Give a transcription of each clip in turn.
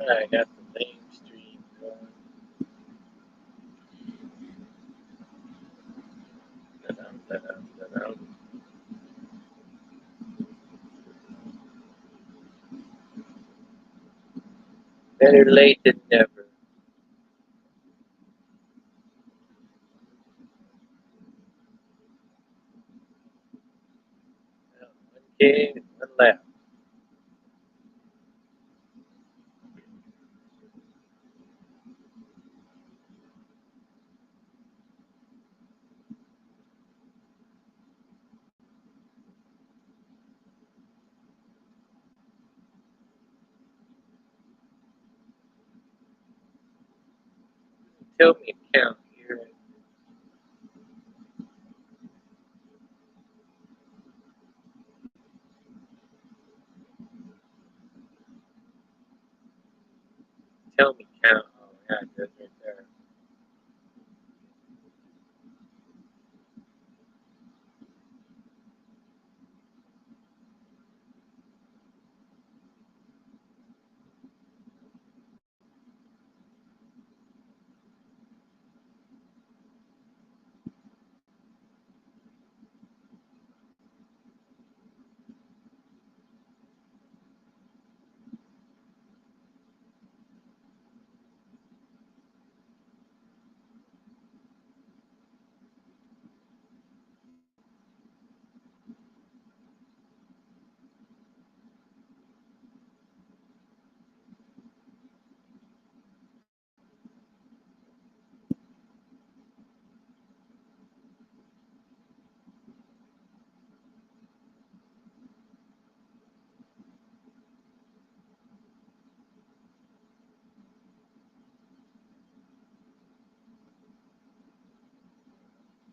I got the lame stream going. Da-dum, da-dum, da-dum. Better late than never. Well, one came and one left. Tell me a count here. Tell me count. Oh, yeah, it does right there.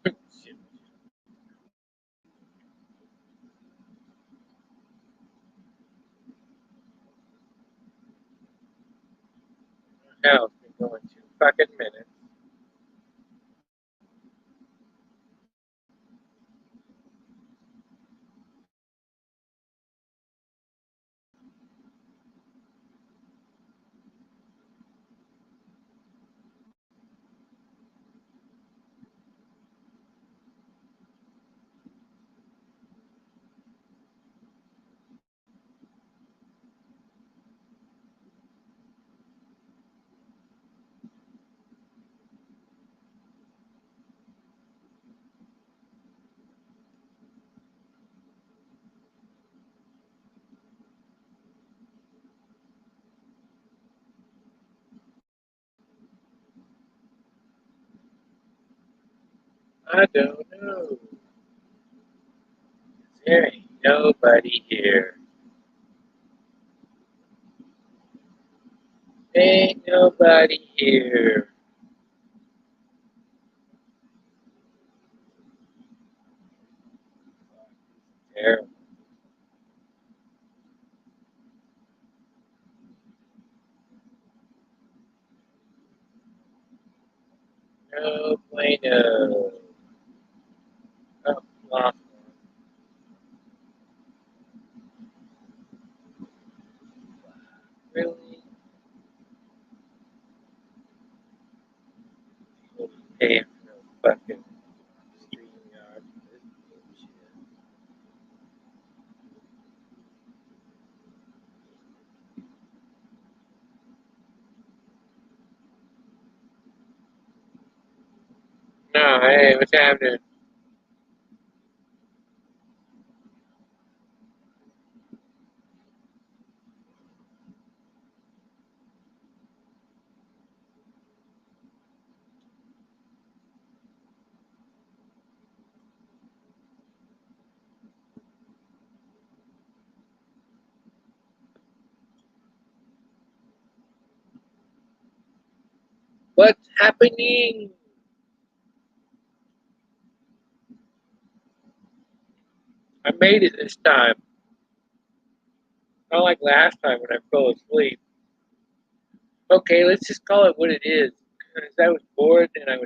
Shit. Hell, it's been going 2 fucking minutes. I don't know. There ain't nobody here. Ain't nobody here. Terrible. No bueno. Oh, lost one. Really? People paying for no fucking stream yard. This bullshit. No, hey, what's happening? What's happening? I made it this time. Not like last time when I fell asleep. Okay, let's just call it what it is. Because I was bored and I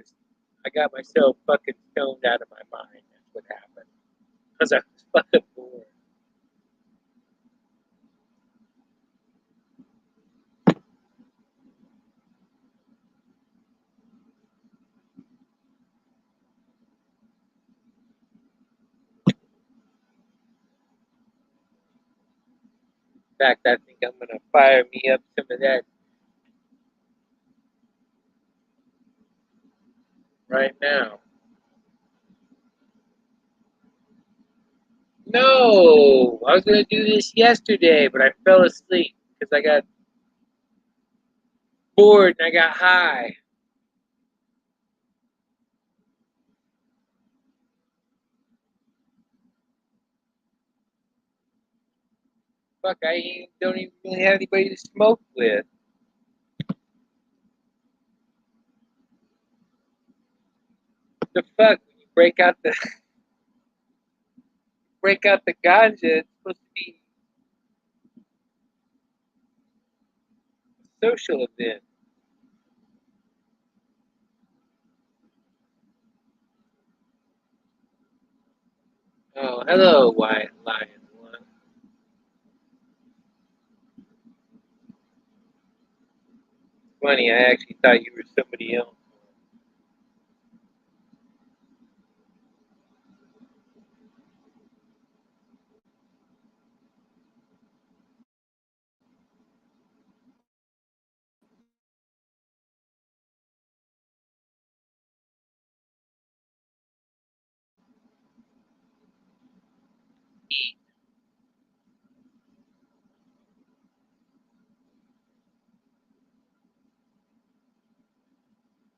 got myself fucking stoned out of my mind. That's what happened. Because I was fucking bored. In fact, I think I'm gonna fire me up some of that right now. No, I was gonna do this yesterday, but I fell asleep because I got bored and I got high. Fuck, don't even really have anybody to smoke with. The fuck? When you break out the ganja, it's supposed to be a social event. Oh, hello, White Lion One. Funny, I actually thought you were somebody else.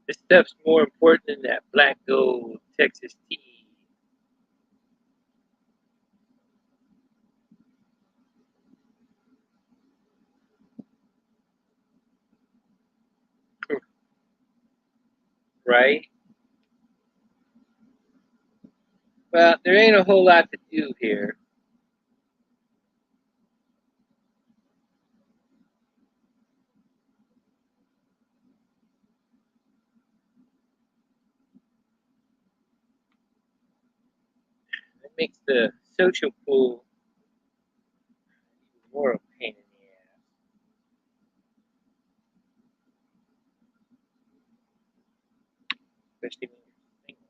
This stuff's more important than that black gold Texas tea. Right? Well, there ain't a whole lot to do here. It makes the social pool even more of a pain in the ass. Especially when you're single.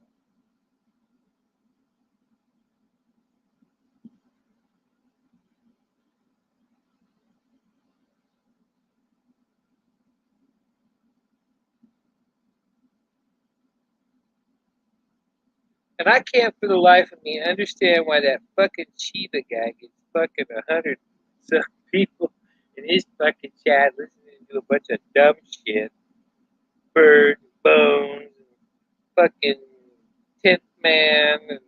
And I can't for the life of me understand why that fucking Chiba guy gets fucking 100 some people in his fucking chat listening to a bunch of dumb shit. Bird, Bones, and fucking Tenth Man, and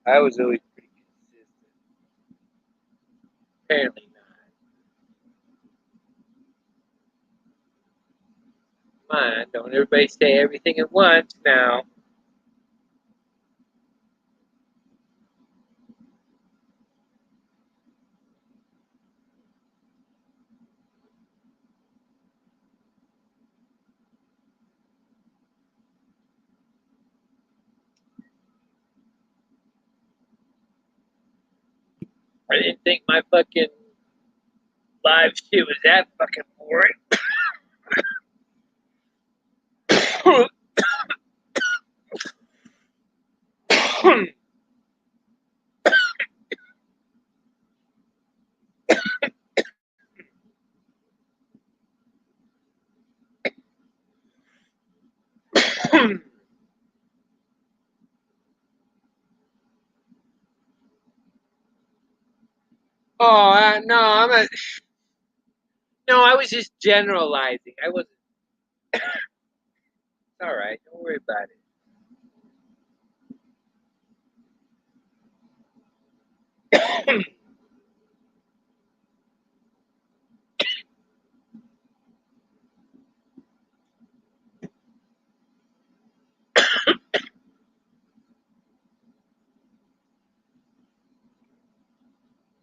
I was always pretty consistent. Apparently not. Come on, don't everybody say everything at once now. I didn't think my fucking live shit was that fucking boring. Oh, no, no, I was just generalizing. I wasn't. All right, don't worry about it.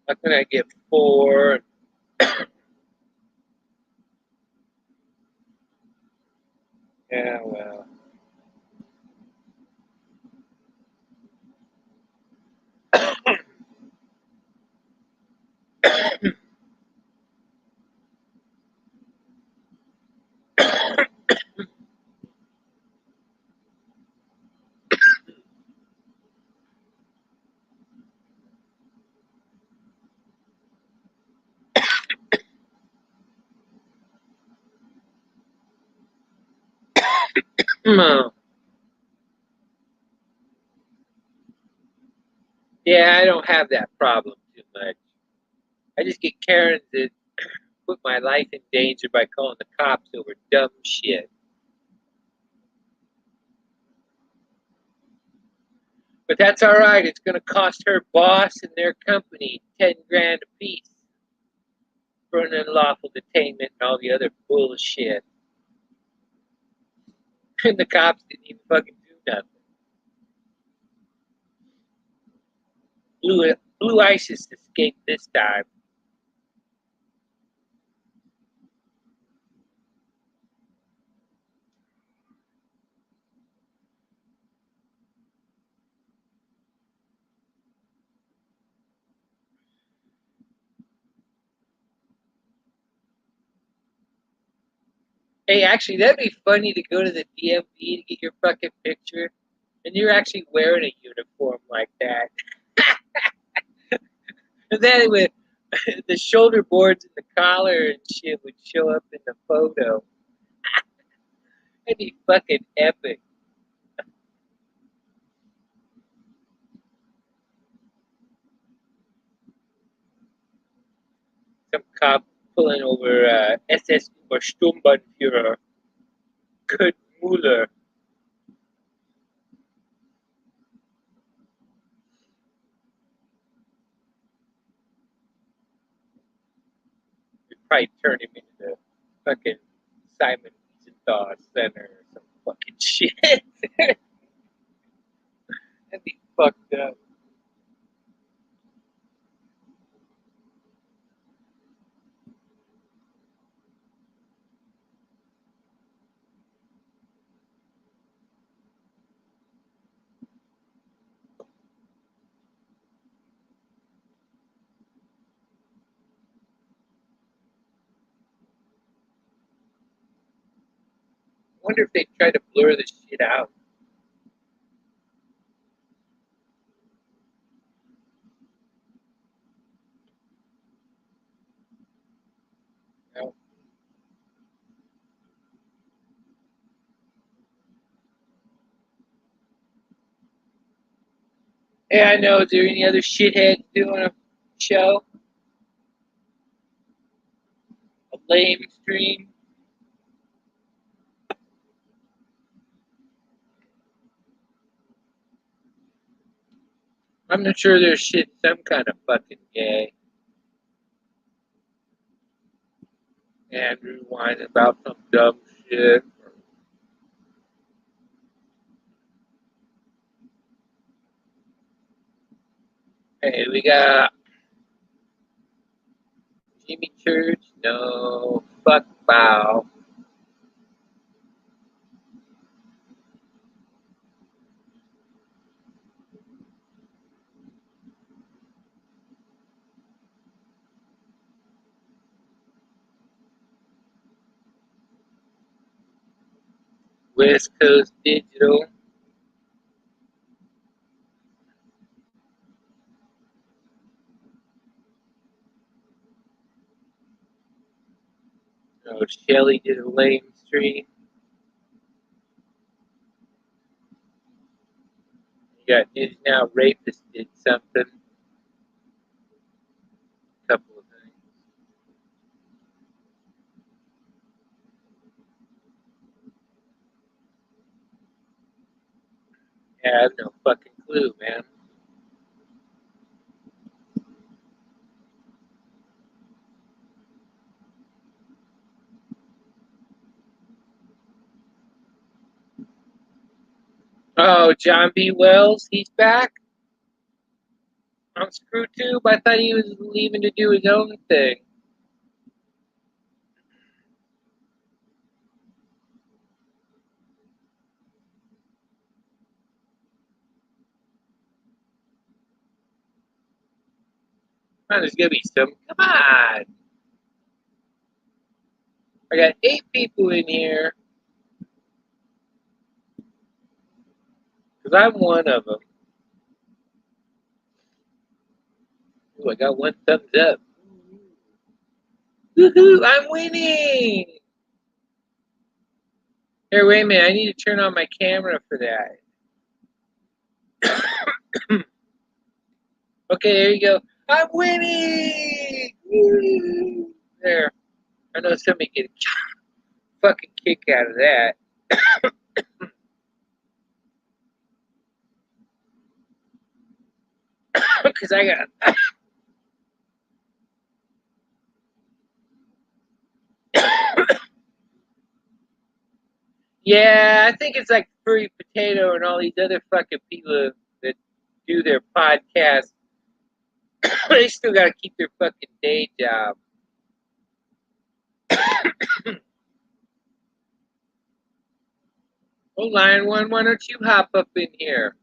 How can I get four? Yeah, well. Yeah, I don't have that problem too much. I just get Karens that put my life in danger by calling the cops over dumb shit. But that's all right. It's going to cost her boss and their company 10 grand apiece for an unlawful detainment and all the other bullshit. And the cops didn't even fucking do nothing. Blue ISIS escaped this time. Hey, actually, that'd be funny to go to the DMV to get your fucking picture, and you're actually wearing a uniform like that. And then with the shoulder boards and the collar and shit would show up in the photo. That'd be fucking epic. Some cop pulling over SS Sturmbannführer Kurt Muller. They'd probably turn him into the fucking Simon Wiesenthal Center or some fucking shit. That'd be fucked up. I wonder if they try to blur the shit out. You know? Hey, I know. Is there any other shitheads doing a show? A lame stream? I'm not sure there's shit some kind of fucking gay. Andrew whining about some dumb shit. Hey, we got Jimmy Church. No. Fuck Bow. West Coast Digital. No, Shelly did a lame stream. You got News Now Rapist did something. Couple of things. Yeah, I have no fucking clue, man. Oh, John B. Wells, he's back on ScrewTube. I thought he was leaving to do his own thing. Man, there's gonna be some. Come on. I got 8 people in here. Because I'm one of them. Ooh, I got 1 thumbs up. Woohoo, I'm winning! Here, wait a minute. I need to turn on my camera for that. Okay, there you go. I'm winning! Woo! There. I know somebody get a fucking kick out of that. Because I got. Yeah, I think it's like Furry Potato and all these other fucking people that do their podcasts. They still got to keep their fucking day job. Oh, Lion One, why don't you hop up in here?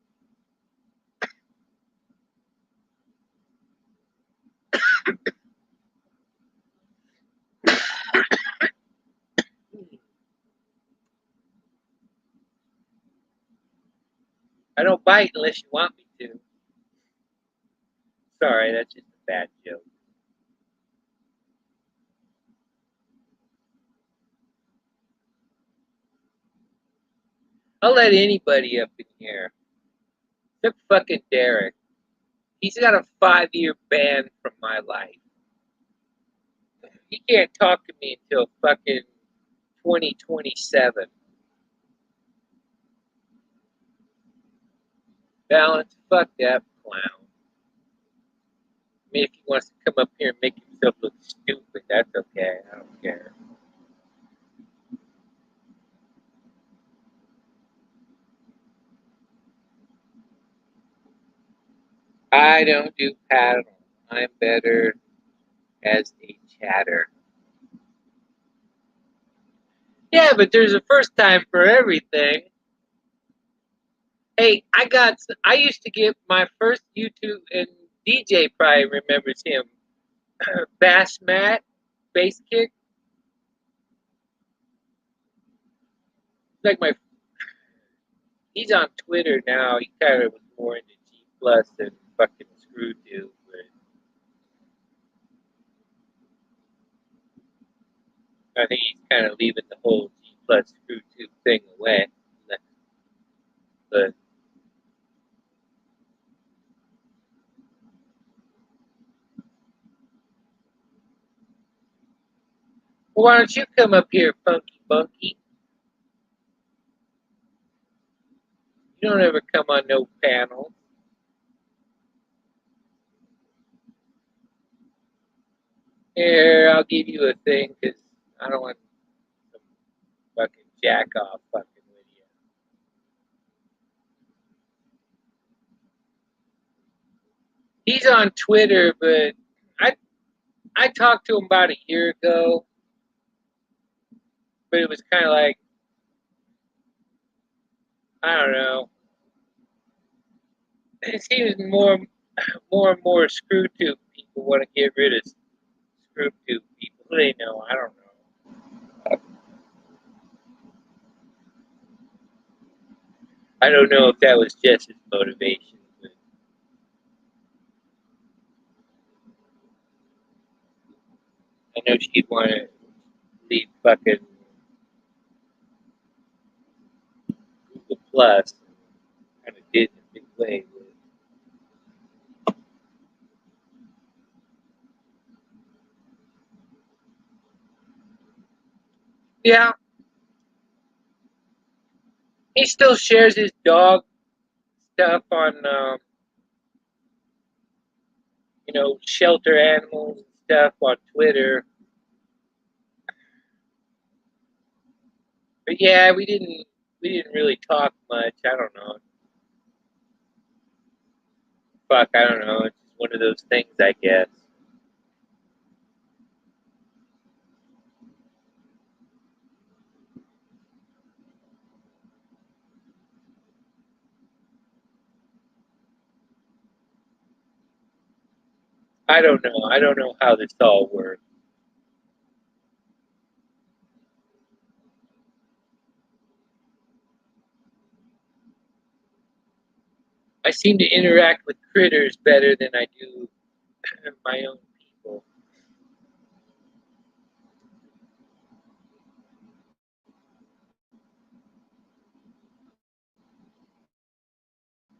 I don't bite unless you want me to. Sorry, that's just a bad joke. I'll let anybody up in here. Except fucking Derek. He's got a 5-year ban from my life. He can't talk to me until fucking 2027. Balance, fuck that clown. I mean, if he wants to come up here and make himself look stupid, that's okay. I don't care. I don't do paddle. I'm better as a chatter. Yeah, but there's a first time for everything. Hey, I used to get my first YouTube, and DJ probably remembers him. Bass Matt, Bass Kick. Like he's on Twitter now. He kind of was more into G Plus and fucking Screw Dude. But I think he's kind of leaving the whole G Plus Screw Tube thing away. But well, why don't you come up here, Funky Monkey? You don't ever come on no panel. Here, I'll give you a thing because I don't want some fucking jack off fucking with you. He's on Twitter, but I talked to him about a year ago, but it was kind of like I don't know. It seems more and more screw tube people want to get rid of screw tube people. Who they know? I don't know. I don't know if that was just his motivation. But I know she'd want to leave fucking Google Plus. Kind of did in a big way. Yeah, he still shares his dog stuff on, shelter animals and stuff on Twitter. But yeah, we didn't really talk much. I don't know. Fuck, I don't know. It's just one of those things, I guess. I don't know. I don't know how this all works. I seem to interact with critters better than I do my own people.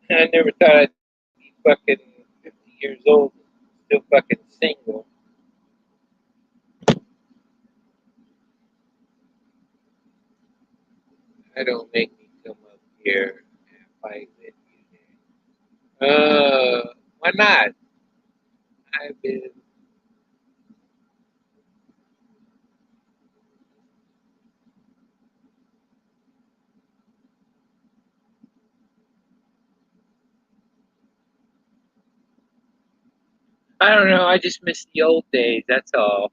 I never thought I'd be fucking 50 years old, still fucking single. I don't make me come up here and fight with you. Why not? I've been. I don't know. I just miss the old days. That's all.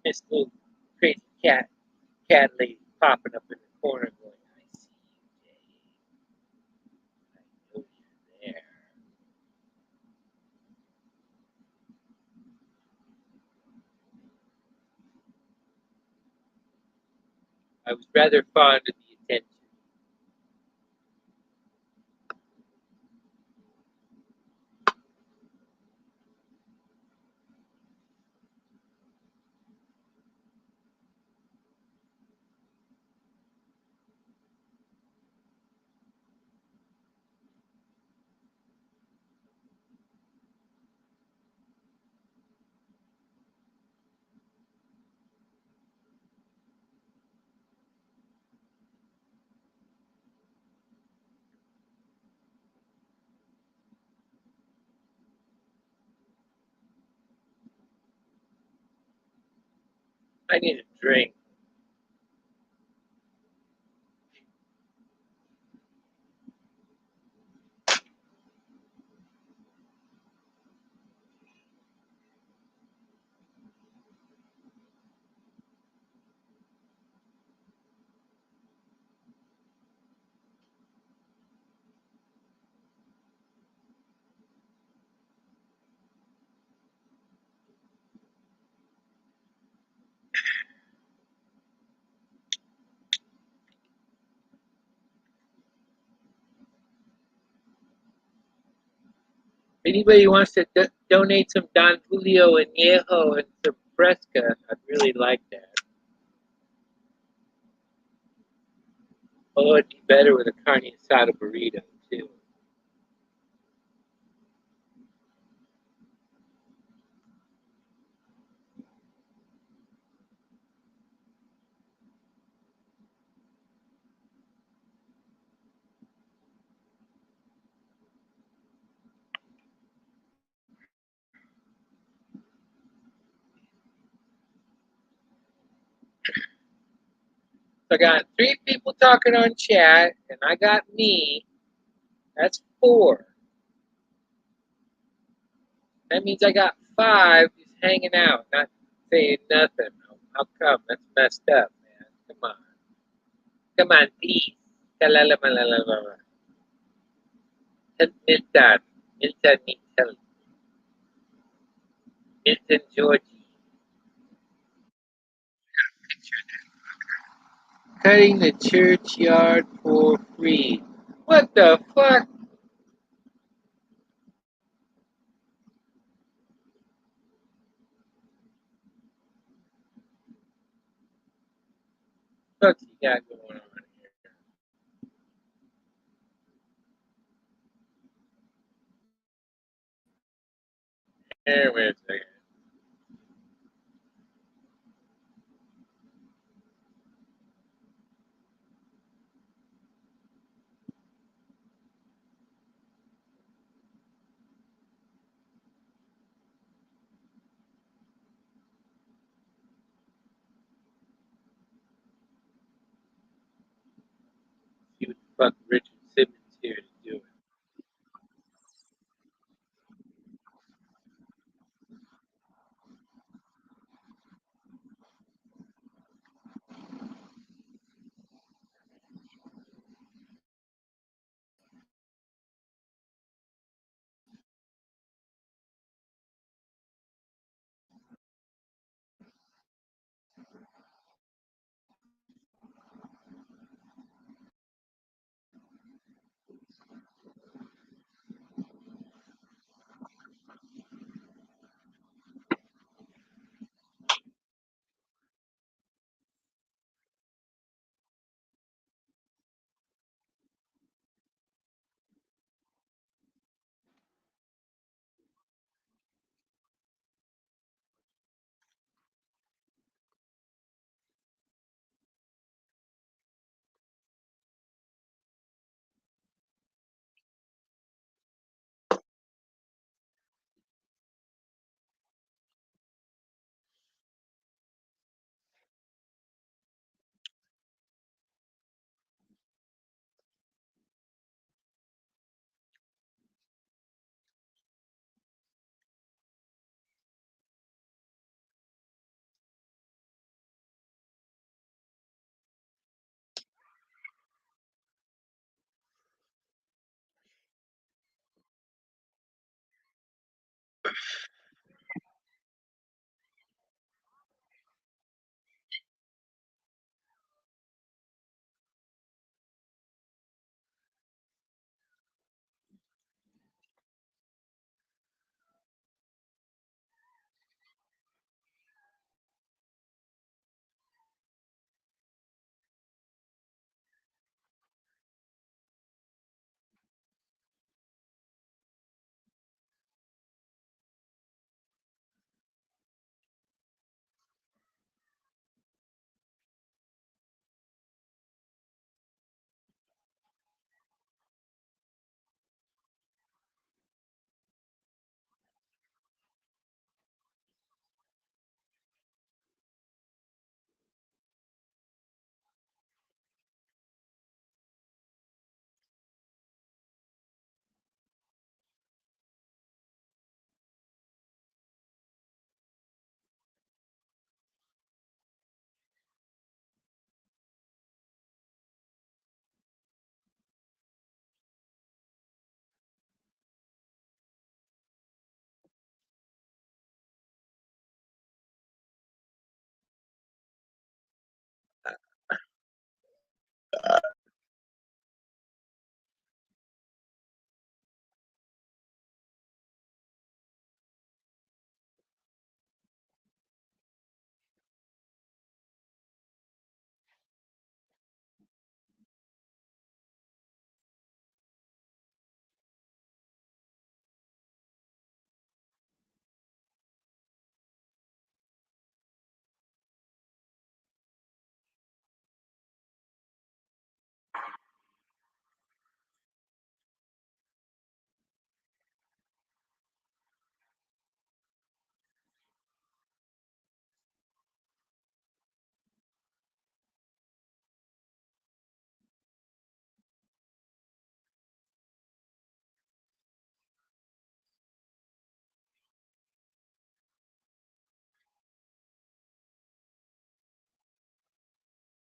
This little crazy cat lady popping up in the corner, going, "I see you, Dave. I know you're there." I was rather fond of the attention. I need a drink. If anybody wants to donate some Don Julio Añejo and some Fresca, I'd really like that. Although it'd be better with a carne asada burrito, too. So I got 3 people talking on chat, and I got me. That's 4. That means I got 5 just hanging out, not saying nothing. How come? That's messed up, man. Come on. Come on, please. Milton. Milton needs help. Milton Georgie. Cutting the churchyard for free. What the fuck? What's he got going on here? Wait a second. See what the fuck Richard Simmons here to do it.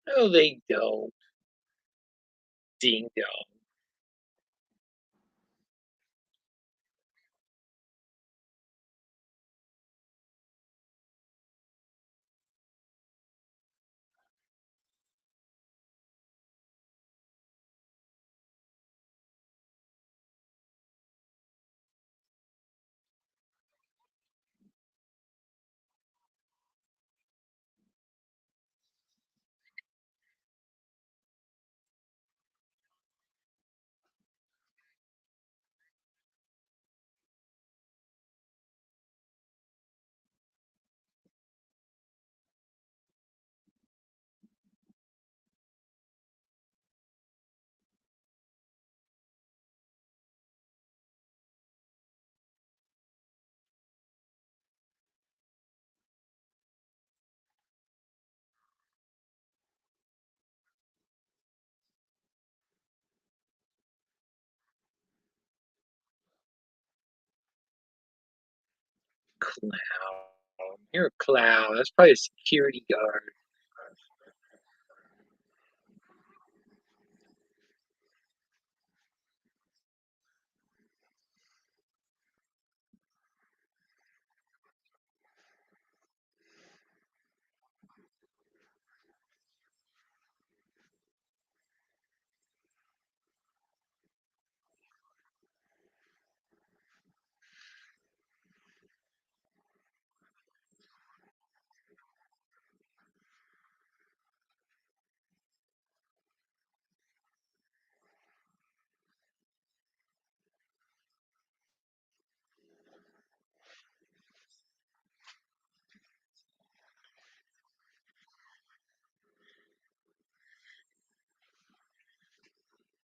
No, they don't. Ding dong. Clown. You're a clown. That's probably a security guard.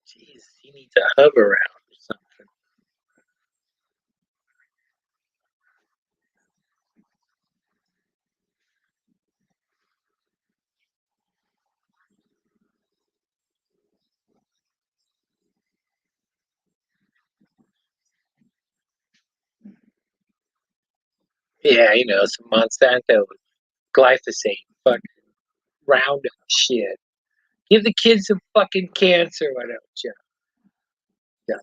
Jeez, he needs a hover around or something. Yeah, some Monsanto glyphosate, fucking Roundup shit. Give the kids some fucking cancer, why don't you? Yeah.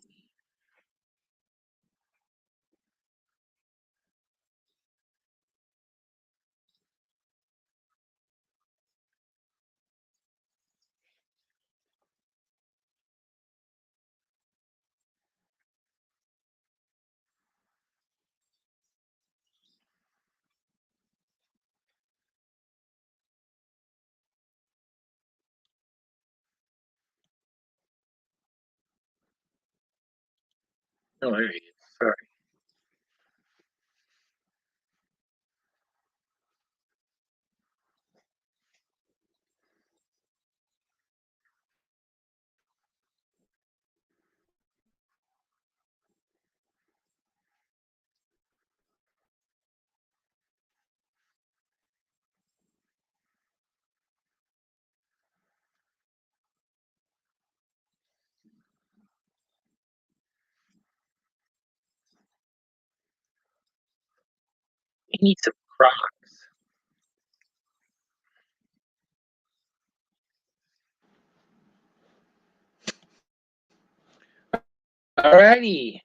Oh, there he is. Sorry. He needs some Crocs. Alrighty.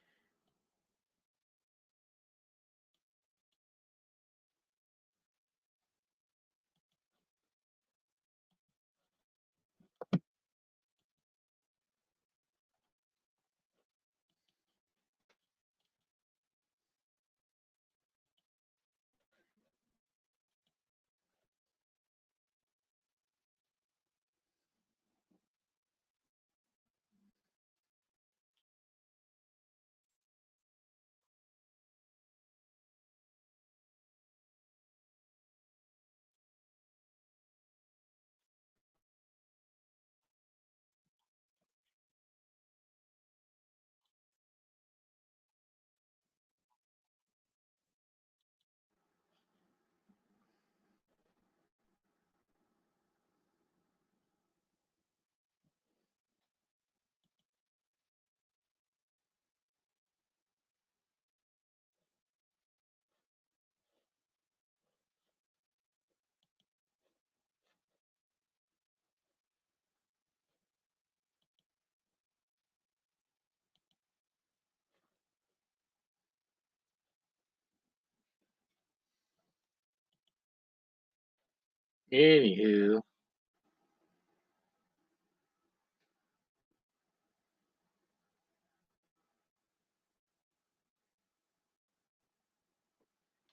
Anywho,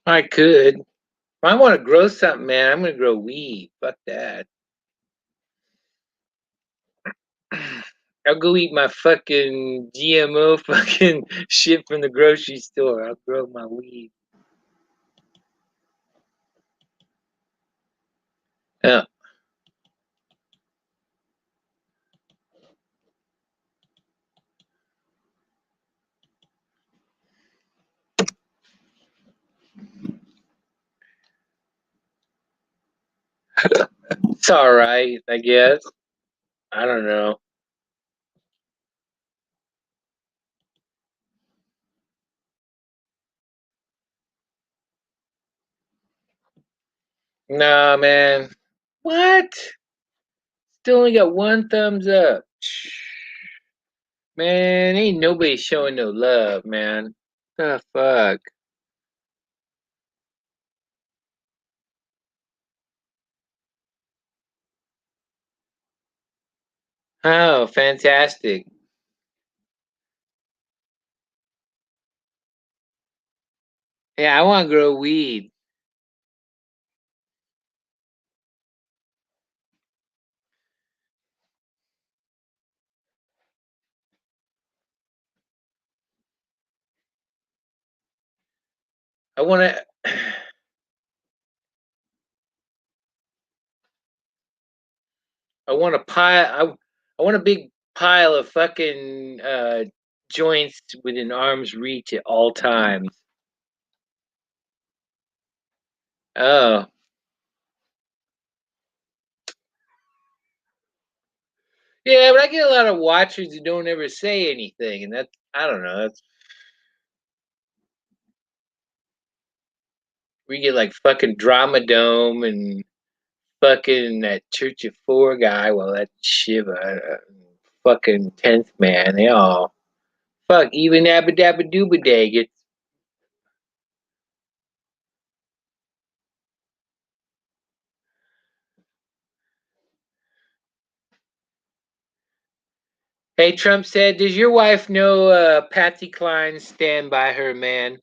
I could. If I want to grow something, man, I'm gonna grow weed. Fuck that. I'll go eat my fucking GMO fucking shit from the grocery store. I'll grow my weed. Yeah, it's all right, I guess. I don't know. Nah, man. What? Still only got one thumbs up. Man, ain't nobody showing no love, man. The fuck? Oh, fantastic. Yeah, I want to grow weed. I want to. I want a pile. I want a big pile of fucking joints within arm's reach at all times. Oh, yeah, but I get a lot of watchers who don't ever say anything, and that's I don't know. That's we get like fucking Drama Dome and fucking that Church of Four guy. Well, that Shiva, fucking tenth man. They all fuck. Even Abba Dabba Dooba Day gets. Hey, Trump said, "Does your wife know Patsy Cline? Stand by her man.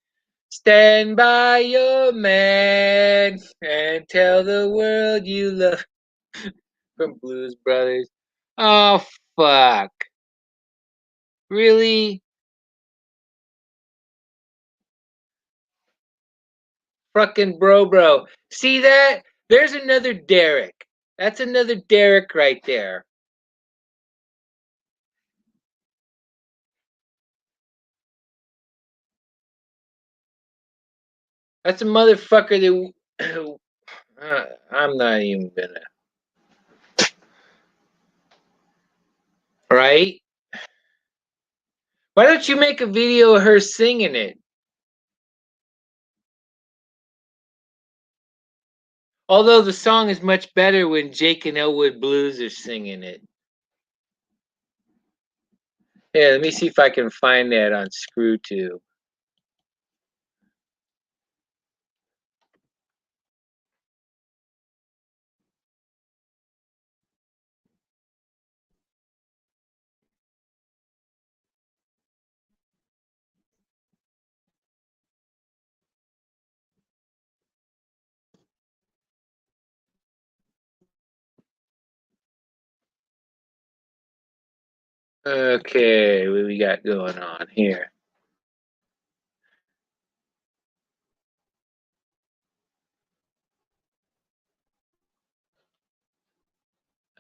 Stand by your man and tell the world you love." From Blues Brothers. Oh fuck! Really? Fucking bro. See that? There's another Derek. That's another Derek right there. That's a motherfucker that. I'm not even gonna. Right? Why don't you make a video of her singing it? Although the song is much better when Jake and Elwood Blues are singing it. Yeah, let me see if I can find that on ScrewTube. Okay, what we got going on here?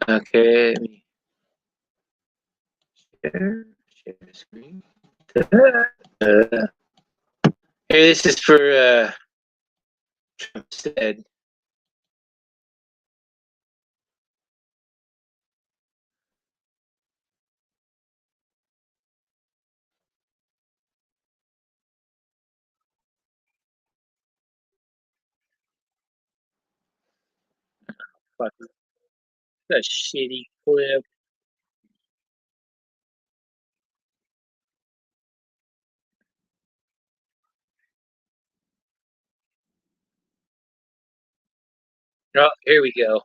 Okay, let me share the screen. Hey, this is for Trump said. Fuck, a shitty clip. Oh, here we go.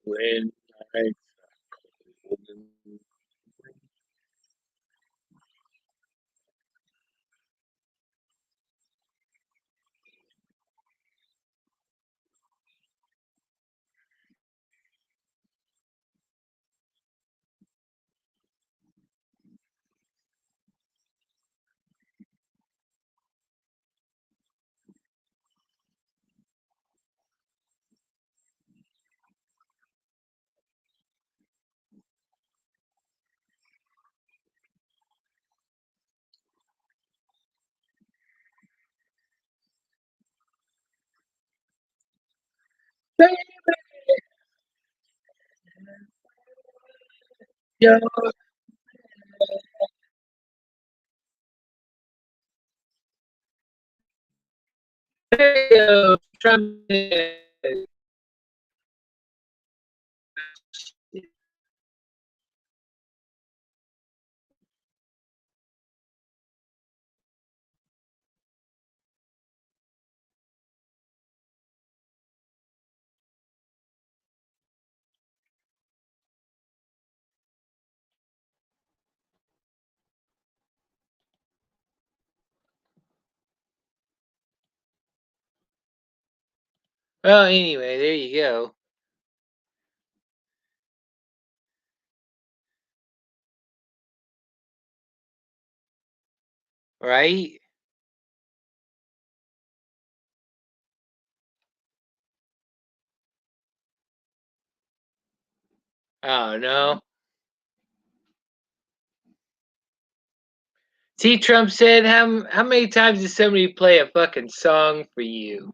When I yo, Trump said. Well, anyway, there you go. Right? Oh no. See, Trump said, how many times did somebody play a fucking song for you?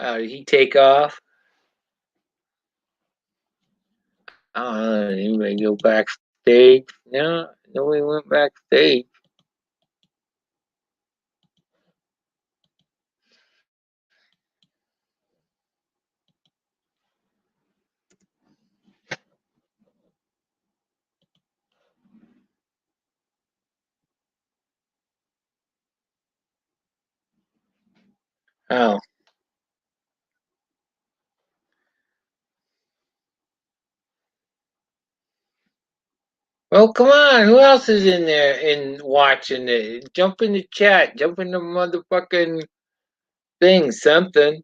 Oh, did he take off? Anybody go backstage? No, nobody went backstage. Oh. Well, come on. Who else is in there and watching it? Jump in the chat. Jump in the motherfucking thing. Something.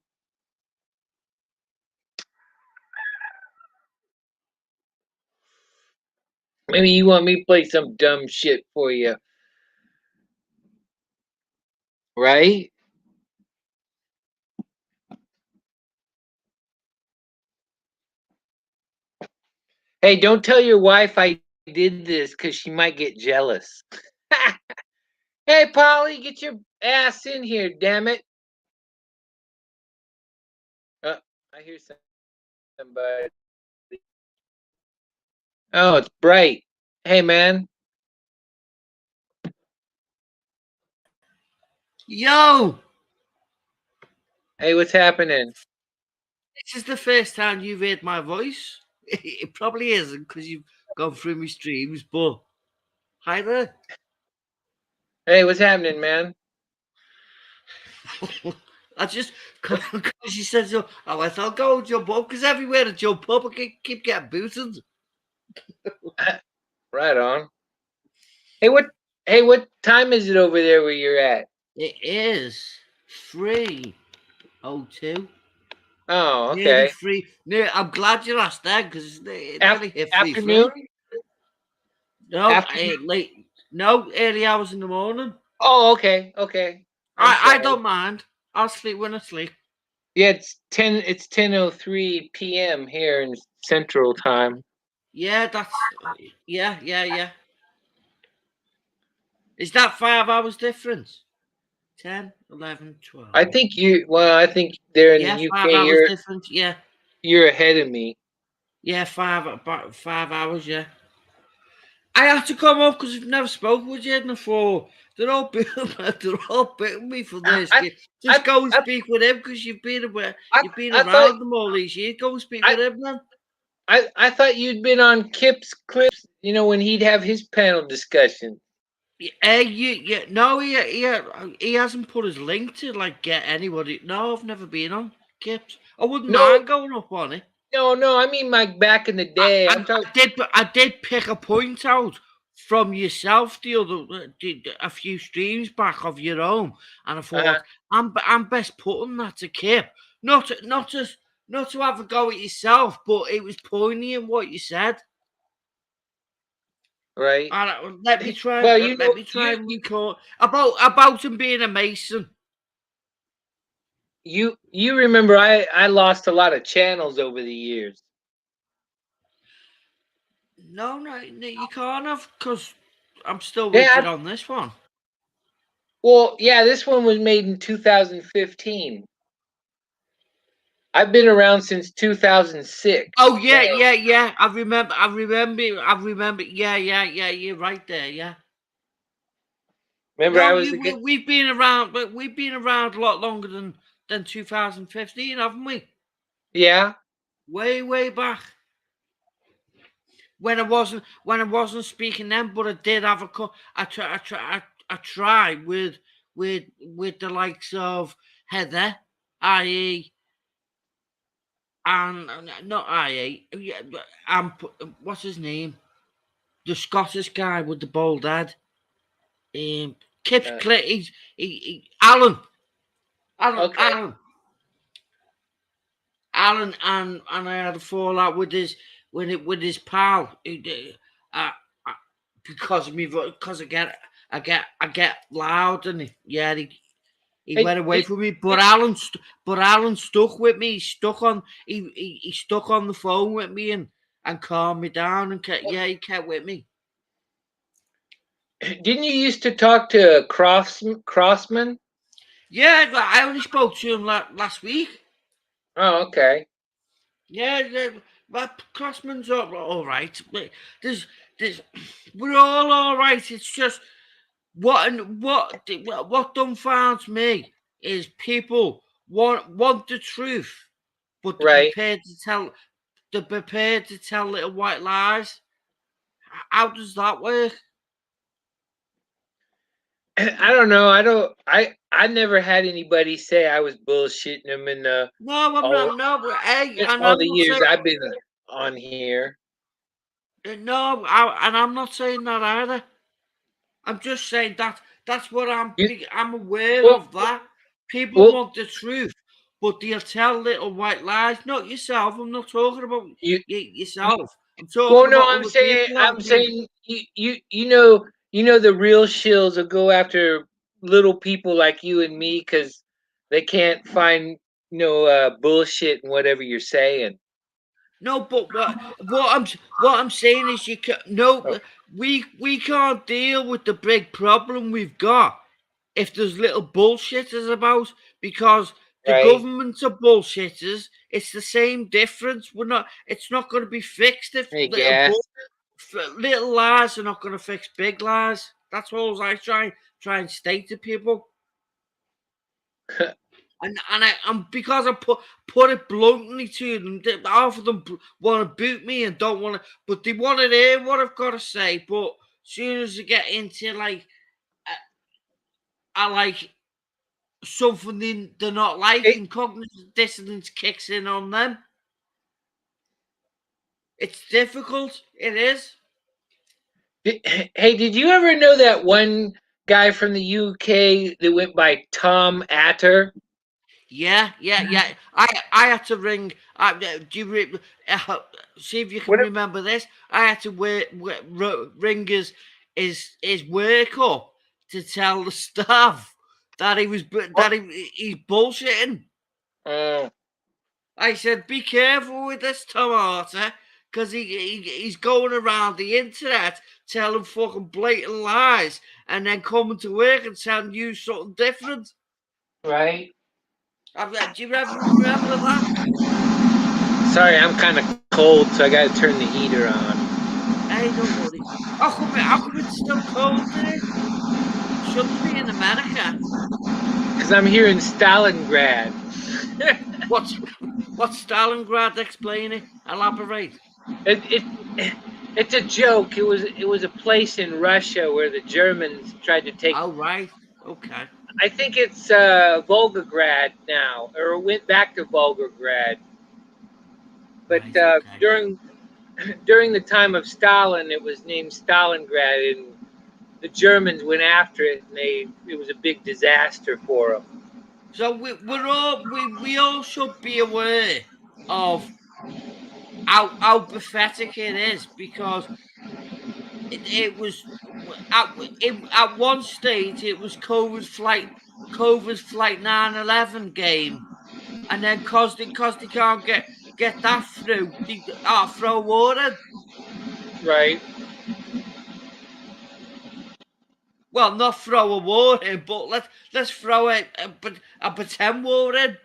Maybe you want me to play some dumb shit for you. Right? Hey, don't tell your wife I did this because she might get jealous. Hey, Polly, get your ass in here, damn it. I hear somebody. Oh, it's Bright. Hey, man. Yo! Hey, what's happening? This is the first time you've heard my voice. It probably isn't because you've gone through my streams, but hi there. Hey, what's happening, man? I just, because you said so, I went, I'll go jump up because everywhere I jump up, I keep getting booted. Right on. Hey, what time is it over there where you're at? It is 3:02. Oh, Nearly okay. 3. I'm glad you asked that because it nearly hit 3. Afternoon? No, Afternoon? late. No, early hours in the morning. Oh, okay, okay. I don't mind. I'll sleep when I sleep. Yeah, it's 10:03 p.m. here in Central Time. Yeah, that's yeah. Is that 5 hours difference? 10, 11, 12. I think there in Yeah, the 5 UK hours difference. Yeah, you're ahead of me. yeah, about 5 hours. Yeah. I had to come up because we've never spoken with you before. They're all bitten me for this. I Just I go and I speak with him because you've been I thought around them all these years. Go and speak I with him then. I thought you'd been on Kip's clips, when he'd have his panel discussion. No, he hasn't put his link to like get anybody. No, I've never been on Kips. I wouldn't No, mind going up on it. no, I mean like back in the day. I'm talking. I did pick a point out from yourself a few streams back of your own, and I thought I'm best putting that to Kip, not to have a go at yourself, but it was poignant what you said. Right. Let me try. Well, Let me try and record about him being a Mason. you remember I lost a lot of channels over the years. No, you can't have because I'm still with you on this one. Well, yeah, this one was made in 2015. I've been around since 2006. Oh yeah. I remember. Yeah. You're right there. Yeah. Remember, No, I was we've been around, but we've been around a lot longer than 2015, haven't we? Yeah. Way back. When I wasn't speaking then, but I did have a I tried with the likes of Heather, IE, and not IE, and what's his name? The Scottish guy with the bald head. Kip's Alan. Okay. Alan and I had a fallout with his pal. Because of me, because I get loud and he went away from me. But Alan stuck with me. He stuck on the phone with me and calmed me down and he kept with me. Didn't you used to talk to Crossman? Yeah, I only spoke to him last week. Oh, okay. Yeah, Well, Crossman's all right. There's, we're all right. It's just what dumbfounds me is people want the truth, but Right. they're prepared to tell little white lies. How does that work? I don't know. I never had anybody say I was bullshitting them No, I'm all not. No, but hey, in and all I'm the not years saying I've been on here. no, and I'm not saying that either. I'm just saying that's what You I'm aware well of. That people well want the truth, but they'll tell little white lies. Not yourself. I'm not talking about you, you yourself. I'm talking well no, about other people. I'm saying you know the real shills will go after little people like you and me because they can't find bullshit in whatever you're saying. No, but what I'm saying is you can Oh, no. We can't deal with the big problem we've got if there's little bullshitters about because the right? governments are bullshitters. It's the same difference. We're not. It's not going to be fixed if I guess. little lies are not going to fix big lies. That's all I try and state to people. And because I put it bluntly to them, half of them want to boot me and don't want to, but they want to hear what I've got to say. But as soon as you get into I like something they're not Hey, liking, cognitive dissonance kicks in on them. It's difficult. It is. hey, did you ever know that one guy from the UK that went by Tom Atter? Yeah. I had to ring. Do uh, see if you can What? remember this? I had to ring his work up to tell the staff that What? he's bullshitting. Oh, I said, be careful with this tomato, because he's going around the internet telling fucking blatant lies and then coming to work and telling you something different. right. Do you ever remember that? Sorry, I'm kind of cold, so I got to turn the heater on. Hey, don't worry. How come it's still cold there? Shouldn't be in America. Because I'm here in Stalingrad. What's what's Stalingrad? Explain it. Elaborate. it it's a joke. It was a place in Russia where the Germans tried to take. Oh, right. Okay. I think it's Volgograd now, or it went back to Volgograd. But Right. Okay. during the time of Stalin, it was named Stalingrad, and the Germans went after it, and it was a big disaster for them. So we all should be aware of how pathetic it is because it was at one stage it was COVID's flight 9/11 game, and then cause they can't get that through, they throw water. Right, Well, not throw a war in, but let's throw a pretend war in.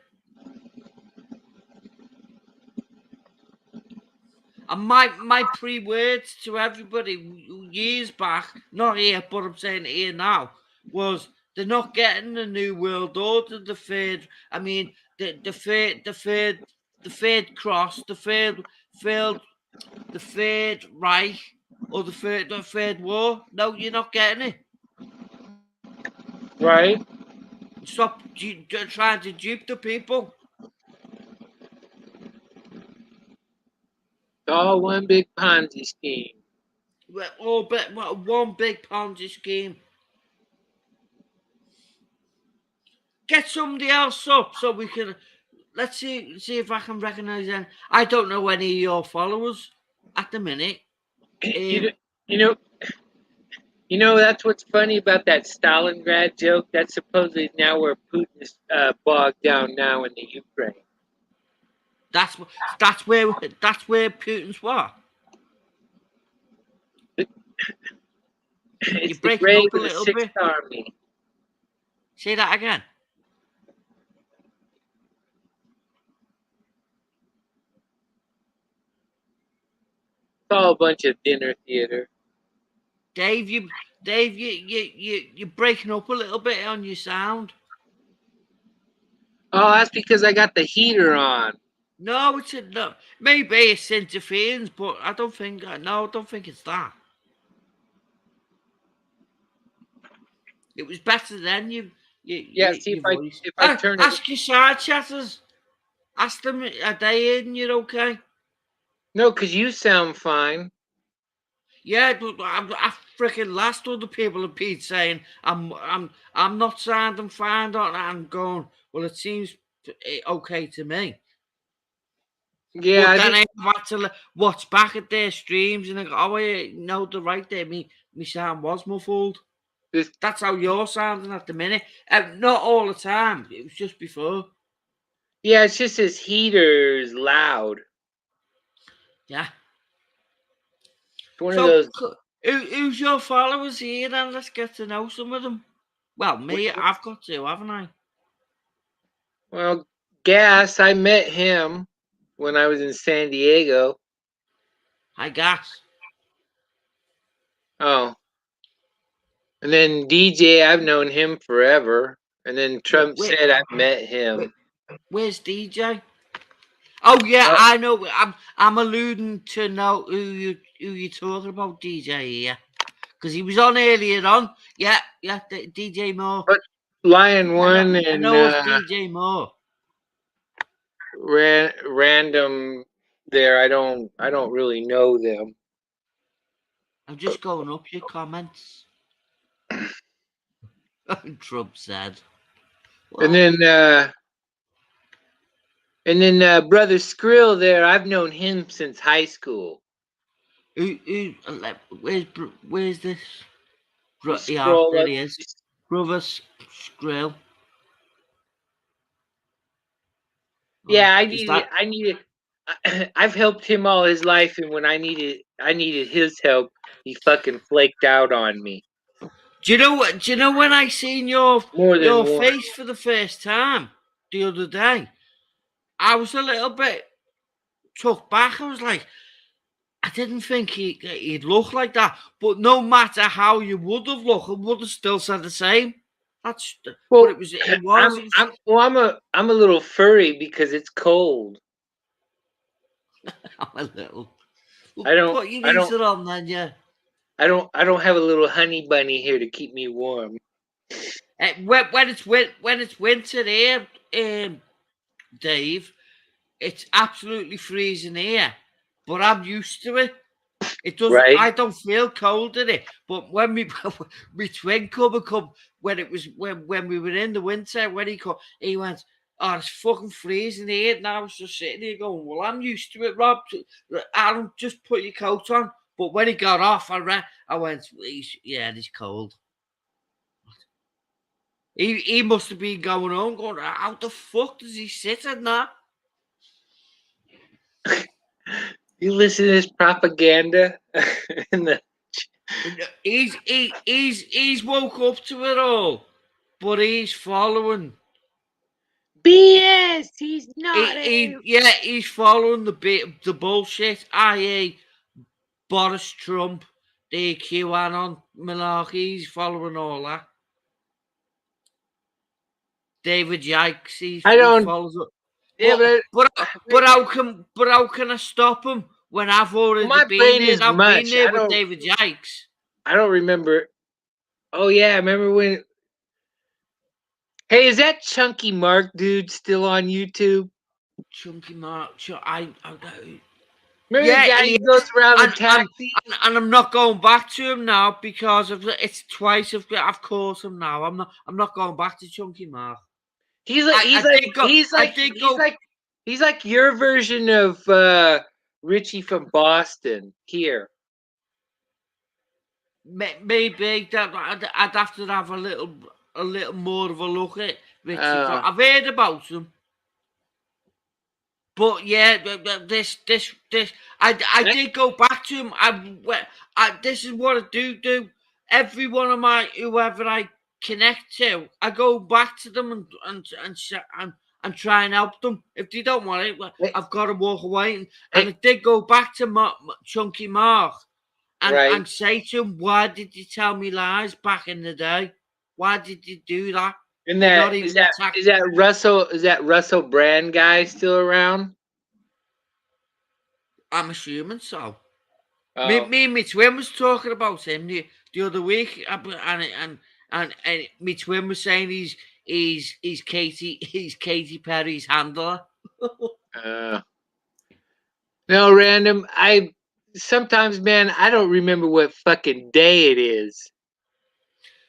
And my pre-words to everybody years back, not here, but I'm saying it here now, was they're not getting the new world order, the third. I mean, the third cross, failed, the third Reich, or the third war. No, you're not getting it. right. Stop trying to dupe the people. It's all one big Ponzi scheme. We're all one big Ponzi scheme. Get somebody else up so we can. Let's see if I can recognize them. I don't know any of your followers at the minute. You you know that's what's funny about that Stalingrad joke. That's supposedly now where Putin is bogged down now in the Ukraine. That's that's where Putin's what? You're It's the breaking grave up a of the little Sixth bit. Army. Say that again. all a bunch of dinner theater. Dave, you're breaking up a little bit on your sound. Oh, that's because I got the heater on. No, no. Maybe it's interference, but I don't think. No, I don't think it's that. It was better then. Yeah, see your if voice. I turn it. Ask your side chatters. Ask them. Are they in? You're okay. No, because you sound fine. Yeah, but I freaking last other people have been saying I'm not sounding fine. I'm going. Well, it seems okay to me. Yeah, but then I had to watch back at their streams and I go, oh, yeah, no, they're right there. Me sound was muffled. That's how you're sounding at the minute. Not all the time. It was just before. Yeah, it's just his heater's loud. Yeah. It's one of those. Who's your followers here then? Let's get to know some of them. Well, me, I've got to, haven't I? Well, Gas, I met him when I was in San Diego. Hi, Gas. Oh. And then DJ, I've known him forever. And then Trump said I've met him. Where's DJ? Oh yeah, I know. I'm alluding to know who you're talking about, DJ here, because he was on earlier on. Yeah, DJ Moore. But Lion One I know of DJ Moore. Random there. I don't really know them. I'm just going up your comments. Trump said. Well, and then Brother Skrill there, I've known him since high school. Where's this? Yeah, there he is. Brother Skrill. Yeah, I needed. I've helped him all his life, and when I needed his help, he fucking flaked out on me. Do you know what? Do you know when I seen your face for the first time the other day? I was a little bit took back. I was like, I didn't think he'd look like that. But no matter how you would have looked, it would have still said the same. That's what it was. It was. I'm a little furry because it's cold. I'm a little. Well, I don't. Put your heater on then, yeah. I don't have a little honey bunny here to keep me warm. When it's winter here, Dave, it's absolutely freezing here. But I'm used to it. It doesn't. Right. I don't feel cold in it. But when we twin come when it was when we were in the winter, when he went, oh, it's fucking freezing here. And I was just sitting here going, well, I'm used to it, Rob. I don't just put your coat on. But when he got off, I went, he's cold. He must have been going on, going, how the fuck does he sit in that? You listen to this propaganda He's woke up to it all, but he's following BS. He's not. He's following the bullshit. I.e., Boris Trump, the QAnon malarkey. He's following all that. David Yikes. He follows it. Yeah, but how can I stop him when I've already been there? I've been there with David Yikes. I don't remember. Oh yeah, I remember when. Hey, is that Chunky Mark dude still on YouTube? Chunky Mark, remember the guy who goes around the taxi? And I'm not going back to him now because it's twice I've caught him now. I'm not going back to Chunky Mark. He's like your version of Richie from Boston here. Maybe that I'd have to have a little more of a look at Richie. I've heard about him, but yeah, this I did go back to him. This is what I do. Every one of whoever I connect to, I go back to them and and try and help them. If they don't want it, well, Hey, I've got to walk away. And hey, it did go back to Chunky Mark and right. say to him, why did you tell me lies back in the day? Why did you do that? And You're not that even attacked. is that Russell Brand guy still around? I'm assuming so. Oh, Me and my twin was talking about him the other week, and my twin was saying he's Katy Perry's handler. uh, no, random. I sometimes, man, I don't remember what fucking day it is.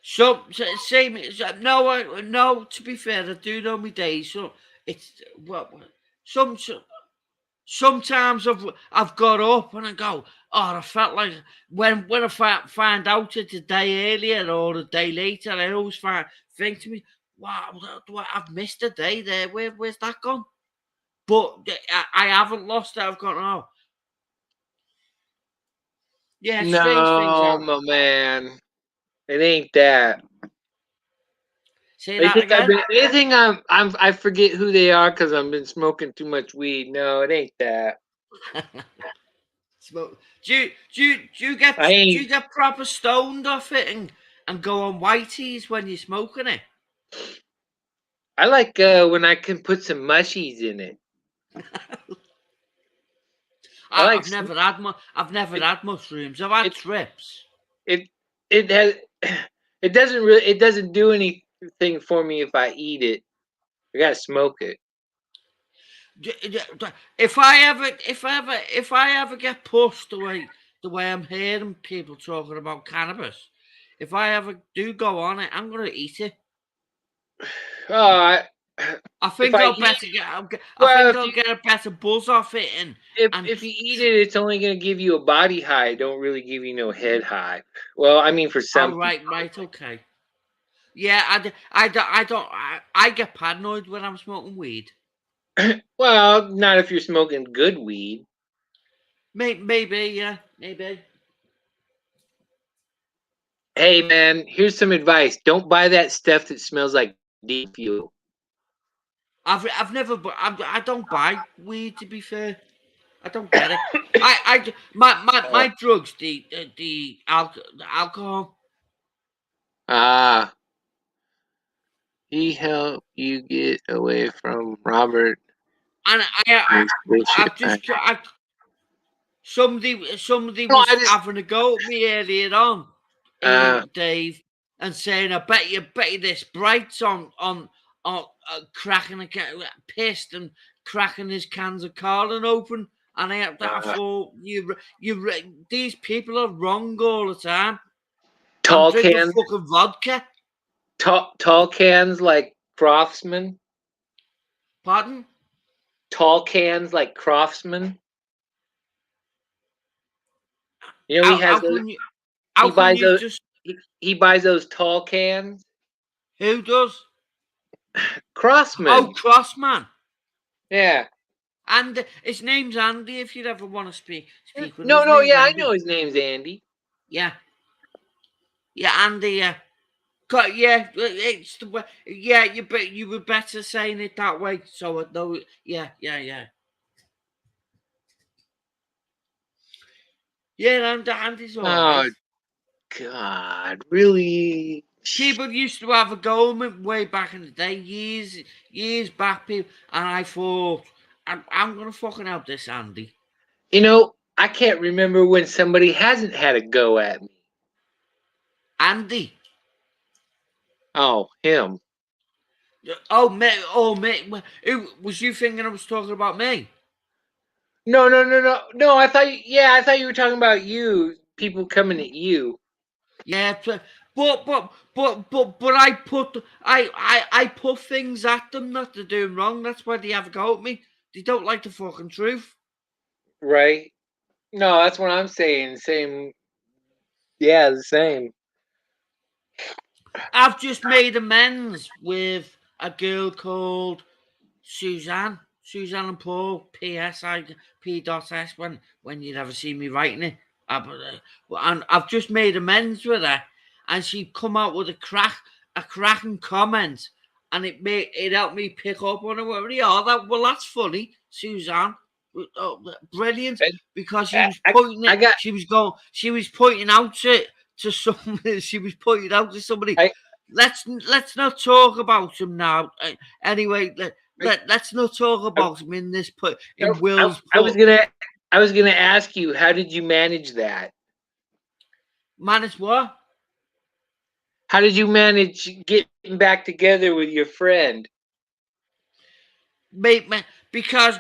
Same. No. To be fair, I do know my days. So it's some. Sometimes I've got up and I go, oh, I felt like when I find out it's a day earlier or a day later, I always think to me, wow, I've missed a day there. Where's that gone? But I haven't lost it. I've gone, oh, yeah, strange things No, happen. my man, it ain't that. Say They that think I've again. been. They think I forget who they are because I've been smoking too much weed. No, it ain't that. Smoke. Do I you ain't. get proper stoned off it and go on whiteys when you're smoking it? I like when I can put some mushies in it. I like I've never had I've never it. had mushrooms. I've had It trips. it it has. It doesn't do anything for me if I eat it. I gotta smoke it. If I ever get pushed the way I'm hearing people talking about cannabis, if I ever do go on it, I'm gonna eat it. Oh, I, I if think I I'll eat better get. I well, think I'll get a better buzz off it and if you eat it, it's only gonna give you a body high. It don't really give you no head high. Well, I mean, for some oh people. right, okay. Yeah, I get paranoid when I'm smoking weed. Well, not if you're smoking good weed. Maybe, yeah, maybe. Hey, man, here's some advice. Don't buy that stuff that smells like deep fuel. I've never, I don't buy weed to be fair. I don't get it. My drugs, the alcohol. Ah, he helped you get away from Robert. And Bullshit. I've just, I somebody No, I was just. having a go at me earlier on, Uh, Dave, and saying, bet you this Bright's on cracking pissed and cracking his cans of Carlin open. And I uh thought, these people are wrong all the time. I'm tall drinking cans. fucking vodka. Tall cans like Craftsman. Pardon? Tall cans like Craftsman. You know he How, has how those. can you? He How can buys you those. just? He buys those tall cans. Who does? Oh, Crossman. Crossman. Yeah. And his name's Andy. If you'd ever want to speak with him, No, his no, name's yeah, I Andy. know his name's Andy. Yeah, yeah, Andy. Yeah, yeah. It's the way. Yeah, you were better saying it that way. So I know. Yeah, yeah, yeah. Yeah, Andy's all right. Oh God, really? People used to have a go at me way back in the day, years back, people, and I thought, I'm gonna fucking help this Andy. You know, I can't remember when somebody hasn't had a go at me. Andy. Oh, him. Oh, mate. Who was you thinking I was talking about me? No, no, no, no, no. Yeah, I thought you were talking about you. People coming at you. Yeah, but I put things at them that they're doing wrong. That's why they have a go at me. They don't like the fucking truth. Right? No, that's what I'm saying. Same. Yeah, the same. I've just made amends with a girl called Suzanne. Suzanne and Paul. P.S. P.S. When you'd ever see me writing it. And I've just made amends with her, and she come out with a cracking comment, and it helped me pick up on it. Well, that's funny, Suzanne. Brilliant, because she was pointing it. She was pointing out to somebody. She was pointing out to somebody. Let's not talk about him now. Anyway, let's not talk about him in this put in Will's. I was gonna ask you, how did you manage that? Manage what? How did you manage getting back together with your friend? Because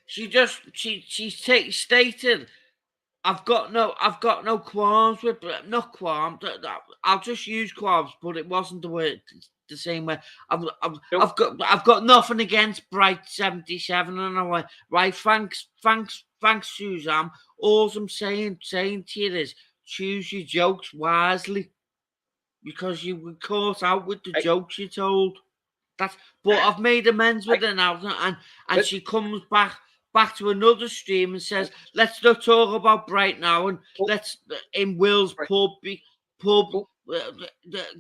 she stated, I've got no qualms with, not qualms. I'll just use qualms, but it wasn't the word the same way. I've got nothing against Bright 77, and I went, right. Thanks, Suzanne. All I'm saying to you is, choose your jokes wisely, because you were caught out with the jokes you told. But I've made amends with her now, and she comes back to another stream and says, let's not talk about Bright now, and let's in Will's pub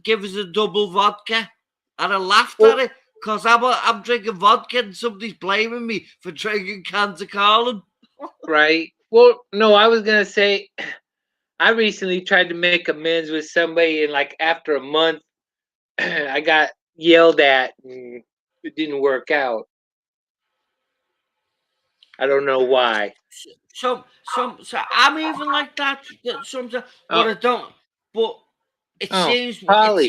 give us a double vodka. And I laughed at it, because I'm drinking vodka and somebody's blaming me for drinking cans of Carlin. Right. Well, no, I was gonna say, I recently tried to make amends with somebody, and like after a month, I got yelled at, and it didn't work out. I don't know why. So I'm even like that sometimes, but I don't. But it seems more.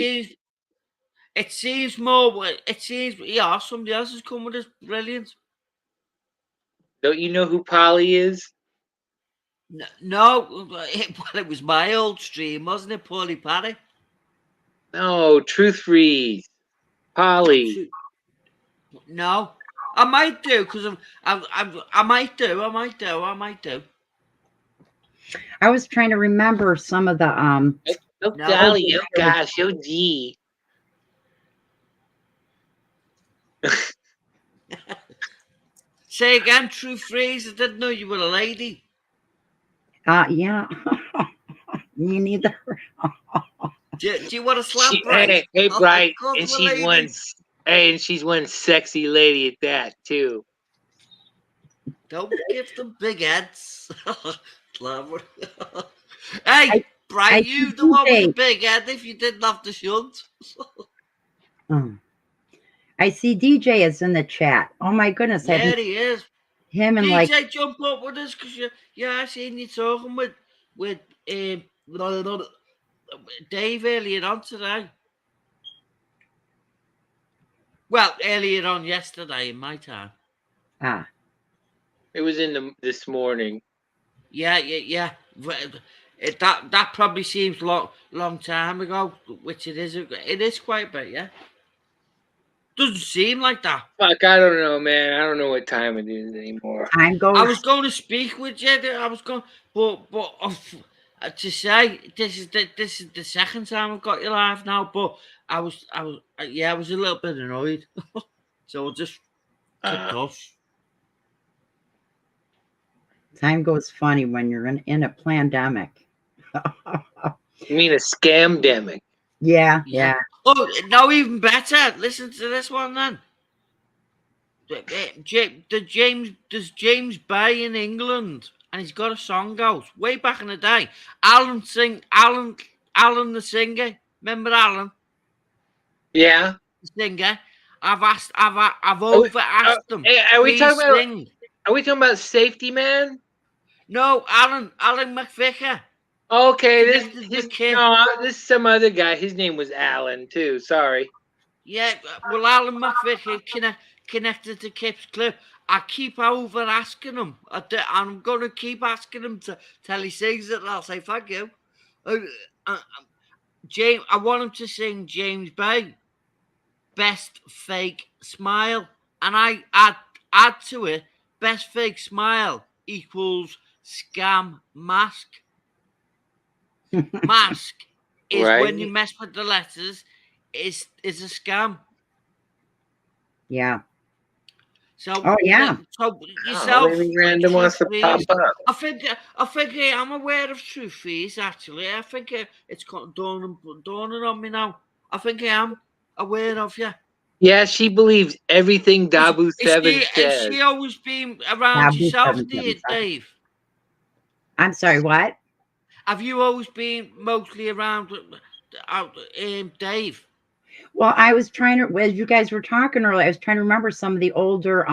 It seems somebody else has come with this. Brilliant. Don't you know who Polly is? No, it was my old stream, wasn't it, Paulie Paddy? No, Truth Freeze. Polly. No, I might do, because I might do. I was trying to remember some of the Oh golly, oh gosh, oh gee. Say again, True Freeze. I didn't know you were a lady. Yeah. Me neither. Do you want to slap Bright? Hey, Bright, and she's one sexy lady at that too. Don't give them big heads. Hey, Bright, you the one with the big head if you didn't have to shunt. I see DJ is in the chat. Oh my goodness. Yeah, he is. Him and DJ, jump up with us, because I seen you talking with Dave earlier on today. Well, earlier on yesterday in my time. It was this morning. Yeah. That probably seems long time ago, which it is. It is quite a bit, yeah. Doesn't seem like that. Fuck, I don't know, man. I don't know what time it is anymore. I was going to speak with you. I was going, but to say this is the second time I've got you live now. But I was a little bit annoyed, so I'll just cut off. Time goes funny when you're in a pandemic. You mean a scamdemic? Yeah. Oh, no, even better. Listen to this one then. There's James Bay in England, and he's got a song out way back in the day. Alan the singer. Remember Alan? Yeah. The singer. I've over asked them. Hey, are we talking about Safety Man? No, Alan McVicker. Okay, this is some other guy. His name was Alan too. Sorry. Yeah, well, Alan McVicker connected to Kip's clip. I keep over asking him. I'm going to keep asking him till he sings it, and I'll say thank you. James, I want him to sing James Bay, Best Fake Smile, and I add to it, Best Fake Smile equals Scam Mask. Mask is right. When you mess with the letters, is a scam. Yeah. So So yourself. Random wants to pop up. I think I'm aware of Truth Freeze. Actually, I think it's dawning on me now. I think I am. aware of you? Yeah, she believes everything Dabu Has 7 has says. she always been around Dabu yourself, 777. Dave? I'm sorry, what? Have you always been mostly around Dave? Well, I was trying to, as you guys were talking earlier, I was trying to remember some of the older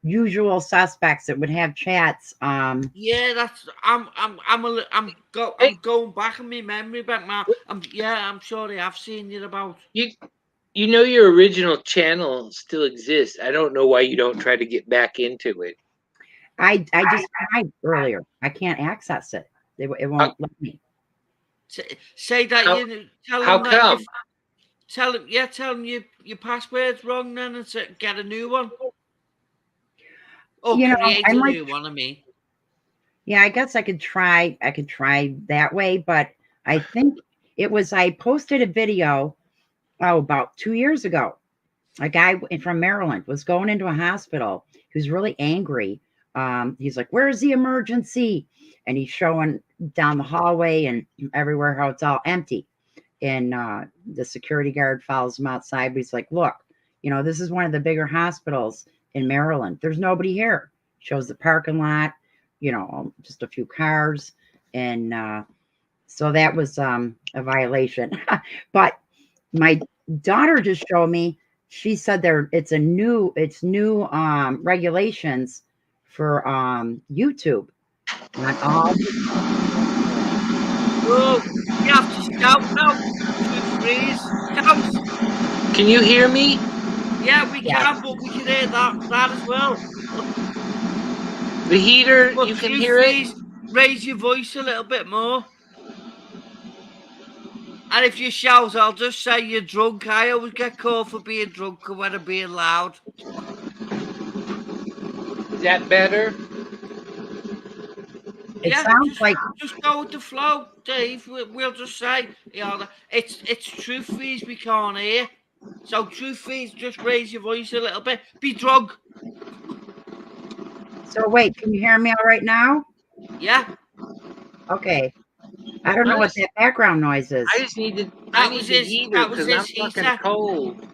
usual suspects that would have chats. Yeah, that's I'm going back in my memory back now. I'm sure I have seen you about. You know your original channel still exists. I don't know why you don't try to get back into it. I just tried earlier. I can't access it. It won't let me. Say that tell How them that come? tell them your password's wrong then and get a new one. Or You know, create I a might- new one, I mean. Yeah, I guess I could try that way, but I think I posted a video about 2 years ago. A guy from Maryland was going into a hospital. He was really angry. He's like, "Where's the emergency?" And he's showing down the hallway and everywhere how it's all empty. And the security guard follows him outside. But he's like, "Look, this is one of the bigger hospitals in Maryland. There's nobody here." Shows the parking lot, just a few cars. And so that was a violation. But my daughter just showed me, she said it's new regulations for YouTube. Oh, you have to shout now. Freeze. Shout. Can you hear me? Yeah, we can, but we can hear that as well. The heater, But you can hear it? Raise your voice a little bit more. And if you shout, I'll just say you're drunk. I always get called for being drunk when I'm being loud. Is that better? It sounds just go with the flow, Dave. We'll just say, it's Truth Freeze we can't hear. So Truth Freeze, just raise your voice a little bit. Be drunk. So wait, can you hear me all right now? Yeah. Okay. I don't know what that background noise is. I just need the heater because I'm fucking cold.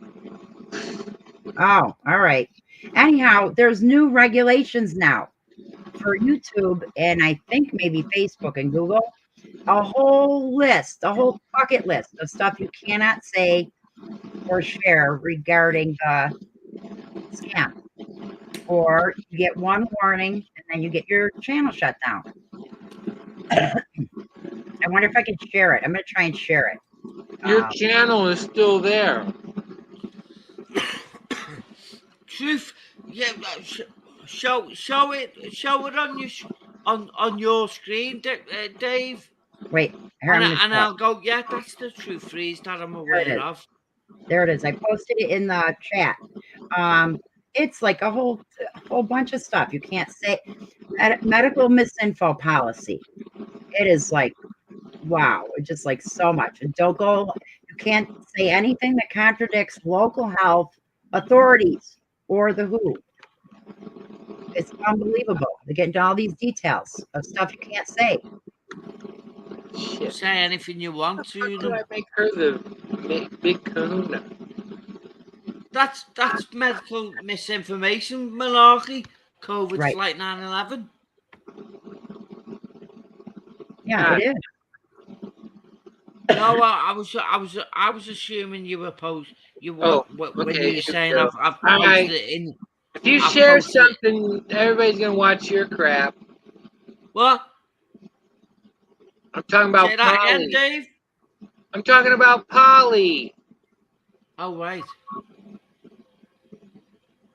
Oh, all right. Anyhow, there's new regulations now for YouTube and I think maybe Facebook and Google. A whole bucket list of stuff you cannot say or share regarding the scam. Or you get one warning and then you get your channel shut down. I wonder if I can share it. I'm going to try and share it. Your channel is still there. Truth, yeah. Show it on your screen, Dave. Wait, and I'll go. Yeah, that's the Truth Freeze that I'm aware of. There it is. I posted it in the chat. It's like a whole bunch of stuff you can't say. Medical misinfo policy. It is like, wow, it's just like so much. And you can't say anything that contradicts local health authorities or the WHO. It's unbelievable. They get into all these details of stuff you can't say. Shit. Say anything you want to. How do I make her the big kahuna? That's medical misinformation, malarkey. COVID's right. like 9/11. Yeah, it is. No, I was assuming you were when you were saying I've posted it in. If you share something, everybody's gonna watch your crap. What? I'm talking about Say that Polly. again, Dave? I'm talking about Polly. Oh right.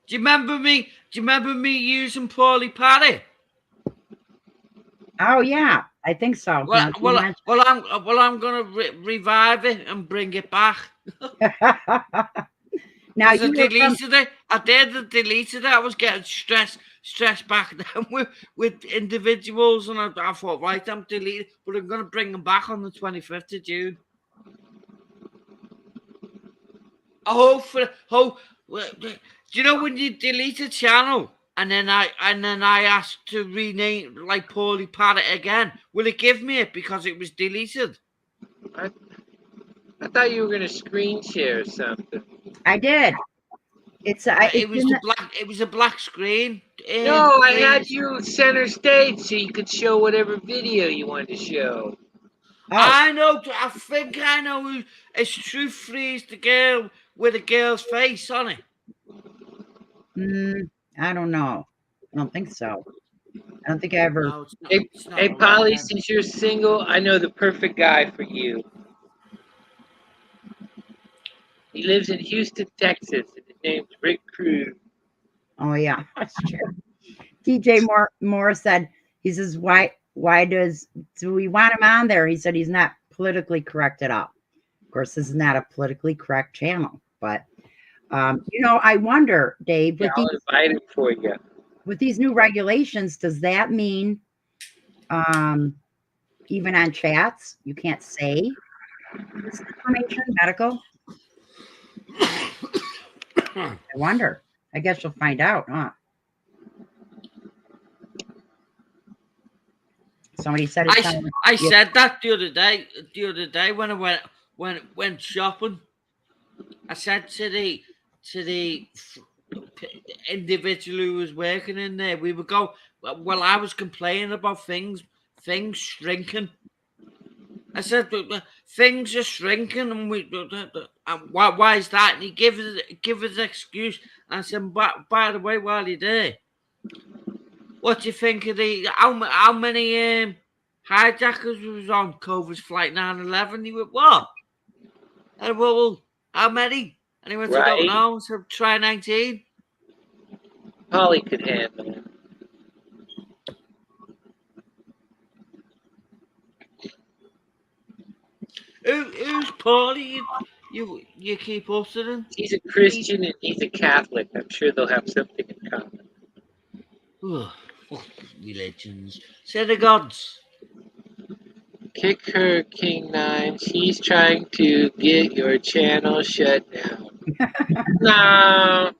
Do you remember me using Paulie Paddy? Oh yeah, I think so. I'm gonna revive it and bring it back. Now you deleted it. I deleted it. I was getting stressed back then with individuals, and I thought, right, I'm deleted, but I'm gonna bring them back on the 25th of June. Do you know when you delete a channel and then I asked to rename like Paulie Parrot again? Will it give me it because it was deleted? I thought you were gonna screen share something. I did. It's It was in the black. It was a black screen. No, I Freeze. had you center stage so you could show whatever video you wanted to show. I know. I think I know. Who, it's Truth Freeze, the girl with a girl's face on it. I don't know. I don't think so. I don't think I ever. No, it's not. Hey, It's not hey, the right Polly, one. since you're single, I know the perfect guy for you. He lives in Houston, Texas, and his name's Rick Cruz. Oh yeah, that's true. DJ Moore said, he says, why do we want him on there? He said he's not politically correct at all. Of course, this is not a politically correct channel, but I wonder, Dave, Yeah, I'll invite him for you. with these new regulations, does that mean even on chats you can't say this information, medical? I wonder. I guess you'll find out, huh? Somebody said it. I said that the other day. The other day when I went shopping, I said to the individual who was working in there, we would go. Well, I was complaining about things shrinking. I said things are shrinking, and why is that? And he give us an excuse. And I said, by the way, while you're there, what do you think of how many hijackers was on COVID's flight 9/11? He went, what? I said, well, how many? And he went, I don't know. So try 19. Polly could handle it. Who's Paulie? You keep hustling? He's a Christian and he's a Catholic. I'm sure they'll have something in common. Religions. Say the gods. Kick her, King Nine. She's trying to get your channel shut down. No.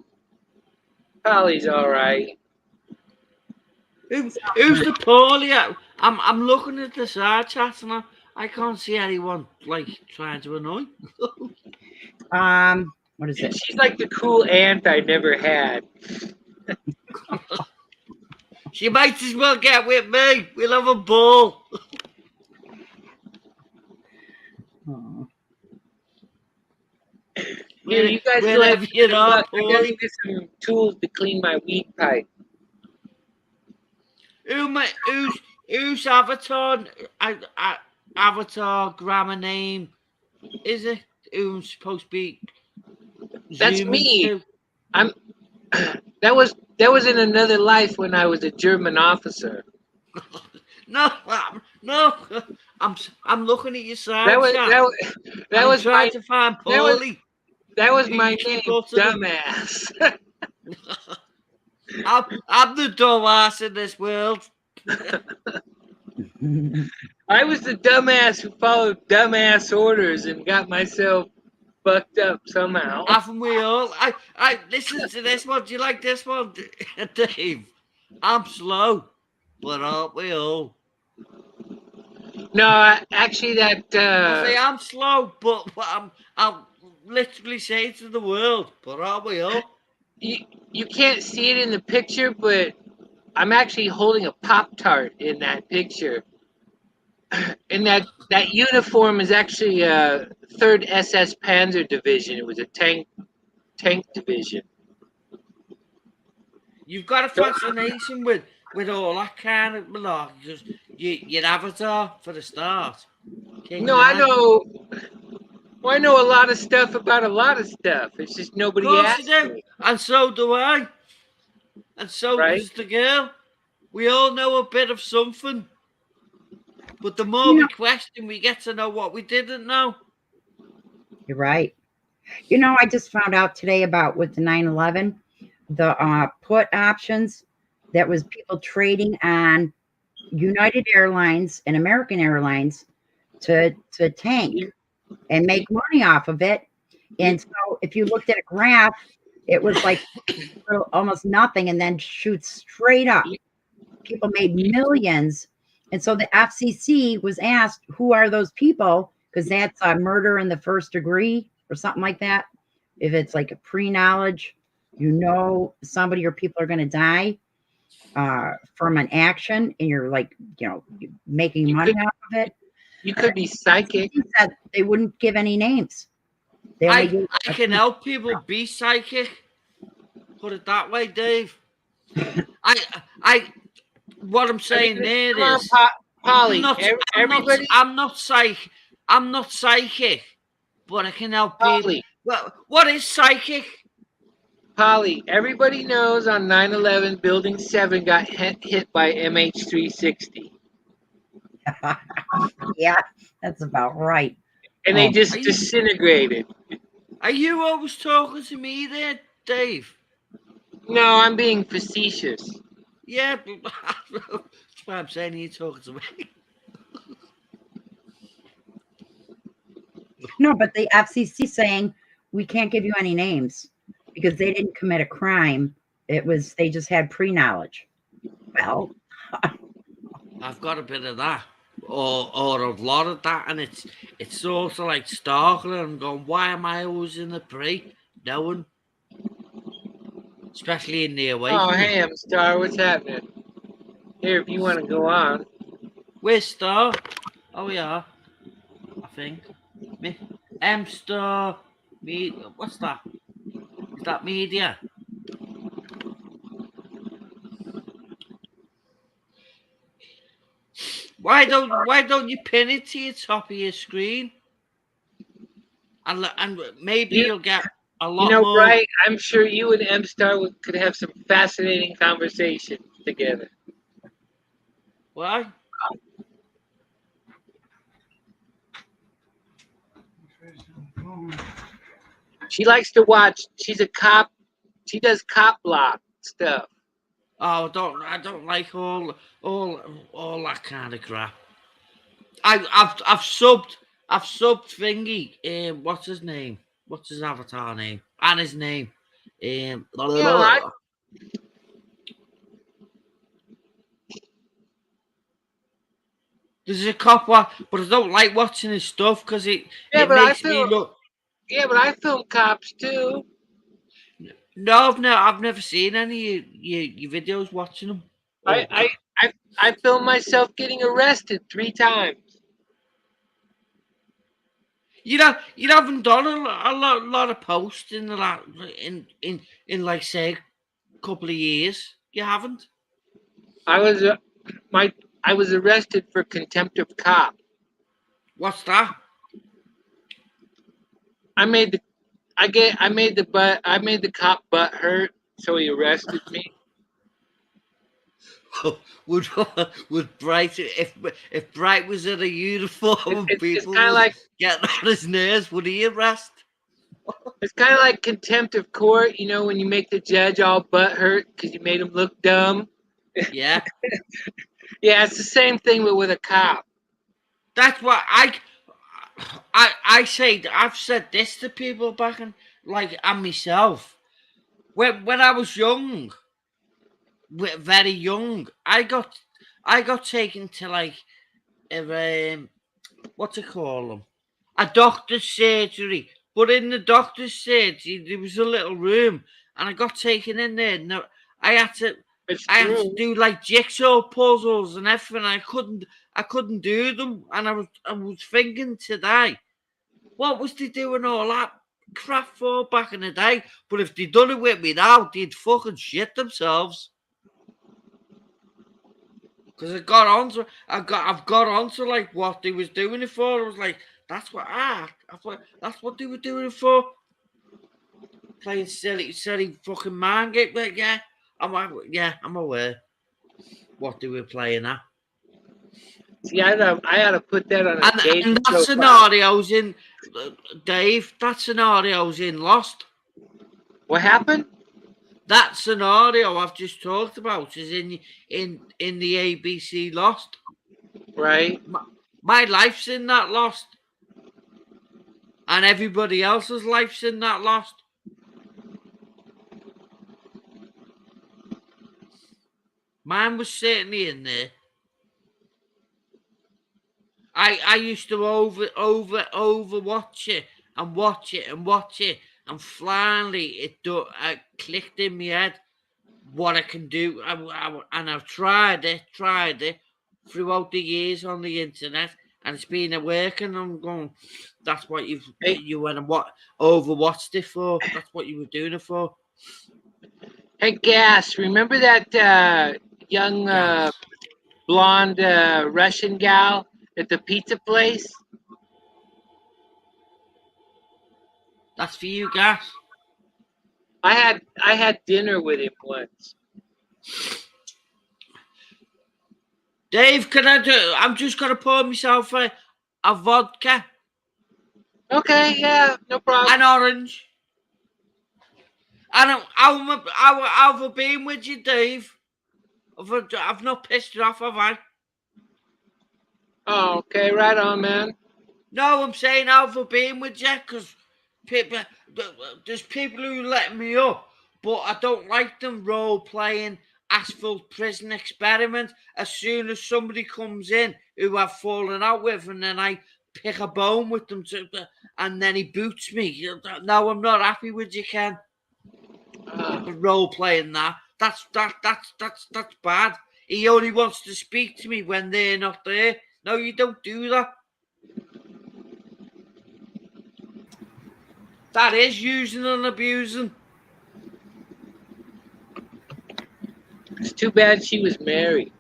Polly's all right. Who's the Paulie? I'm looking at the side chat and I can't see anyone like trying to annoy. What is it? She's like the cool aunt I never had. She might as well get with me. We'll have a ball. Here, you guys we'll have it up. I gotta get some tools to clean my weed pipe. Who's avatar? Avatar grammar name is it? Who's supposed to be? That's me. I'm. That was in another life when I was a German officer. No. I'm looking at your side. That was trying my, to find Paulie. That was my name, dumbass. I'm the dumbass in this world. I was the dumbass who followed dumbass orders and got myself fucked up somehow. Haven't we all? I listen to this one. Do you like this one, Dave? I'm slow, but aren't we all? No, actually, I say I'm slow, but I'm literally saying to the world, but aren't we all? You can't see it in the picture, but I'm actually holding a Pop-Tart in that picture. And that uniform is actually a 3rd SS Panzer Division. It was a tank division. You've got a fascination with all that kind of malarkey. Just your avatar for the start. I know a lot of stuff about a lot of stuff. It's just nobody asks me. And so do I. And so does the girl. We all know a bit of something. But the more we question, we get to know what we didn't know. You're right. I just found out today about with the 9/11, the put options that was people trading on United Airlines and American Airlines to tank and make money off of it. And so if you looked at a graph, it was like almost nothing and then shoots straight up. People made millions. And so the FCC was asked, who are those people? because that's a murder in the first degree or something like that. If it's like a pre-knowledge, you know somebody or people are going to die from an action, and you're like, making You money could, off of it. you could be psychic. He said they wouldn't give any names. They only give I can help people be psychic. Put it that way, Dave. What I'm saying there Come on, is, Polly. Everybody, I'm not psychic, but I can help people. Polly, Well, what is psychic? Polly. Everybody knows on 9/11, Building 7 got hit by MH360, Yeah, that's about right. and they Oh. just disintegrated. Are you always talking to me there, Dave? No, I'm being facetious. Yeah, but that's why I'm saying you're talking to me. No, but the FCC saying we can't give you any names because they didn't commit a crime. They just had pre-knowledge. Well, I've got a bit of that, or a lot of that, and it's sort of like stalking and going, why am I always in the pre? Knowing, especially in the awakening. Oh, hey, I'm Star. What's happening? Here, if you want to go on. Where's Star? Oh, we are. I think. Star. What's that? Is that media? Why don't you pin it to your top of your screen? And maybe you'll get a lot more. Right? I'm sure you and M Star could have some fascinating conversations together. Why? She likes to watch. She's a cop. She does cop block stuff. Oh, I don't like all that kind of crap. I've subbed Thingy. What's his name? What's his avatar name? And his name. There's a cop, but I don't like watching his stuff because it makes me look. Yeah, but I film cops too. No, I've never seen any of your videos watching them. I filmed myself getting arrested 3 times. You haven't done a lot of posts in like say a couple of years. You haven't. I was arrested for contempt of cop. What's that? I made the cop butt hurt, so he arrested me. would Bright if Bright was in a uniform and people kind of like getting on his nerves, would he arrest? It's kind of like contempt of court, when you make the judge all butt hurt because you made him look dumb. Yeah. Yeah, it's the same thing but with a cop. That's what I say. I've said this to people back and myself. When I was young, very young, I got taken to what to call them, a doctor's surgery. But in the doctor's surgery, there was a little room, and I got taken in there. No, I had to do like jigsaw puzzles and everything. I couldn't do them, and I was thinking today, what was they doing all that crap for back in the day? But if they'd done it with me now, they'd fucking shit themselves. Because I've got onto like what they was doing it for. I was like, that's what they were doing it for. Playing silly fucking mind game. Like, yeah, I'm aware what they were playing at. See, I had to put that on a and that scenario's in Dave. That scenario's in Lost. What happened? That scenario I've just talked about is in the ABC Lost. Right. My life's in that Lost. And everybody else's life's in that Lost. Mine was certainly in there. I used to over watch it and watch it and watch it, and finally it clicked in my head what I can do. And I've tried it throughout the years on the internet, and it's been working. I'm going, that's what Hey, you went and what overwatched it for. That's what you were doing it for. hey, Gas, remember that young Yes, blonde Russian gal at the pizza place? that's for you, guys. I had dinner with him once. Dave, can I do? I'm just gonna pour myself a vodka, Okay, yeah, no problem. an orange. And how have I been with you, Dave? I've not pissed you off, have I? Oh, okay, right on, man. No, I'm saying how have I been with you? Because people, there's people who let me up, but I don't like them role playing Asphalt Prison Experiment. As soon as somebody comes in who I've fallen out with, and then I pick a bone with them, and then he boots me. No, I'm not happy with you, Ken. Role playing that's bad. He only wants to speak to me when they're not there. No, you don't do that. That is using and abusing. It's too bad she was married.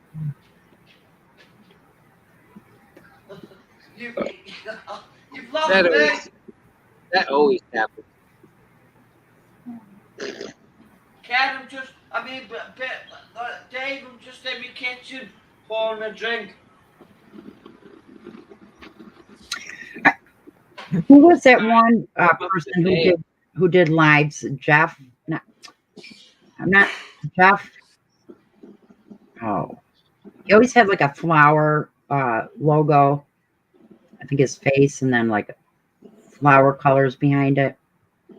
You've lost That me. always happens. Ken, Dave, I'm just in my kitchen pouring a drink. Who was that one person who did lives? Jeff? No, I'm not Jeff. Oh, he always had like a flower logo. I think his face, and then like flower colors behind it. Do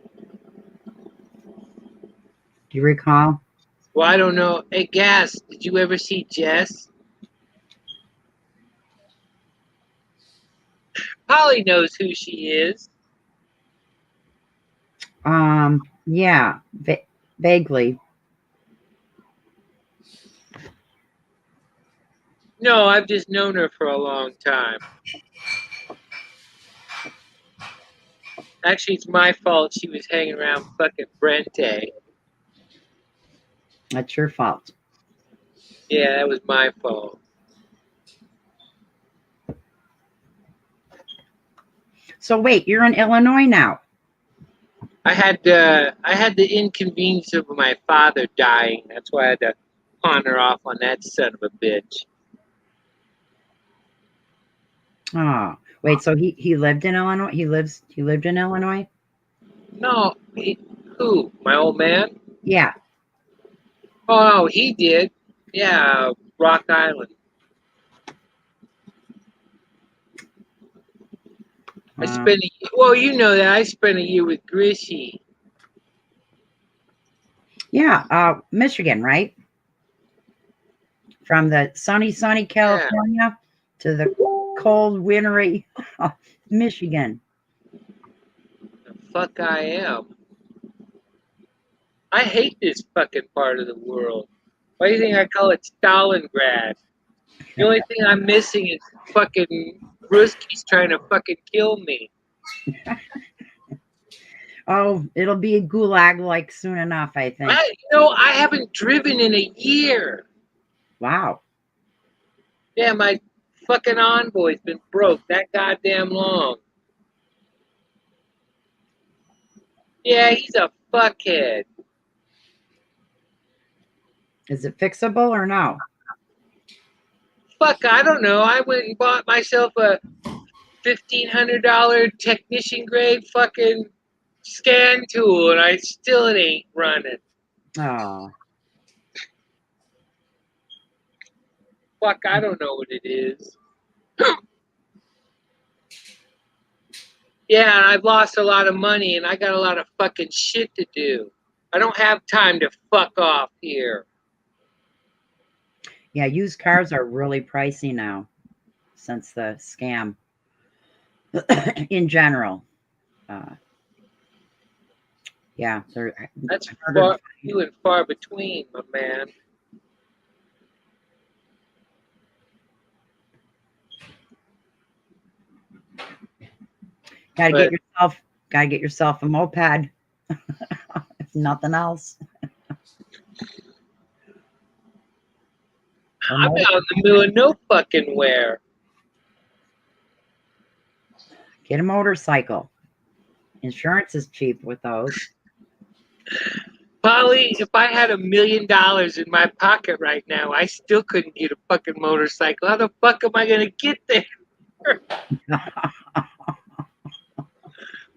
you recall? Well, I don't know. Hey, Gas, did you ever see Jess? Polly knows who she is. Yeah, vaguely. No, I've just known her for a long time. Actually, it's my fault she was hanging around fucking Brente. That's your fault. Yeah, that was my fault. So wait, you're in Illinois now. I had the inconvenience of my father dying. That's why I had to pawn her off on that son of a bitch. Oh, wait. So he lived in Illinois. He lived in Illinois. No, who? My old man? Yeah. Oh, he did. Yeah, Rock Island. I spent well, you know that I spent a year with Grishy. Yeah, Michigan, right? From the sunny California to the cold, wintry Michigan. The fuck I am. I hate this fucking part of the world. Why do you think I call it Stalingrad? The only thing I'm missing is fucking Ruskies trying to fucking kill me. Oh, it'll be a gulag like soon enough, I think. I haven't driven in a year. Wow. Yeah, my fucking Envoy's been broke that goddamn long. Yeah, he's a fuckhead. Is it fixable or no? Fuck, I don't know. I went and bought myself a $1,500 technician grade fucking scan tool, and it ain't running. Oh. Fuck, I don't know what it is. Yeah, and I've lost a lot of money, and I got a lot of fucking shit to do. I don't have time to fuck off here. Yeah, used cars are really pricey now. since the scam in general. Yeah, That's harder to far, few and far between, my man. gotta But- get yourself a moped, if nothing else. I'm out in the middle of no fucking where. Get a motorcycle. Insurance is cheap with those. Polly, if I had $1 million in my pocket right now, I still couldn't get a fucking motorcycle. How the fuck am I gonna get there?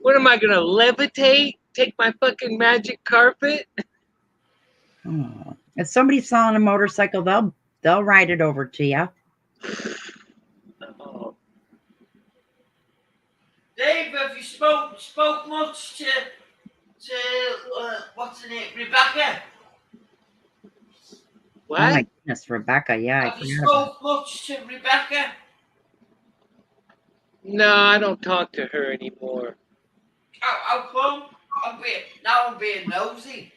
What am I gonna levitate? Take my fucking magic carpet? Oh. If somebody's selling a motorcycle, they'll ride it over to you. Oh, Dave, have you spoke much to what's her name, Rebecca? what? Oh my goodness, Rebecca. Yeah, I Have you forgot about spoke much to Rebecca? No, I don't talk to her anymore. How come? I'm being nosy.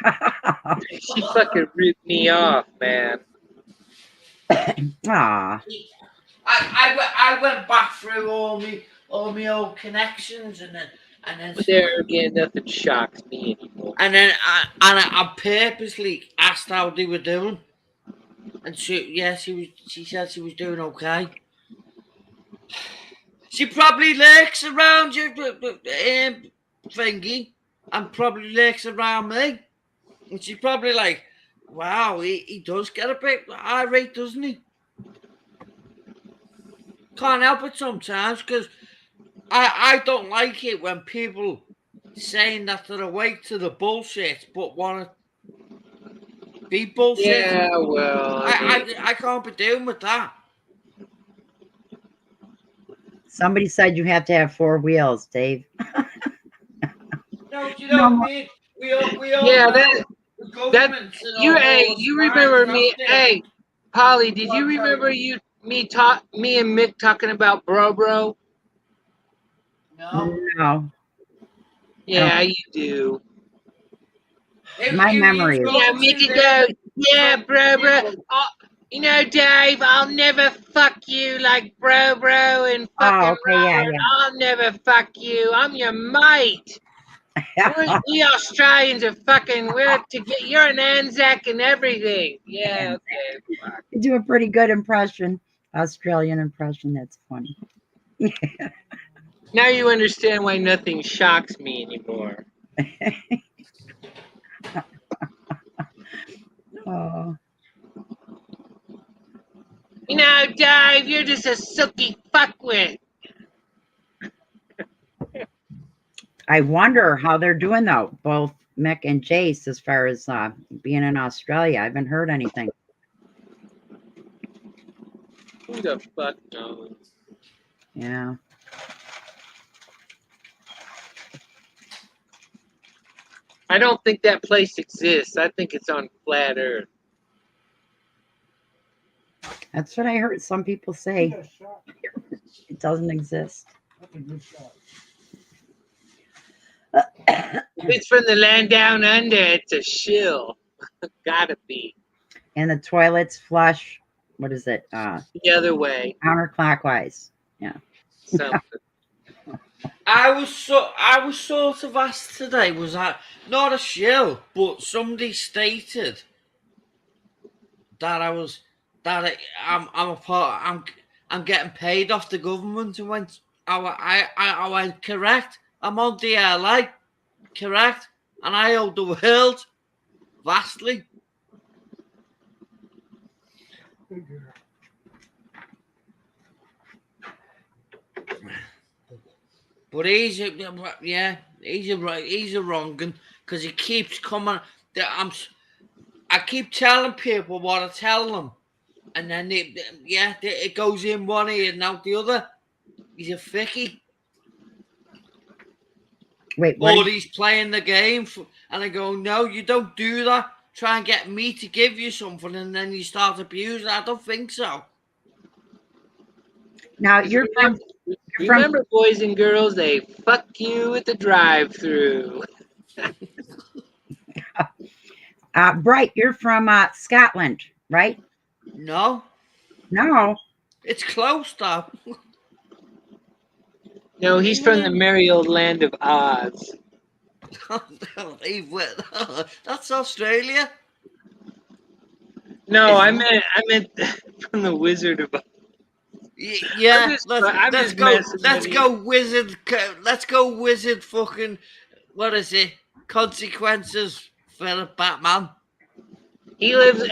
that. She fucking ripped me off, man. Aw. I went back through all my old connections and then But there again, nothing shocks me anymore. I purposely asked how they were doing, and she said she was doing okay. She probably lurks around you, thingy, and probably lurks around me, and she's probably like, "Wow, he does get a bit irate, doesn't he?" Can't help it sometimes because I don't like it when people saying that they're awake to the bullshit but want to be bullshit. Yeah, well, I can't be doing with that. Somebody said you have to have 4 wheels, Dave. No, you know what I mean? We all yeah, know that the governments and you, all hey, those you crimes remember out me? there. Hey, Polly, did you remember me and Mick talking about bro? No. No. Yeah, you do. My memory is- Yeah, Mick and Dave. Yeah, bro. Oh, you know, Dave, I'll never fuck you like bro and fucking okay, yeah, Robert. I'll never fuck you. I'm your mate. We Australians are fucking. You're an Anzac and everything. Yeah, okay. You do a pretty good impression, Australian impression. That's funny. Now you understand why nothing shocks me anymore. Oh, You know, Dave, you're just a silky fuckwit. I wonder how they're doing though, both Mick and Jace, as far as being in Australia. I haven't heard anything. Who the fuck knows? Yeah. I don't think that place exists. I think it's on flat Earth. That's what I heard some people say. It doesn't exist. If it's from the land down under, it's a shill. Gotta be. And the toilets flush. What is it? The other way. Counterclockwise. Something. I was sort of asked today, was that not a shill, but somebody stated that I'm getting paid off the government, and I went correct. I'm on DLA, correct, and I owe the world vastly. But he's a wrong un because he keeps coming. I keep telling people what I tell them, and then it goes in one ear and out the other. He's a ficky. Wait, what? Or he's playing the game, and I go, no, you don't do that. Try and get me to give you something, and then you start abusing. I don't think so. Now you're from Remember, boys and girls, they fuck you at the drive-through. Bright. You're from Scotland, right? No, No. it's close though. No, he's from the merry old land of Oz. That's Australia. No, I Isn't meant from the Wizard of Oz. Yeah, I'm just let's go. messing Let's with go, wizard. Let's go, wizard. Fucking what is it? Consequences for a Batman. He lives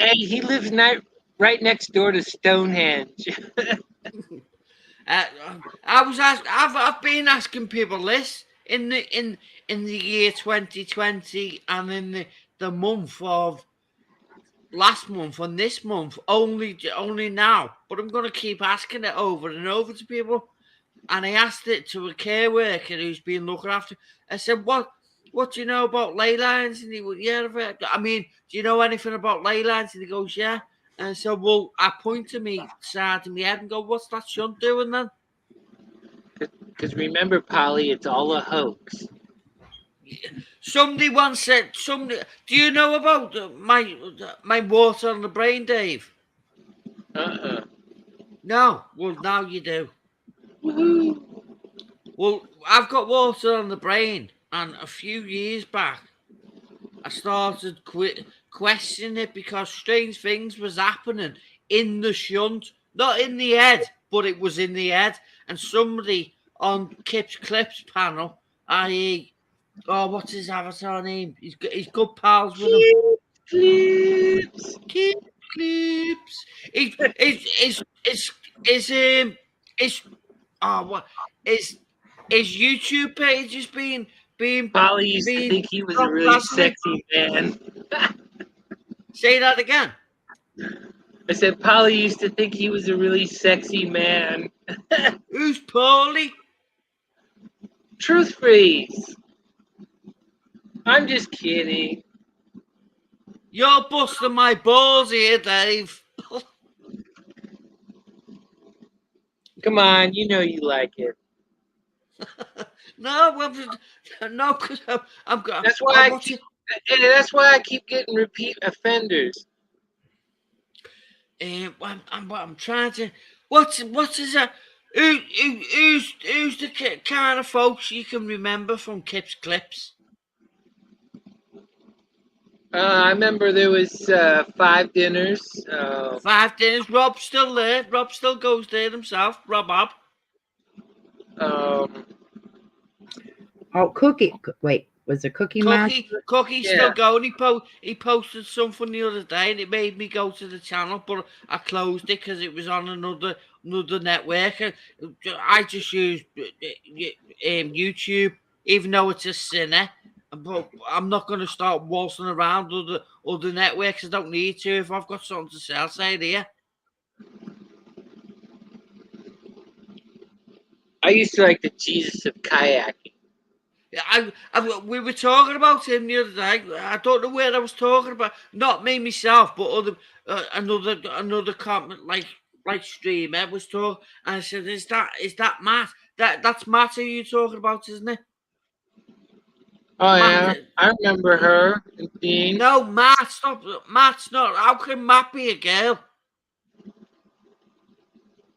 right next door to Stonehenge. I was I've been asking people this in the year 2020 and in the month of last month and this month only now. But I'm gonna keep asking it over and over to people. And I asked it to a care worker who's been looking after. I said, "What do you know about ley lines?" And he went, "Yeah, I mean, do you know anything about ley lines?" And he goes, "Yeah." And so, well, I point to me side of my head and go, "What's that shunt doing then?" Because remember, Polly, it's all a hoax. Somebody once said, do you know about my water on the brain, Dave? No. Well, now you do. Woohoo! Well, I've got water on the brain, and a few years back, I started questioning it because strange things was happening in the shunt, not in the head, but it was in the head. And somebody on Kip's Clips panel, i.e., what's his avatar name? He's good pals with him. Kip Clips. His YouTube page has been Polly used to think he was a really sexy man. Say that again. I said Polly used to think he was a really sexy man. Who's Paulie? Truth Freeze. I'm just kidding. You're busting my balls here, Dave. Come on, you know you like it. No, because I'm going. That's why that's why I keep getting repeat offenders. I'm trying to. What is that? Who's the kind of folks you can remember from Kip's Clips? I remember there was 5 dinners. 5 dinners. Rob's still there. Rob still goes there himself. Rob Ab. Cookie. Wait, was it Cookie Monster? Cookie's still going. He posted something the other day, and it made me go to the channel, but I closed it because it was on another network. I just use YouTube, even though it's a sinner. But I'm not going to start waltzing around other networks. I don't need to. If I've got something to say, I'll say it here. I used to like the Jesus of kayaking. We were talking about him the other day. I don't know where I was talking about. Not me myself, but another comment like streamer was talking. And I said, "Is that Matt? That's Matt who you're talking about, isn't it?" Oh Matt, yeah, I remember her. Indeed. No, Matt, stop. Matt's not. How can Matt be a girl?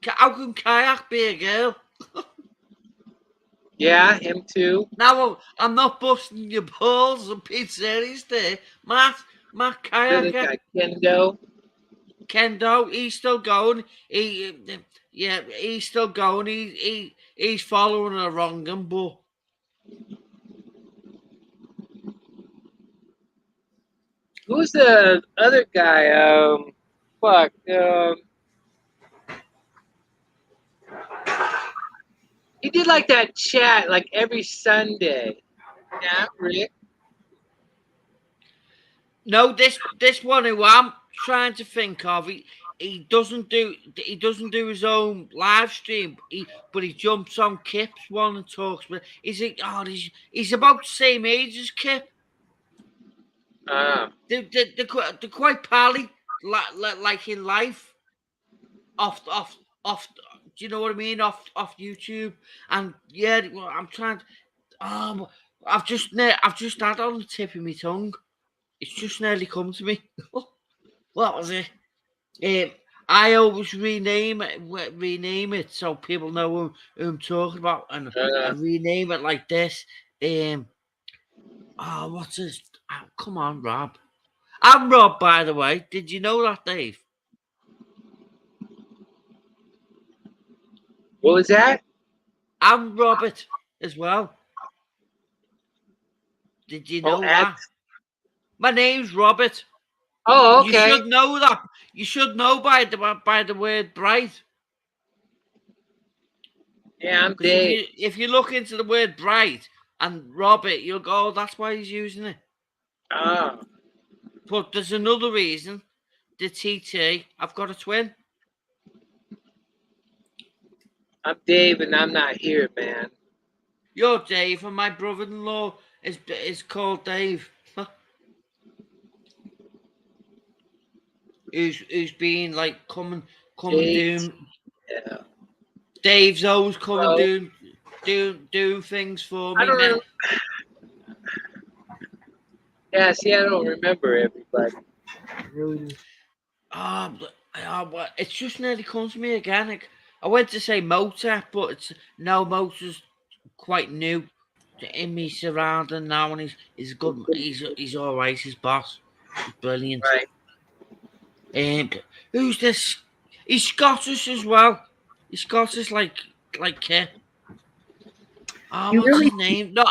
How can Kayak be a girl? Yeah, him too. Now I'm not busting your balls and Pete Series there. Matt Kayak. Kendo, he's still going. He's still going. He's following a wrong one, but who's the other guy? He did like that chat like every Sunday. Yeah, Rick. no, this one who I'm trying to think of, he doesn't do his own live stream, but he jumps on Kip's one and talks. But he's about the same age as Kip. They're quite pally, like in life. Off, you know what I mean? Off YouTube, and yeah, well, I'm trying. I've just had on the tip of my tongue. It's just nearly come to me. What was it? I always rename it so people know who I'm talking about, and I rename it like this. What's this? Oh, come on, Rob. I'm Rob, by the way. Did you know that, Dave? What was that? I'm Robert as well. Did you know that? My name's Robert. Oh, okay. You should know that. You should know by the word bright. Yeah, I'm Dave. If you look into the word bright and Robert, you'll go, oh, that's why he's using it. Oh. But there's another reason. The TT, I've got a twin. I'm Dave, and I'm not here, man. You're Dave, and my brother-in-law is called Dave. Who's been like coming doing. Yeah. Dave's always coming doing things for me. I don't remember. Yeah, see, I don't remember everybody. It's just nearly come to me again. Like, I went to say motor, but it's no motor's quite new in me surrounding now, and he's good. He's all right. His boss, he's brilliant. Right. Who's this? He's Scottish as well. He's Scottish like Kit. Oh, You what's really- his name? No.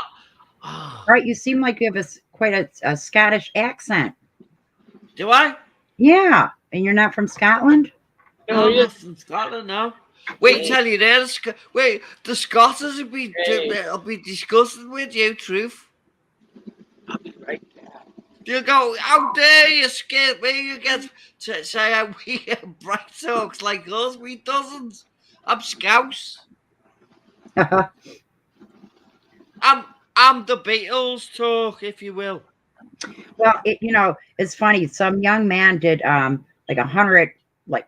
Right, you seem like you have quite a Scottish accent. Do I? Yeah, and you're not from Scotland? No, I'm not from Scotland now. Wait till you there. Wait, the Scots will be discussing with you, truth. I'll be right back. You go, how dare you scare me? You get to say how we bright talks like us. We doesn't. I'm Scouse. I'm the Beatles talk, if you will. Well, it's funny. Some young man did like 100,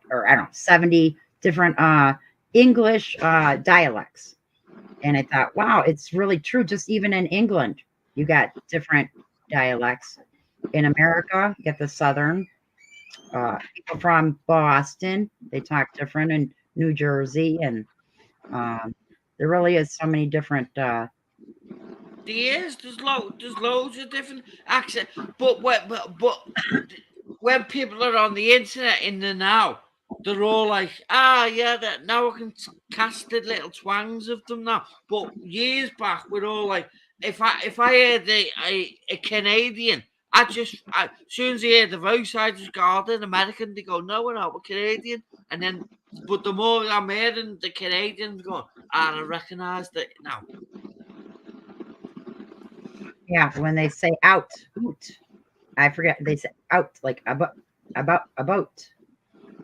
or I don't know, 70 different English dialects. And I thought, wow, it's really true. Just even in England, you got different dialects. In America, you get the Southern. People from Boston, they talk different, in New Jersey. And there really is so many different There's loads of different accents, but when people are on the internet in the now, they're all like, yeah, now I can cast the little twangs of them now. But years back, we're all like, if I heard a Canadian, as soon as I hear the voice, I just go, they're American. They go, no, we're not, we're Canadian. And then, but the more I'm hearing the Canadians go, I recognise that now. Yeah, when they say out, I forget, they say out, like about.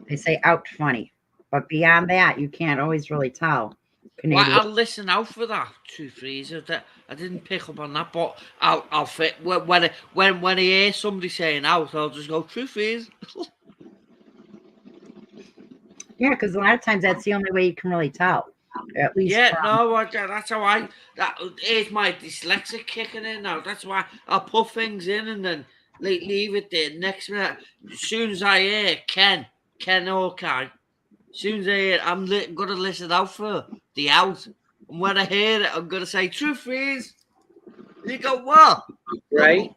They say out funny. But beyond that, you can't always really tell. Canadian. Well, I'll listen out for that, True Freezer. That I didn't pick up on that, but I'll fit when I hear somebody saying out, I'll just go True Freezer. Yeah, because a lot of times that's the only way you can really tell. At least that's how here's my dyslexic kicking in now. That's why I'll put things in and then leave it there. Next minute, as soon as I hear Ken Orkai, as soon as I hear, I'm gonna listen out for the out. And when I hear it, I'm gonna say True Freeze. You go, what? Right.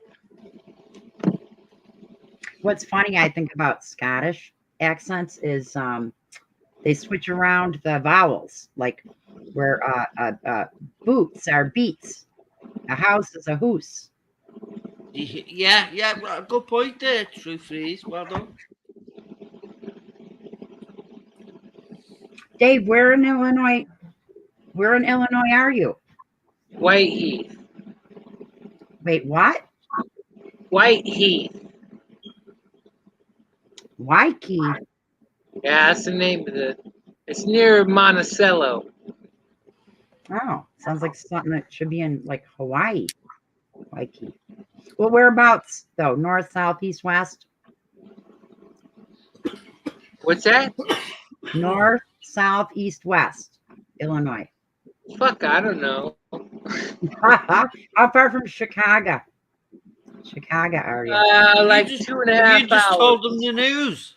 What's funny, I think, about Scottish accents is they switch around the vowels, like where boots are beats, a house is a hoose. Yeah, well, good point there, True Freeze. Well done. Dave, where in Illinois are you? Whiteheath. Wait, what? Whiteheath. Waikiki. Yeah, that's the name of it's near Monticello. Oh, sounds like something that should be in like Hawaii. Waikiki. Well, whereabouts though? North, south, east, west? What's that? North, south, east, west? Illinois. Fuck, I don't know. How far from Chicago? Chicago are you? Like just- 2.5 You just hours. told them the news.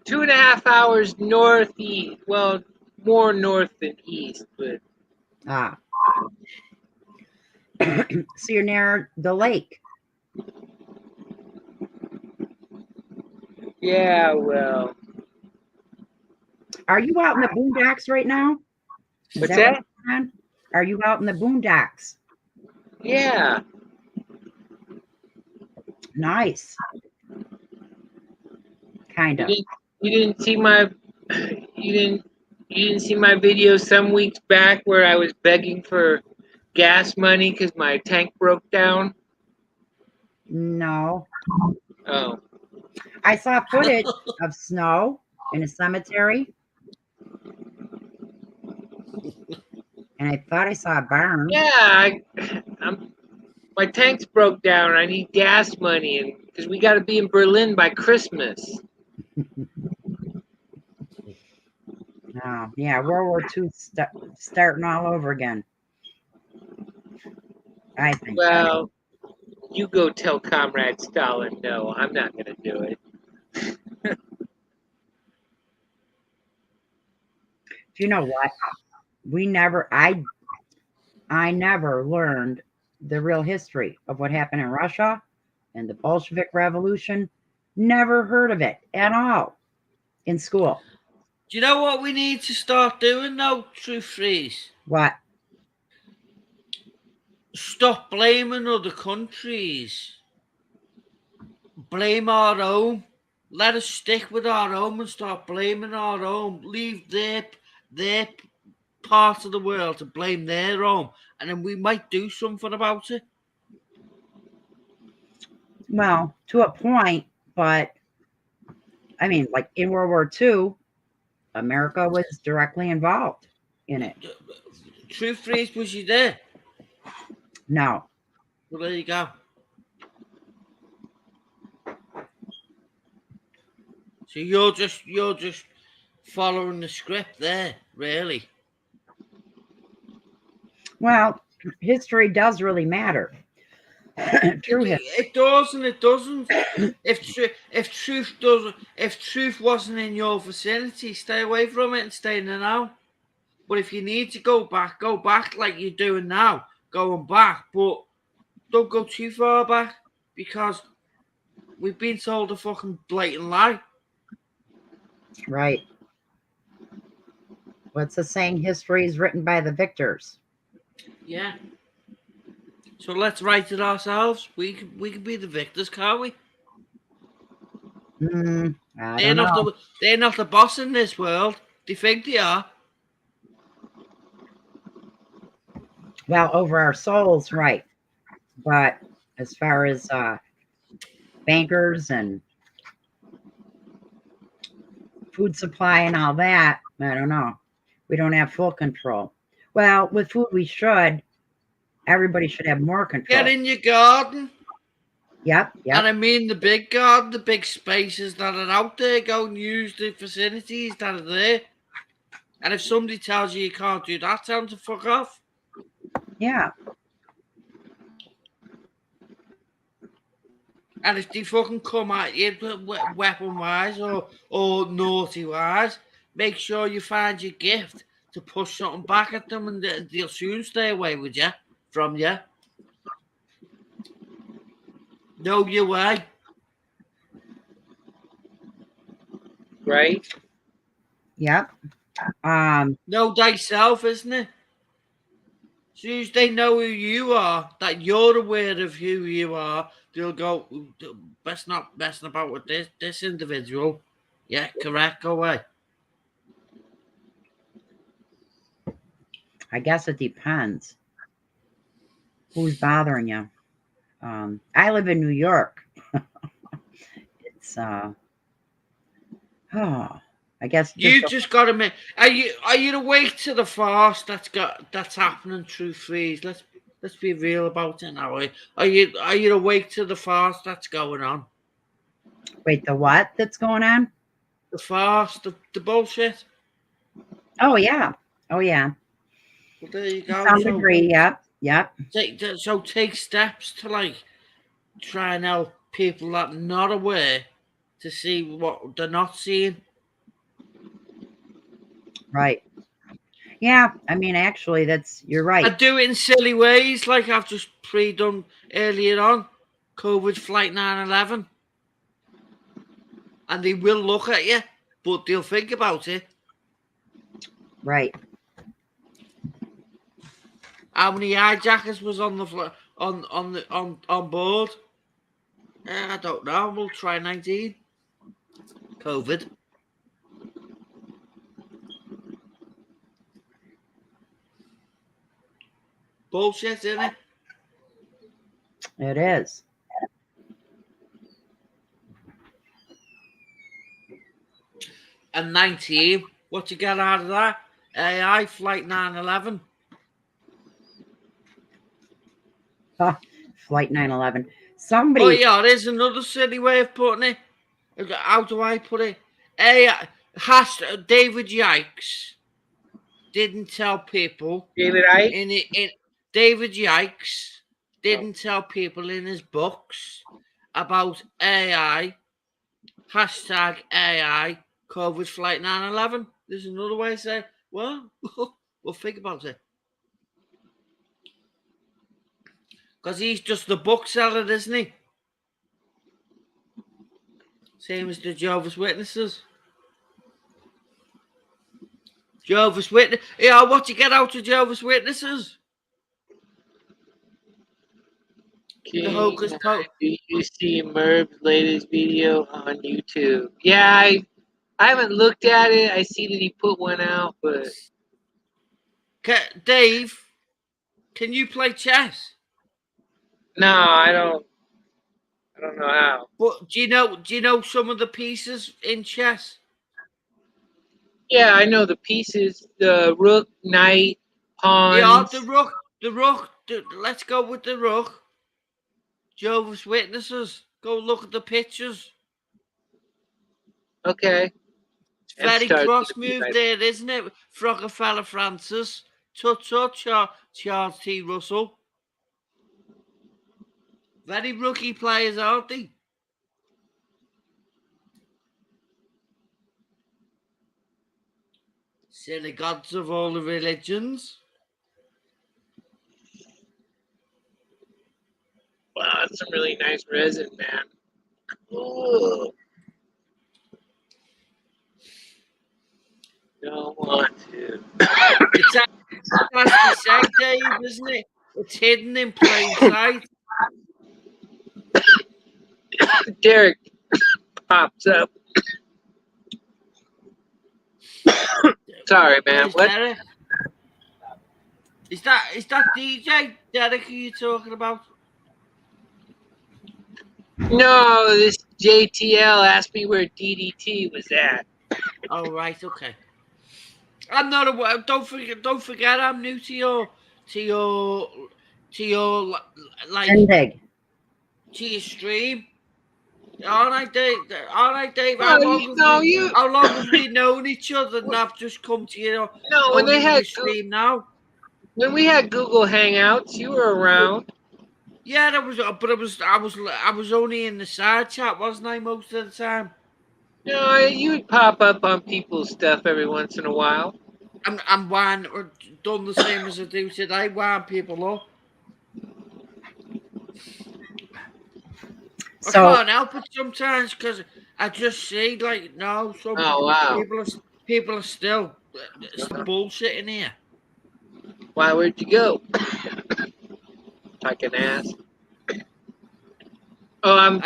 2.5 hours northeast. Well, more north than east, but Ah. So you're near the lake. yeah, well. Are you out in the boondocks right now? Is What's what's that? going on? Are you out in the boondocks? Yeah. Nice. Kind of. You didn't see my you didn't see my video some weeks back where I was begging for gas money because my tank broke down. No. Oh. I saw footage of snow in a cemetery. And I thought I saw a barn. Yeah, my tank's broke down. I need gas money, and because we got to be in Berlin by Christmas. Oh, yeah, World War II starting all over again. I think. Well, you go tell Comrade Stalin no. I'm not going to do it. Do you know what? I never learned the real history of what happened in Russia and the Bolshevik Revolution. Never heard of it at all in school. Do you know what we need to start doing though, Truth Freeze? What? Stop blaming other countries. Blame our own. Let us stick with our own and start blaming our own. Leave their part of the world to blame their own, and then we might do something about it. Well, to a point, but I mean, like in World War II, America was directly involved in it. Truth Freeze, was you there? No. Well, there you go. So you're just following the script there, really. Well, history does really matter. True history. It does and it doesn't. If truth wasn't in your vicinity, stay away from it and stay in the now. But if you need to go back like you're doing now, going back, but don't go too far back because we've been told a fucking blatant lie. Right. What's the saying? History is written by the victors. Yeah. So let's write it ourselves. We can be the victors, can't we? I don't know. They're not the boss in this world. They think they are. Well, over our souls, right. But as far as bankers and food supply and all that, I don't know. We don't have full control. Well, with food, we should. Everybody should have more control. Get in your garden. Yep. And I mean the big garden, the big spaces that are out there. Go and use the facilities that are there. And if somebody tells you can't do that, tell them to fuck off. Yeah. And if they fucking come at you weapon-wise or naughty-wise, make sure you find your gift to push something back at them, and they'll soon stay away with you, from you. Know your way. Right? Yep. Know thyself, isn't it? As soon as they know who you are, that you're aware of who you are, they'll go, best not messing about with this individual. Yeah, correct, go away. I guess it depends. Who's bothering you? I live in New York. It's I guess You just got to make. Are you awake to the farce that's happening? Truth Freeze. Let's be real about it now. Are you awake to the farce that's going on? Wait, the what that's going on? the farce, the bullshit. Oh yeah. Oh yeah. Well, there you To go. some So, degree, yep. Yep. take steps to like try and help people that are not aware to see what they're not seeing. Right. Yeah. I mean, actually, you're I right. do it in silly ways, like I've just pre-done earlier on, COVID flight 9/11, and they will look at you, but they'll think about it. Right. How many hijackers was on the on board? I don't know. We'll try 19. COVID. Bullshit, isn't it? It is. And 19. What you get out of that? AI flight 9/11. Flight 9/11. Oh Somebody. yeah, there's another silly way of putting it. How do I put it? AI David Yikes didn't tell people David Icke? in David Yikes didn't tell people in his books about AI hashtag AI COVID flight 9/11. There's another way to say, well, we'll think about it. Because he's just the bookseller, isn't he? Same as the Jehovah's Witnesses. Jehovah's Witness. Yeah, what you get out of Jehovah's Witnesses? The hocus pocus. Do you see Merv's latest video on YouTube? Yeah, I haven't looked at it. I see that he put one out, but Dave, can you play chess? no, I don't know how. But do you know some of the pieces in chess? Yeah, I know the pieces: the rook, knight, pawns. Yeah, the rook. Let's go with the rook. Jehovah's Witnesses. Go look at the pictures. Okay. It's very stars cross gonna be move my- there, isn't it? Rockefeller Francis. Charles T. Russell. Very rookie players, aren't they? Silly gods of all the religions. Wow, that's some really nice resin, man. Ooh. Don't want to. It's as they say, Dave, isn't it? It's hidden in plain sight. Derek pops up. Sorry, man. Where's What? Derek? Is that DJ Derek who you talking about? No, this JTL asked me where DDT was at. Oh right, okay. I'm not aware. Don't forget. I'm new to your like Shindig. to your stream. All right, Dave. All right, Dave. No, How long have we known each other? And I've just come to you. No, when they had stream now. when we had Google Hangouts, you were around. Yeah, that was. But I was only in the side chat, wasn't I? Most of the time. No, you would pop up on people's stuff every once in a while. I'm wind or done the same as I do today. Wind people up. So I can't help it sometimes because I just see like no. Some Oh wow! people are still bullshit in here. Why? Where'd you go? I can ask. Oh,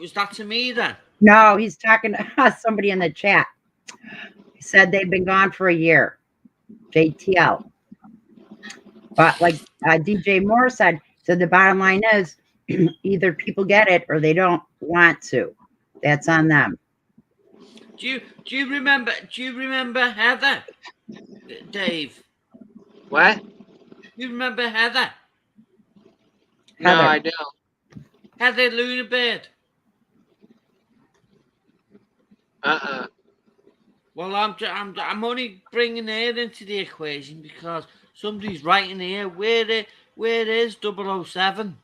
Was that to me then? no, he's talking to somebody in the chat. He said they've been gone for a year. JTL. But like DJ Moore said the bottom line is either people get it or they don't want to. That's on them. Do you remember Heather, Dave? what? You remember Heather? No, Heather. I don't. Heather Lunabird. Well, I'm only bringing her into the equation because somebody's writing here. Where is 007?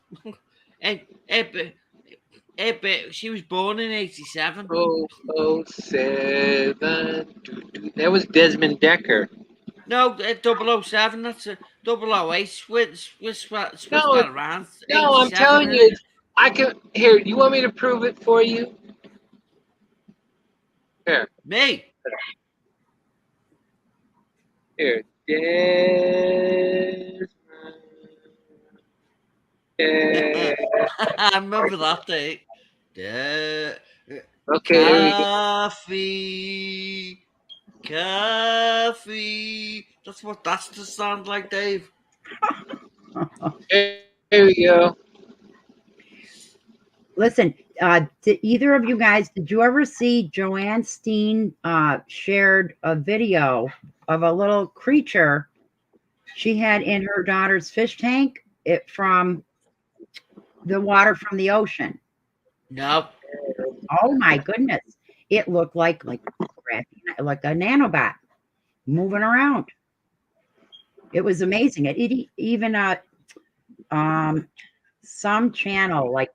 She was born in 87. 007. That was Desmond Decker. No, 007. That's a 008. Switch No, that around. No, I'm 87, telling isn't you, I can. Here, you want me to prove it for you? Here, Me. here. Desmond. I remember that day. Okay, here we go. Coffee. That's what that's to sound like, Dave. Here we go. Listen, did either of you guys, did you ever see Joanne Steen shared a video of a little creature she had in her daughter's fish tank from the water from the ocean? No. Oh my goodness. It looked like a nanobot moving around. It was amazing. It even some channel like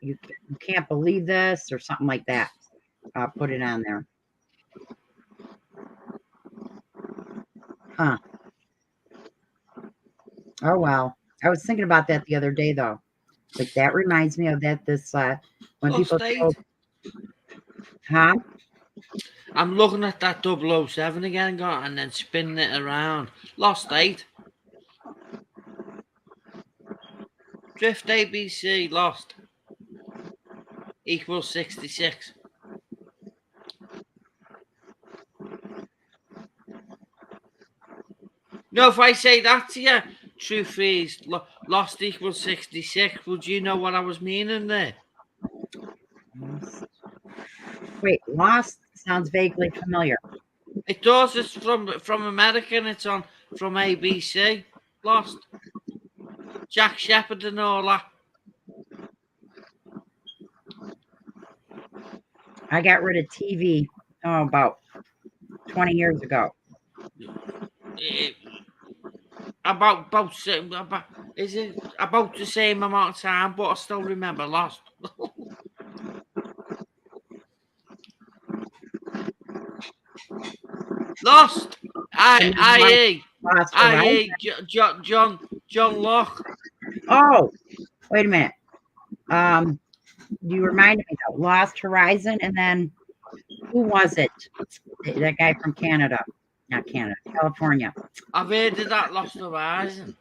you can't believe this or something like that. Put it on there. Huh. Oh wow. I was thinking about that the other day though. Like that reminds me of that when people told, huh? I'm looking at that 007 again, and then spinning it around. Lost 8. Drift ABC lost equals 66. No, if I say that to you, truth is lost equals 66. Would you know what I was meaning there? Wait, lost sounds vaguely familiar. It does. It's from America, and it's on from ABC. Lost. Jack Shepherd and all that. I got rid of TV about 20 years ago. Is it about the same amount of time? But I still remember Lost. Lost. I.e. John Locke. Oh, wait a minute. You reminded me of Lost Horizon, and then who was it? That guy from Canada. Not Canada, California. I've heard of that Lost Horizon.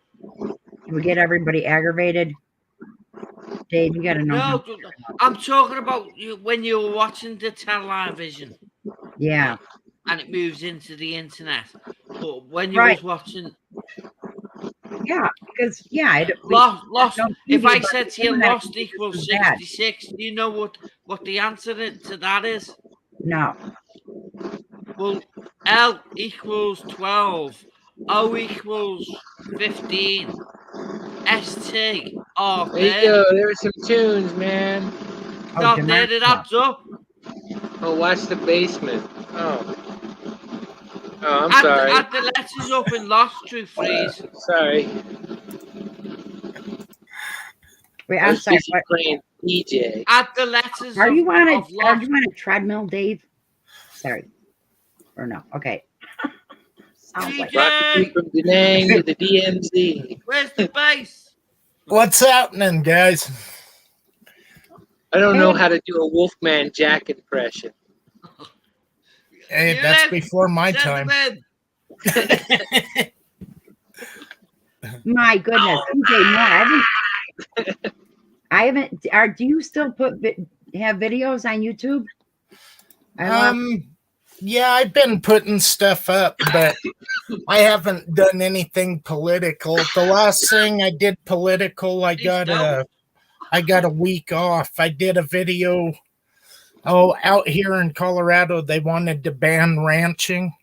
We get everybody aggravated. Dave, you gotta know. No, I'm talking about when you were watching the television. Yeah. And it moves into the internet. But when you was watching, yeah, because Lost. If I said to you, Lost equals 66, do you know what the answer to that is? No. Well, L equals 12, O equals 15, ST are there you go. There were some tunes, man. Not there. It adds up. Oh, watch the basement. Oh, I'm sorry. Add the letters up in Lost, True Freeze. Sorry. Wait, I'm sorry. Playing DJ. Add the letters. Are you on a treadmill, Dave? Sorry. Or no? Okay. DJ from Da Nang to the DMZ. Where's the bass? What's happening, guys? I don't know how to do a Wolfman Jack impression. Hey, that's before my time. My goodness, I haven't. Do you still have videos on YouTube? Yeah, I've been putting stuff up, but I haven't done anything political. The last thing I did political, I got a week off. I did a video. Oh, out here in Colorado, they wanted to ban ranching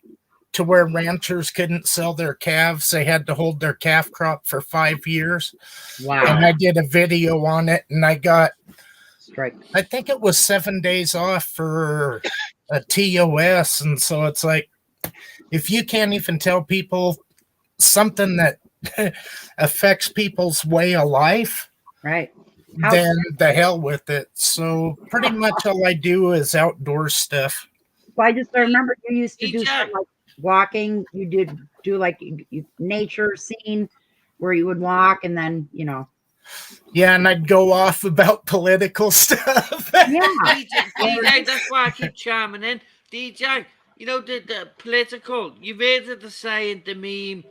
to where ranchers couldn't sell their calves. They had to hold their calf crop for 5 years. Wow. And I did a video on it, and I got, strike. I think it was 7 days off for a TOS, and so it's like if you can't even tell people something that affects people's way of life, Right. then the hell with it. So pretty much all I do is outdoor stuff. Well, I remember you used to do DJ. stuff like walking. You did do like nature scene where you would walk and then, Yeah, and I'd go off about political stuff. yeah. DJ, that's why I keep chiming in. DJ, the political, you've heard of the saying, the meme,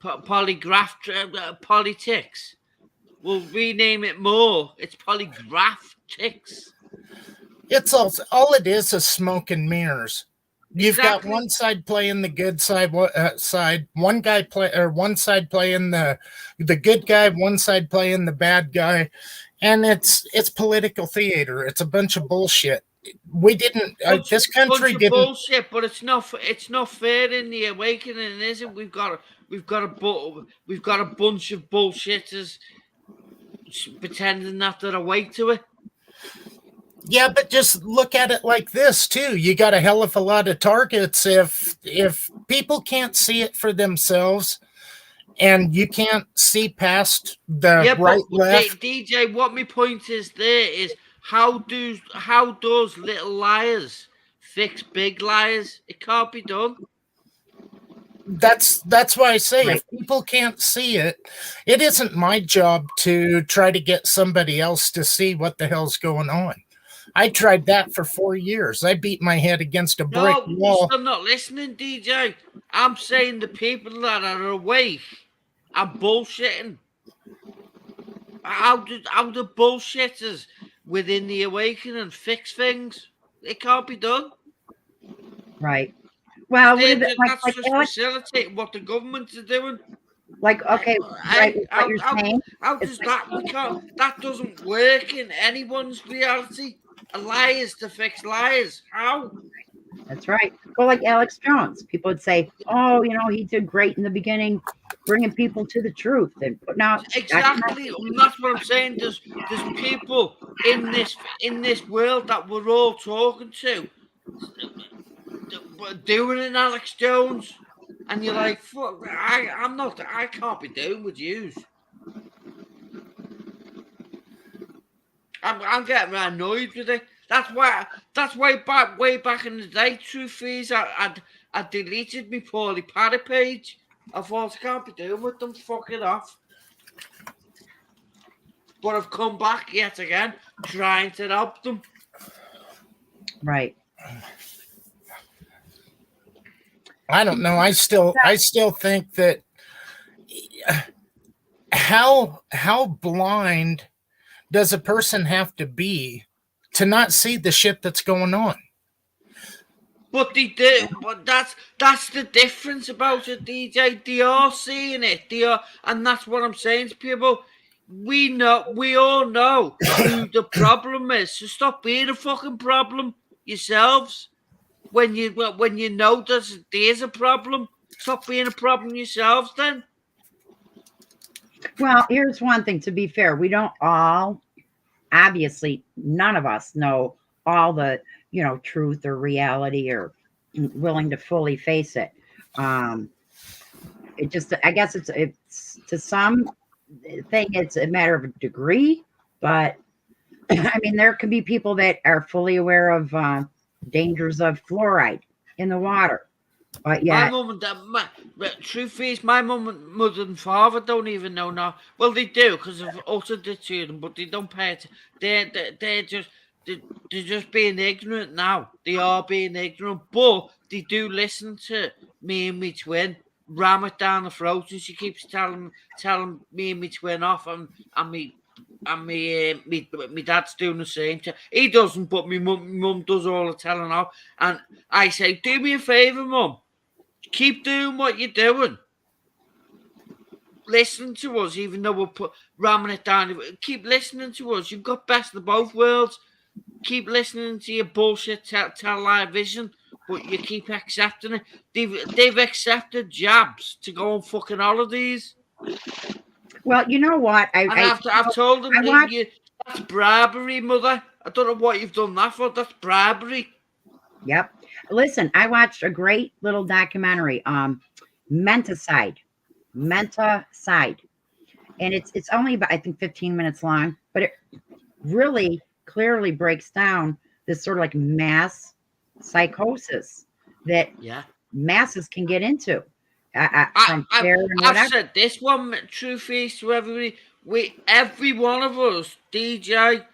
polygraph politics. We'll rename it more. It's polygraphics. It's all it is smoke and mirrors. You've got Exactly. one side playing the good side, one side playing the good guy, one side playing the bad guy, and it's political theater. It's a bunch of bullshit. We didn't. This country didn't. Bullshit, but it's not fair in the awakening, is it? We've got a bunch of bullshitters pretending that they're awake to it. Yeah, but just look at it like this too. You got a hell of a lot of targets. If people can't see it for themselves, and you can't see past the right left. DJ, what my point is there is how does little liars fix big liars? It can't be done. That's why I say if people can't see it, it isn't my job to try to get somebody else to see what the hell's going on. I tried that for 4 years. I beat my head against a brick wall. I'm not listening, DJ. I'm saying the people that are awake are bullshitting. How do bullshitters within the awakening fix things? It can't be done. Right. Well, That's just facilitate what the government is doing. Like, okay, right, what you're saying. How does that? That doesn't work in anyone's reality. A lie is to fix lies. How? That's right. Well, like Alex Jones, people would say, "Oh, he did great in the beginning, bringing people to the truth and putting out." Exactly. That's what I'm saying. There's people in this world that we're all talking to doing it, Alex Jones, and you're like, "Fuck, I can't be doing with yous." I'm getting annoyed with it. That's why way back in the day, truth is, I deleted my Paulie Paddy page. I thought I can't be doing with them. Fuck it off. But I've come back yet again, trying to help them. Right. I don't know. I still think that how blind does a person have to be to not see the shit that's going on? But they do. But that's the difference about it, DJ. They are seeing it. And that's what I'm saying to people. We all know who the problem is. So stop being a fucking problem yourselves. When you know there's a problem, stop being a problem yourselves then. Well, here's one thing, to be fair. We don't all, obviously, none of us know all the, truth or reality or willing to fully face it. It just, I guess it's to some thing, it's a matter of a degree, but I mean, there could be people that are fully aware of dangers of fluoride in the water. But yeah, my mum and dad, truth is, my mum, mother, and father don't even know now. Well, they do because I've uttered it to them, but they don't pay it. They're just being ignorant now. They are being ignorant, but they do listen to me and my twin, ram it down the throat, and she keeps telling me and my twin off, and me. My dad's doing the same. He doesn't, but my mum does all the telling off. And I say, do me a favour, Mum. Keep doing what you're doing. Listen to us, even though we're ramming it down. Keep listening to us. You've got best of both worlds. Keep listening to your bullshit television, but you keep accepting it. They've accepted jabs to go on fucking holidays. Well, you know what? I've told them That's bribery, mother. I don't know what you've done that for. That's bribery. Yep. Listen, I watched a great little documentary, Menticide. Menticide. And it's only about, I think, 15 minutes long, but it really clearly breaks down this sort of like mass psychosis that Yeah. masses can get into. From I've whatever. said this one, true face to everybody. Every one of us, DJ,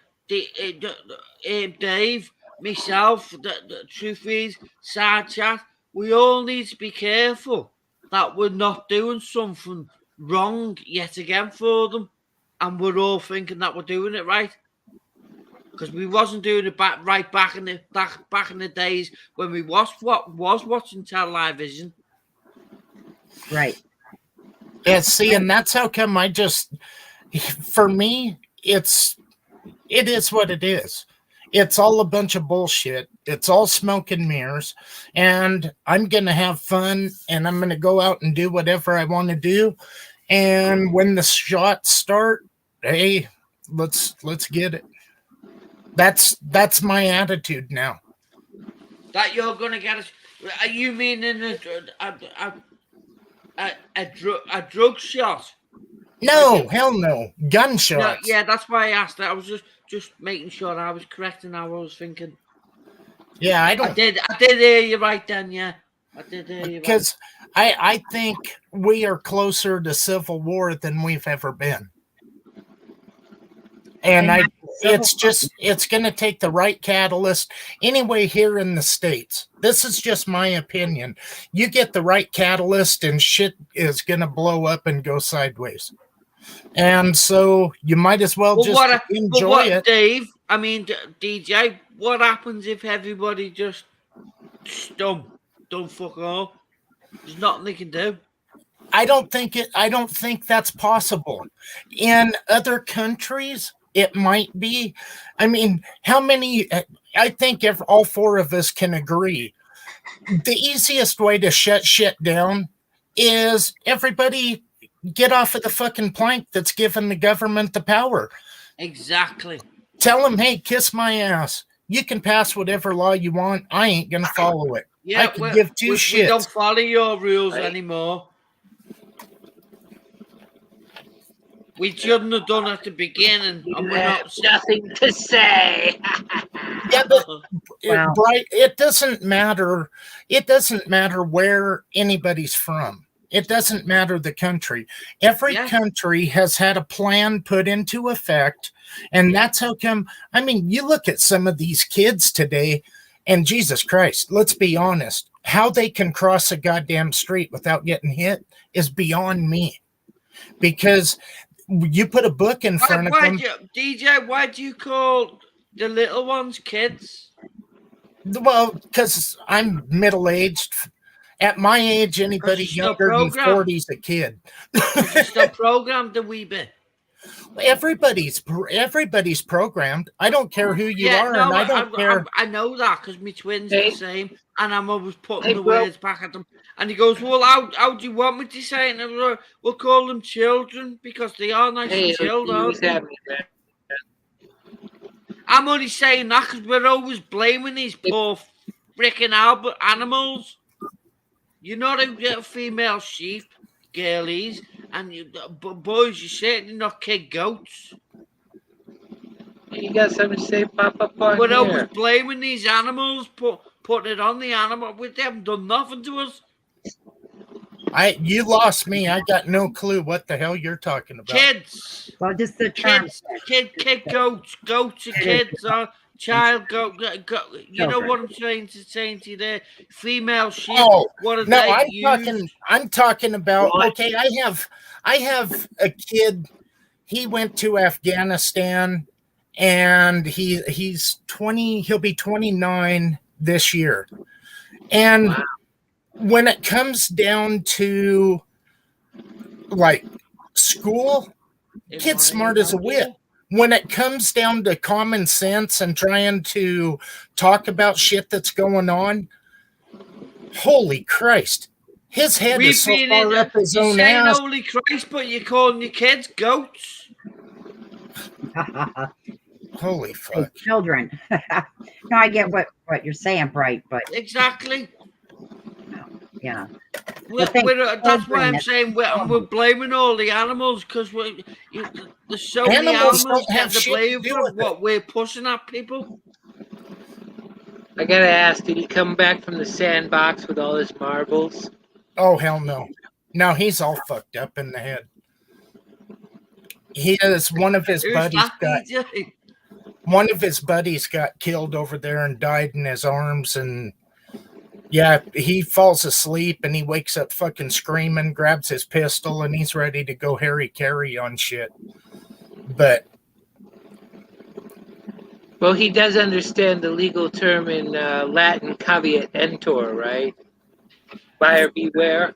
Dave, myself, the truth is, side chat, we all need to be careful that we're not doing something wrong yet again for them, and we're all thinking that we're doing it right. Because we wasn't doing it back in the days when we was watching television. Right. Yeah, see, and that's how come for me, it is what it is. It's all a bunch of bullshit. It's all smoke and mirrors. And I'm going to have fun and I'm going to go out and do whatever I want to do. And when the shots start, hey, let's get it. That's my attitude now. That you're going to get us. Are you meaning a drug shot? No, hell no. Gunshots. No, yeah, that's why I asked that. I was just making sure I was correct in how I was thinking. Yeah, I did hear you right then, yeah. I did hear you because I think we are closer to civil war than we've ever been. And it's going to take the right catalyst anyway here in the States. This is just my opinion. You get the right catalyst and shit is going to blow up and go sideways. And so you might as well enjoy it. Dave, I mean, DJ, what happens if everybody just don't fuck off? There's nothing they can do. I don't think that's possible. In other countries, it might be. I mean, how many? I think if all four of us can agree, the easiest way to shut shit down is everybody get off of the fucking plank that's giving the government the power. Exactly. Tell them, hey, kiss my ass. You can pass whatever law you want. I ain't gonna follow it. Yeah, I can give two shits. We don't follow your rules anymore. We shouldn't have done at the beginning. And we're not nothing to say. Yeah, but it doesn't matter. It doesn't matter where anybody's from. It doesn't matter the country. Every country has had a plan put into effect, and that's how come. I mean, you look at some of these kids today, and Jesus Christ, let's be honest. How they can cross a goddamn street without getting hit is beyond me. Because you put a book in front of them. DJ, why do you call the little ones kids? Well, because I'm middle-aged. At my age, anybody younger than 40 is a kid. You're still programmed a wee bit. Everybody's programmed. I don't care who you are, and I don't care. I know that because my twins are the same, and I'm always putting the words back at them. And he goes, "Well, how do you want me to say it?" And we'll call them children because they are nice and chilled, aren't they? I'm only saying that because we're always blaming these poor freaking animals. You're not a female sheep, girlies, and boys, you're certainly not kid goats. You got something to say, Papa? We're always blaming these animals, putting it on the animal. They haven't done nothing to us. You lost me. I got no clue what the hell you're talking about. Kids. Well, just the term. Kid goats. Goats are kids. Child goat. You know what I'm saying to you there? Female sheep. Oh, what are no, they I'm talking about. Okay, I have a kid. He went to Afghanistan, and he's 20. He'll be 29 this year, and. Wow. When it comes down to like school, kid's smart as a whip. When it comes down to common sense and trying to talk about shit that's going on, holy Christ, his head is so far up his own ass. Holy Christ, but you're calling your kids goats. Holy fuck. children. No, I get what you're saying, Bright, but Exactly. yeah. We're, think that's why children I'm that- saying we're blaming all the animals because there's so many Animals animals don't have getting the shit to blame do for with it. what we're pushing at people. I gotta ask, did he come back from the sandbox with all his marbles? Oh, hell no. No, he's all fucked up in the head. He is one of his Who's buddies that, got DJ? one of his buddies got killed over there and died in his arms, and yeah, he falls asleep and he wakes up fucking screaming, grabs his pistol, and he's ready to go Harry Carey on shit. But Well, he does understand the legal term in Latin, caveat emptor, right? Buyer beware.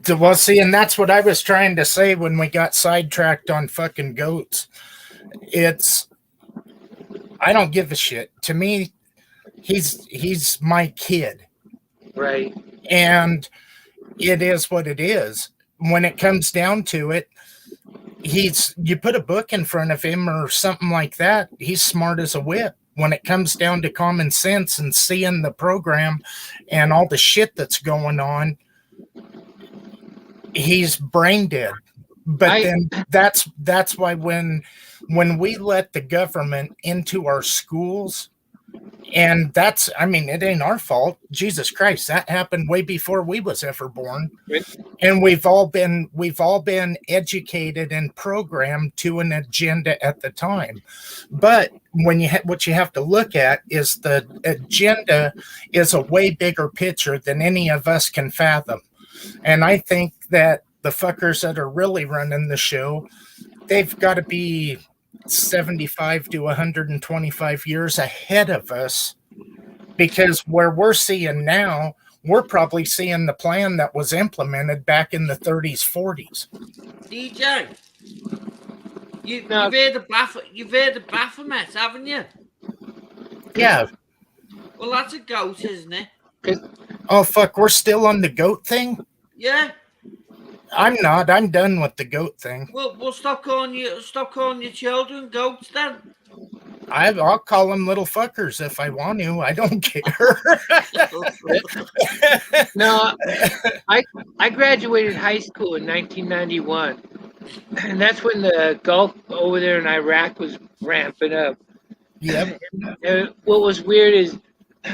Well, see, and that's what I was trying to say when we got sidetracked on fucking goats. I don't give a shit. To me, he's my kid, Right. and it is what it is. When it comes down to it, you put a book in front of him or something like that, he's smart as a whip. When it comes down to common sense and seeing the program and all the shit that's going on, he's brain dead. But then that's why when we let the government into our schools, and it ain't our fault. Jesus Christ, that happened way before we was ever born. And we've all been educated and programmed to an agenda at the time. But what you have to look at is the agenda is a way bigger picture than any of us can fathom. And I think that the fuckers that are really running the show, they've got to be 75 to 125 years ahead of us, because where we're seeing now, we're probably seeing the plan that was implemented back in the 30s, 40s. DJ, you've heard the Baphomet, haven't you? Yeah. Well, that's a goat, isn't it? Oh, fuck, we're still on the goat thing? Yeah. I'm not. I'm done with the goat thing. Well, we'll stop calling your children goats then. I'll call them little fuckers if I want to. I don't care. No, I graduated high school in 1991, and that's when the Gulf over there in Iraq was ramping up. Yep. And what was weird is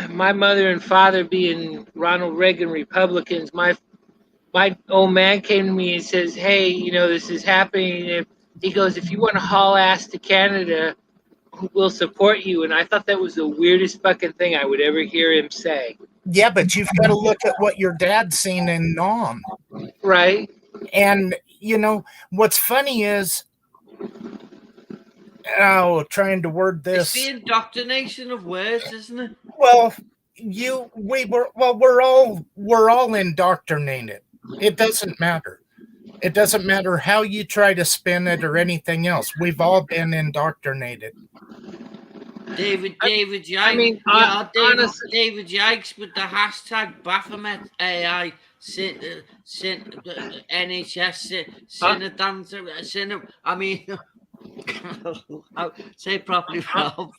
my mother and father being Ronald Reagan Republicans. My old man came to me and says, "Hey, this is happening." And he goes, "If you want to haul ass to Canada, we'll support you." And I thought that was the weirdest fucking thing I would ever hear him say. Yeah, but you've got to look at what your dad's seen in Nam. Right. And, what's funny is, trying to word It's this. the indoctrination of words, isn't it? Well, we're all indoctrinated. It doesn't matter. It doesn't matter how you try to spin it or anything else. We've all been indoctrinated. David Yikes. I mean, honestly, David Yikes with the hashtag Baphomet AI NHS Synod. I mean, say it properly, Rob.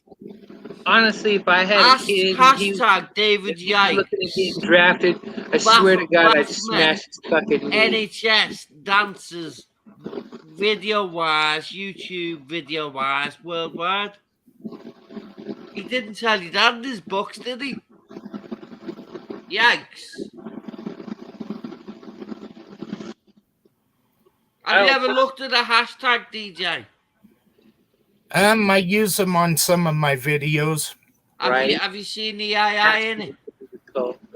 Honestly, if I had a kid, hashtag David Yikes looking at getting drafted, I swear to God, I'd smash his fucking knee. NHS dancers, video-wise, YouTube video-wise, worldwide. He didn't tell you that in his books, did he? Yikes. Have you ever looked at a hashtag, DJ? I use them on some of my videos. Have you seen the AI in it?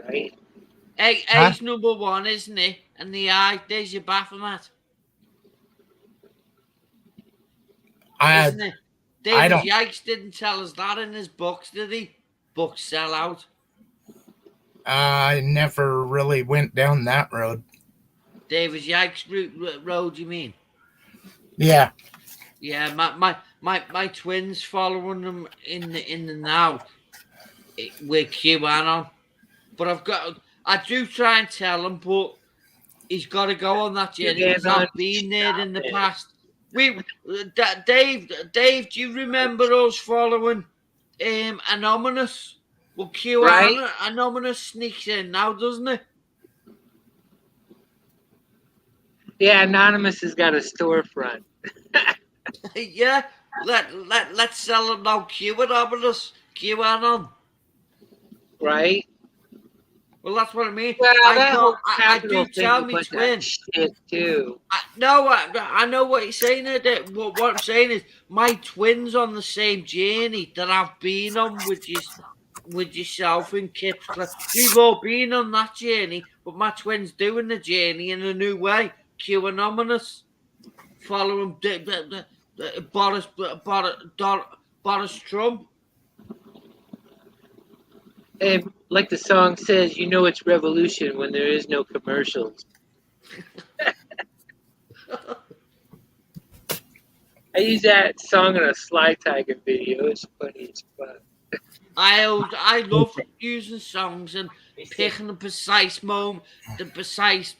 Right. A's number one, isn't it? And the I, there's your Baphomet. Isn't it? David Yikes didn't tell us that in his books, did he? Books sell out. I never really went down that road. David Yikes road, you mean? Yeah. Yeah, my twins following them in the now with QAnon. But I do try and tell him, but he's got to go on that journey. He's not been there in the past. Dave, do you remember us following Anonymous? Well, QAnon Right. Anonymous sneaks in now, doesn't it? Yeah, Anonymous has got a storefront. Yeah, let's sell it now. QAnon. Right. Well, that's what I mean. Well, that whole I capital do thing tell is a me bunch twin. of shit too. I know what you're saying. What I'm saying is, my twin's on the same journey that I've been on with yourself and Kip's Club. We've all been on that journey, but my twin's doing the journey in a new way. QAnonymous, following Boris Trump. And like the song says, you know it's revolution when there is no commercials. I use that song in a Sly Tiger video. It's funny as fuck. I love using songs and picking the precise moment, the precise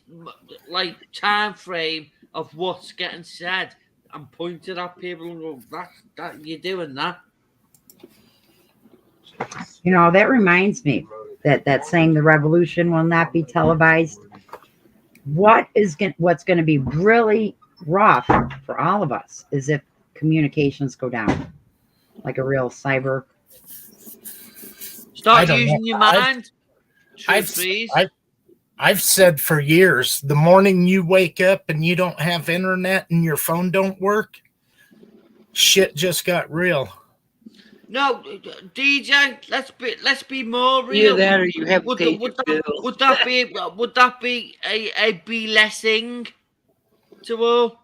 like time frame of what's getting said, and pointing at people and go, that you're doing that. You know, that reminds me that saying the revolution will not be televised. What's going to be really rough for all of us is if communications go down, like a real cyber. Start don't using know. your mind. I've said for years, the morning you wake up and you don't have internet and your phone don't work, shit just got real. No, DJ, let's be more real. Either that or you have Would paid your bills. that be a blessing to all?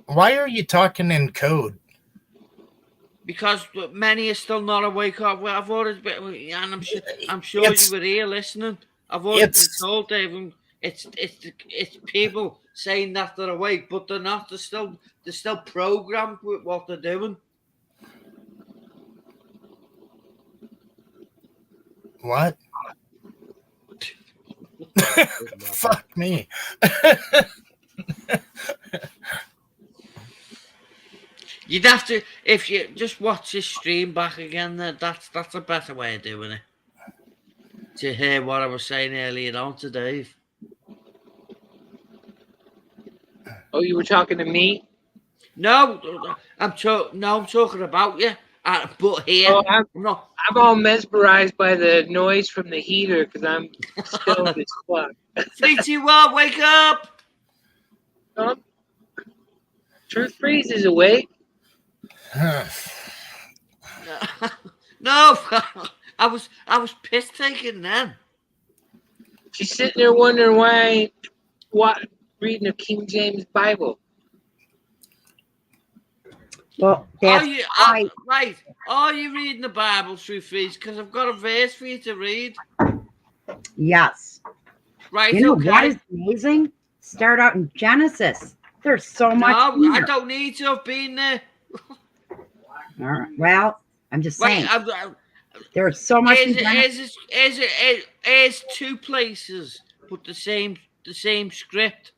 Why are you talking in code? Because many are still not awake up. Well, I've always been, and I'm sure you were here listening. I've always been told, Dave, it's people saying that they're awake, but they're not. They're still programmed with what they're doing. What? Fuck me. You'd have to, if you just watch this stream back again, then that's a better way of doing it. To hear what I was saying earlier on to Dave. Oh, you were talking to me? No, I'm talking about you. But here, Oh, I'm not. I'm all mesmerized by the noise from the heater because I'm stoned as fuck. 3, 2, 1, wake up! Truth Freeze is awake. No, I was piss taking then. She's sitting there wondering why reading a King James Bible. Well, Are you reading the Bible through Freeze? Because I've got a verse for you to read. Yes. Right, you know okay. what is amazing? Start out in Genesis. There's so much. No, I don't need to have been there. All right. Well, I'm just saying. Right, there's so much. Here's two places, but the same script.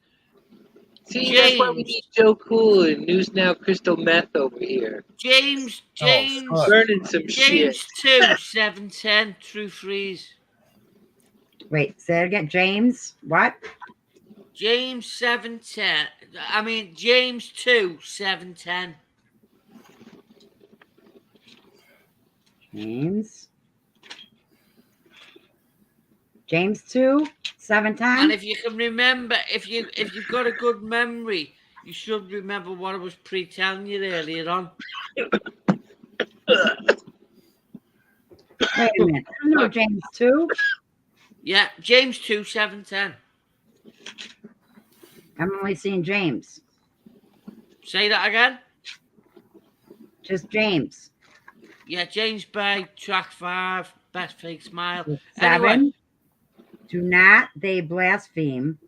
See, James. that's why we need Joe Cool and News Now Crystal Meth over here. James, burning some shit. James 2:7-10 True Freeze. Wait, say it again. James, what? James 7:10. I mean James 2:7-10. James 2:7-10. And if you can remember, if you've got a good memory, you should remember what I was pre-telling you earlier on. Wait a minute. I don't know James 2. Yeah, James 2:7-10. I'm only seeing James. Say that again. Just James. Yeah, James Bay, track 5, best fake smile. 7. Anyway. Do not they blaspheme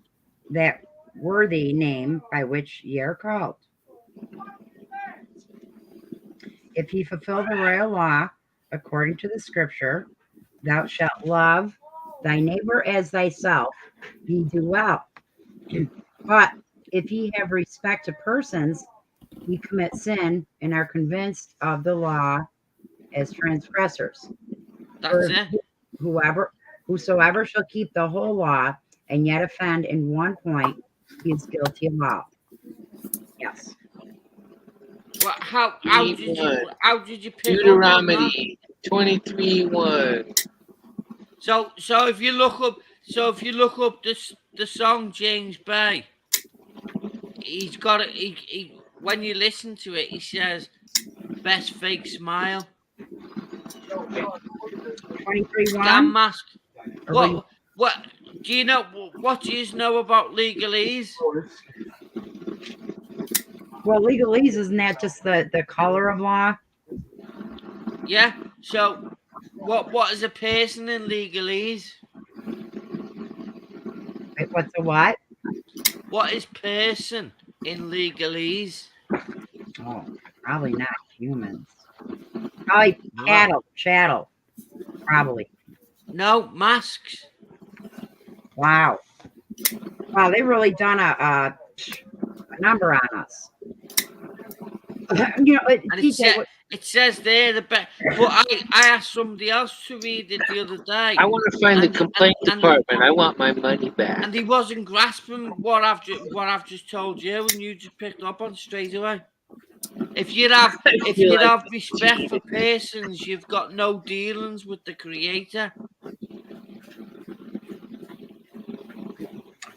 that worthy name by which ye are called. If ye fulfill the royal law according to the scripture, thou shalt love thy neighbor as thyself, ye do well. But if ye have respect to persons, we commit sin and are convinced of the law as transgressors. That's it. Whosoever shall keep the whole law and yet offend in one point, he is guilty of all. Yes. Well, how did you pick up on that? Deuteronomy 23:1. So if you look up the song James Bay, he's got it. He when you listen to it, he says, "Best fake smile." 23:1. Damn mask. What do you know? What do you know about legalese? Well, legalese, isn't that just the color of law? Yeah. So what is a person in legalese? Wait, what's a what? What is person in legalese? Oh, probably not humans. Probably chattel. Probably. No, masks. Wow. Wow, they really done a number on us. You know, And TJ, it says there the best. But I asked somebody else to read it the other day. I want to find the complaint and- department. I want my money back. And he wasn't grasping what I've just told you, and you just picked up on straight away. If you'd have respect for persons, you've got no dealings with the Creator.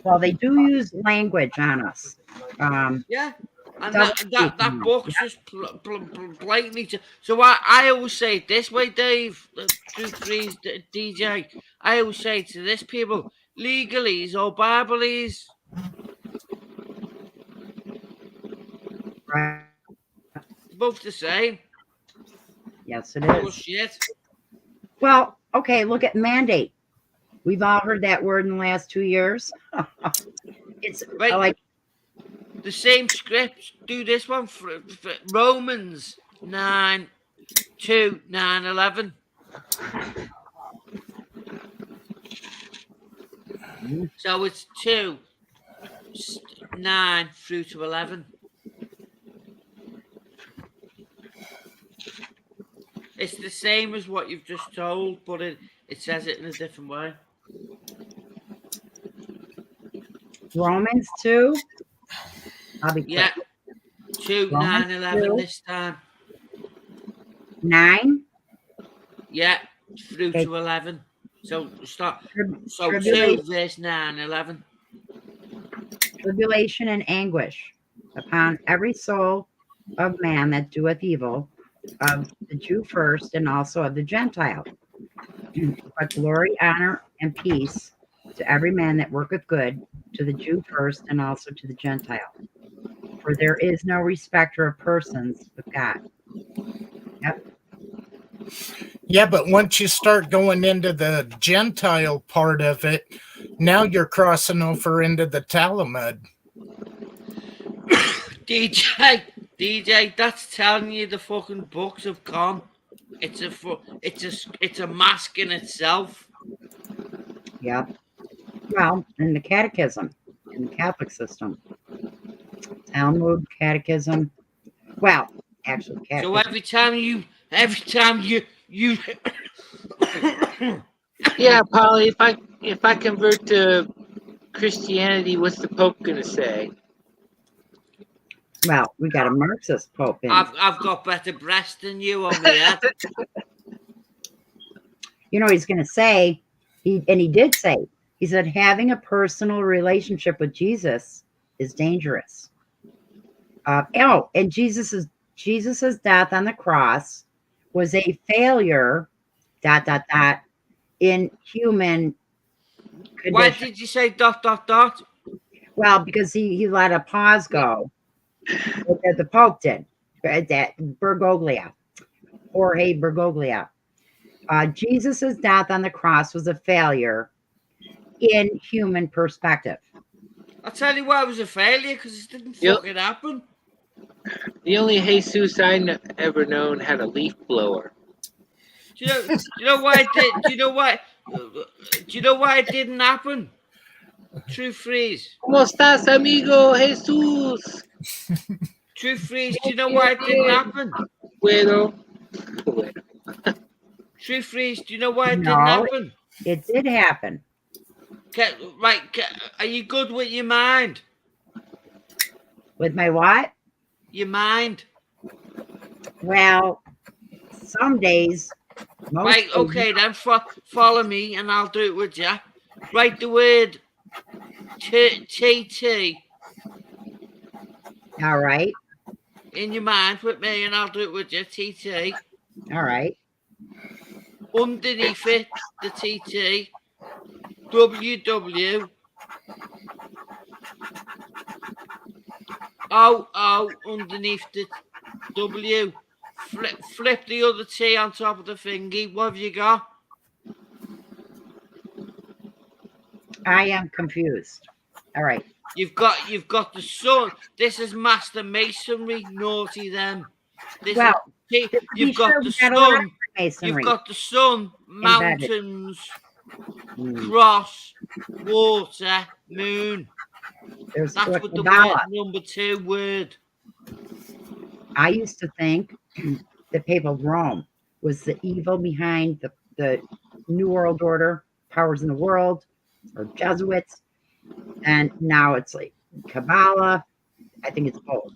well, they do use language on us. Yeah, and that book's just blatantly. So I always say it this way, Dave, DJ. I always say to this people, legalese or Bibleese. Right. Both the same. Yes, it is. Bullshit. Well, okay, look at mandate. We've all heard that word in the last 2 years. It's Right. like The same script. Do this one for Romans 9:2-9:11. So it's 2:9 through to 11. It's the same as what you've just told, but it says it in a different way. Romans 2. I'll be quick. Yeah. 2:9:11 this time. 9. Yeah, through Okay. to 11. So start. So Tribulation. 2 verse 9:11. Tribulation and anguish upon every soul of man that doeth evil, of the Jew first, and also of the Gentile. But glory, honor, and peace to every man that worketh good, to the Jew first, and also to the Gentile. For there is no respecter of persons with God. Yep. Yeah, but once you start going into the Gentile part of it, now you're crossing over into the Talmud. DJ, that's telling you the fucking books have come. It's a mask in itself. Yep. Well, in the catechism, in the Catholic system, Talmud, catechism. Well, actually, So catechism. every time you Yeah, Polly. If I convert to Christianity, what's the Pope gonna say? Well, we got a Marxist Pope in. I've got better breasts than you on the head. You know, he's going to say, he did say, he said, having a personal relationship with Jesus is dangerous. And Jesus's death on the cross was a failure, ... in human condition. Why did you say ... Well, because he let a pause go. That the Pope did. That Jorge Bergoglio. Jesus's death on the cross was a failure in human perspective. I'll tell you why it was a failure, because it didn't Yep. fucking happen. The only Jesus I ever known had a leaf blower. Do you know why it did? Do you know why it didn't happen? True freeze. ¿Cómo estás, amigo Jesus? True Freeze, do you know why it didn't happen? Widow. True Freeze, do you know why it didn't No. happen? It did happen. Right, are you good with your mind? With my what? Your mind. Well, some days. Most Right, days- okay, then follow me and I'll do it with you. Write the word TT All right. in your mind with me and I'll do it with you. TT. All right. Underneath it, the TT. WW. O underneath the W. Flip the other T on top of the thingy. What have you got? I am confused. All right. You've got the sun. This is Master Masonry. Naughty them. This Well, is, to be you've got sure, the we got a lot of sun. masonry. You've got the sun, Embedded. mountains, Mm. cross, water, moon. There's That's what what the Kabbalah. word, number 2 word. I used to think that Papal Rome was the evil behind the New World Order, powers in the world, or Jesuits. And now it's like Kabbalah. I think it's both.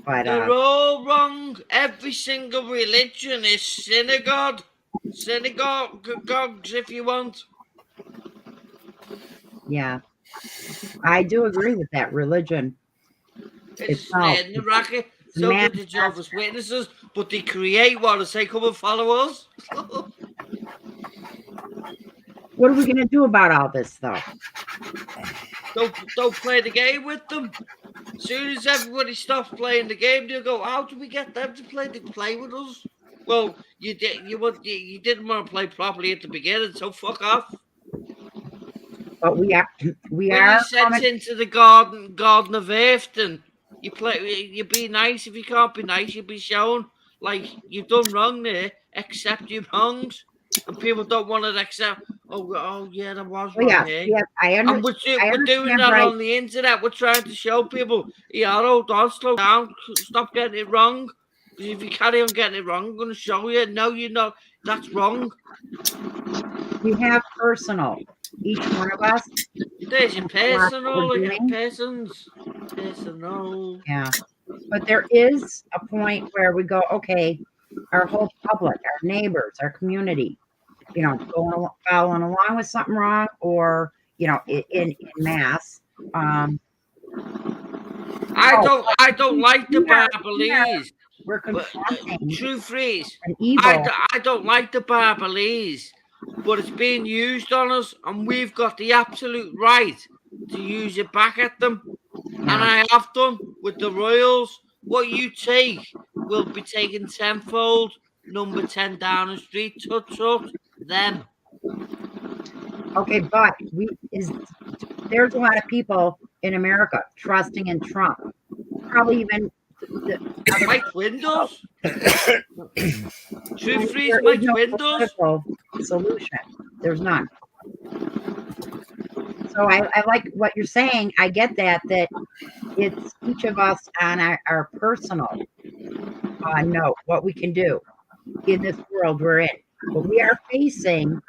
But They're all wrong. Every single religion is synagogues, if you want. yeah, I do agree with that. Religion. It's all- in the racket. So man- do the Jehovah's Witnesses, but they create one and say, "Come and follow us." What are we going to do about all this, though? Don't play the game with them. As soon as everybody stops playing the game, they'll go, "How do we get them to play with us?" Well, you didn't want to play properly at the beginning, so fuck off. But we are When are you sent coming- into the garden of Earth, and you be nice. If you can't be nice, you be shown like you've done wrong there. Accept your wrongs, and people don't want to accept. Oh yeah, there was Oh, wrong yeah, here. yeah, I And understand. we're doing understand, that right. on the internet. We're trying to show people, yeah, hold on, slow down, stop getting it wrong. Because if you carry on getting it wrong, I'm going to show you. No, you're not. That's wrong. We have personal. Each one of us. There's your personal, We're doing. persons. Personal. Yeah. But there is a point where we go, okay, our whole public, our neighbors, our community, following along with something wrong, or in mass. I don't like the we are- Barbalese. We're But confronting True Freeze. an evil. I don't like the Barbalese, but it's being used on us, and we've got the absolute right to use it back at them. And I have done with the Royals. What you take will be taken tenfold. Number 10 Downing Street, tut them. Okay, but there's a lot of people in America trusting in Trump. Probably even Mike Windows. True Freeze, there is Mike no Windows. political solution. There's none. So I like what you're saying. I get that it's each of us on our personal note, what we can do in this world we're in. But we are facing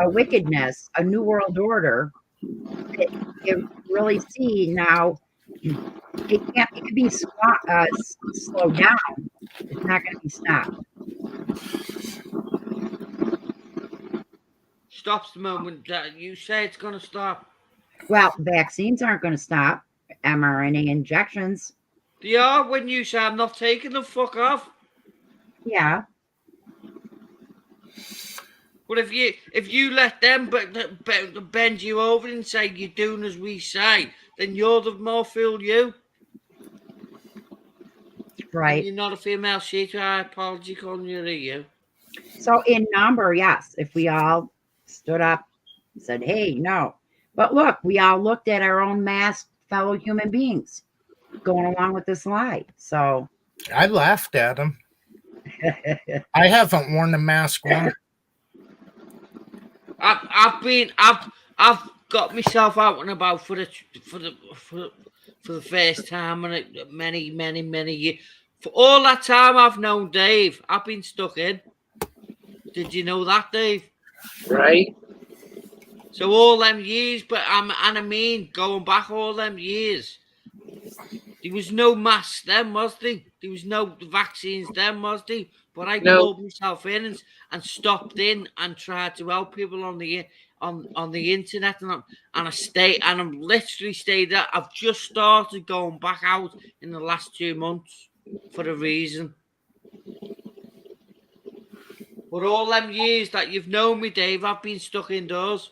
a wickedness, a new world order that you really see now. It can be slowed down. It's not going to be stopped. Stops the moment that you say it's going to stop. Well, vaccines aren't going to stop. mRNA injections. They are when you say I'm not taking them, fuck off. Yeah. But if you let them bend you over and say you're doing as we say, then you're the more fool you. Right. You're not a female sheep. I apology calling you a you. So in number, yes, if we all stood up and said, hey, no. But look, we all looked at our own masked fellow human beings going along with this lie. So I laughed at him. I haven't worn a mask once. I've got myself out and about for the first time in many years. For all that time I've known Dave, I've been stuck in. Did you know that, Dave? Right? So all them years, but I mean, going back all them years, there was no masks then, was there? There was no vaccines then, was there? But I No. pulled myself in and stopped in and tried to help people on the internet, and I'm literally stayed there. I've just started going back out in the last 2 months for a reason. But all them years that you've known me, Dave, I've been stuck indoors.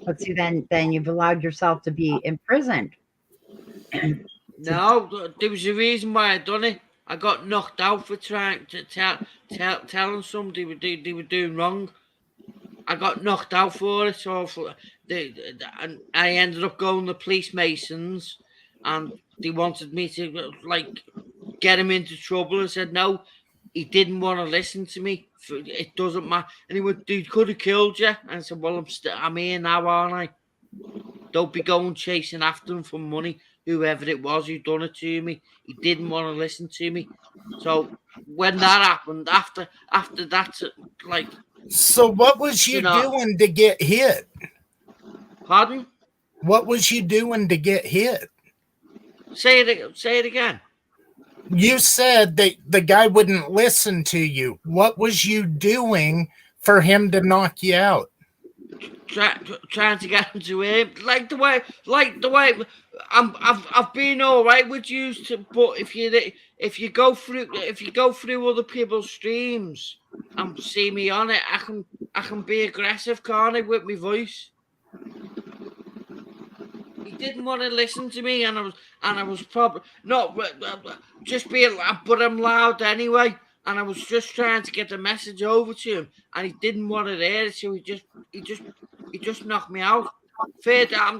But see, then you've allowed yourself to be imprisoned. No, there was a reason why I done it. I got knocked out for trying to telling somebody they were doing wrong. I got knocked out for it, and I ended up going to police masons, and they wanted me to like get him into trouble. I said no. He didn't want to listen to me. It doesn't matter. And he went, "He could have killed you." And I said, "Well, I'm here now, aren't I? Don't be going chasing after him for money." Whoever it was who done it to me, he didn't want to listen to me. So when that happened, after that, like. So what was you doing to get hit? Pardon? What was you doing to get hit? Say it again. You said that the guy wouldn't listen to you. What was you doing for him to knock you out? Trying to get him to him, like the way I've been all right with you, but if you go through other people's streams and see me on it, I can be aggressive, can't I, with my voice? He didn't want to listen to me, and I was probably not just being, but I'm loud anyway. And I was just trying to get the message over to him, and he didn't want to hear it, so he just knocked me out. Fair, I'm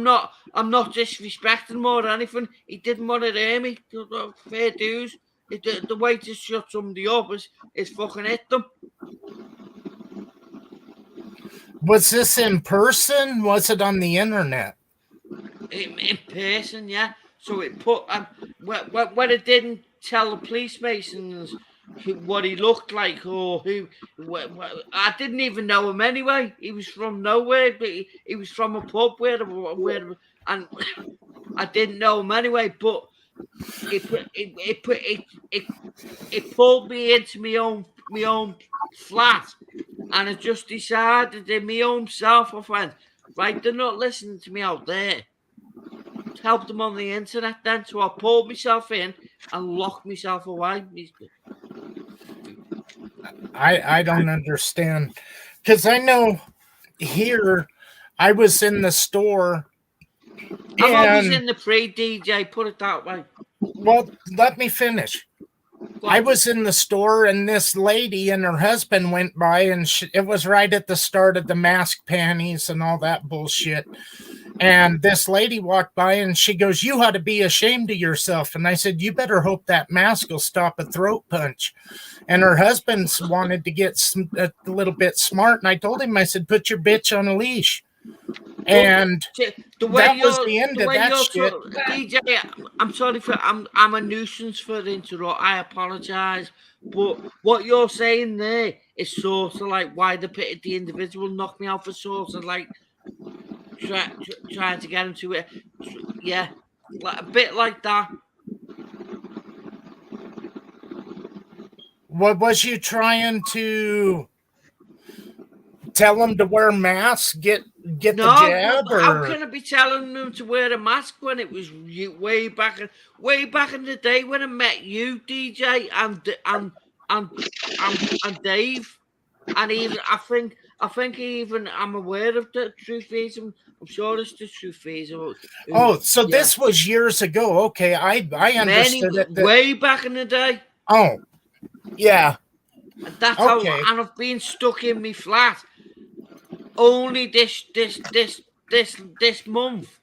not disrespecting him or anything. He didn't want to hear me. Fair dues. The way to shut somebody up is fucking hit them. Was this in person? Was it on the internet? In person, yeah. So it put when it didn't tell the police masons what he looked like or I didn't even know him anyway. He was from nowhere, but he was from a pub where and I didn't know him anyway. But it pulled me into my own flat, and I just decided in my own self, I went, right, they're not listening to me out there. Help them on the internet then, so I pulled myself in and locked myself away. I don't understand, because I know here I was in the store. I'm always in the pre-DJ, put it that way. Well, let me finish. I was in the store, and this lady and her husband went by, and it was right at the start of the mask panties and all that bullshit. And this lady walked by, and she goes, "You ought to be ashamed of yourself." And I said, "You better hope that mask will stop a throat punch." And her husband wanted to get a little bit smart, and I told him, I said, "Put your bitch on a leash." And that was the end of that shit. DJ, I'm sorry I'm a nuisance for interrupt. I apologize, but what you're saying there is sort of like why the individual knocked me out for sort of like trying to get him to it. Yeah, like, a bit like that. What was you trying to tell them to wear masks? Get the jab? How can I be telling them to wear a mask when it was way back in the day when I met you, DJ, and Dave, and even I think even I'm aware of the truth is. I'm sure it's the truth is. So this was years ago. Okay, I understood it. Way back in the day. Oh, yeah. That's how, and I've been stuck in my flat only this month.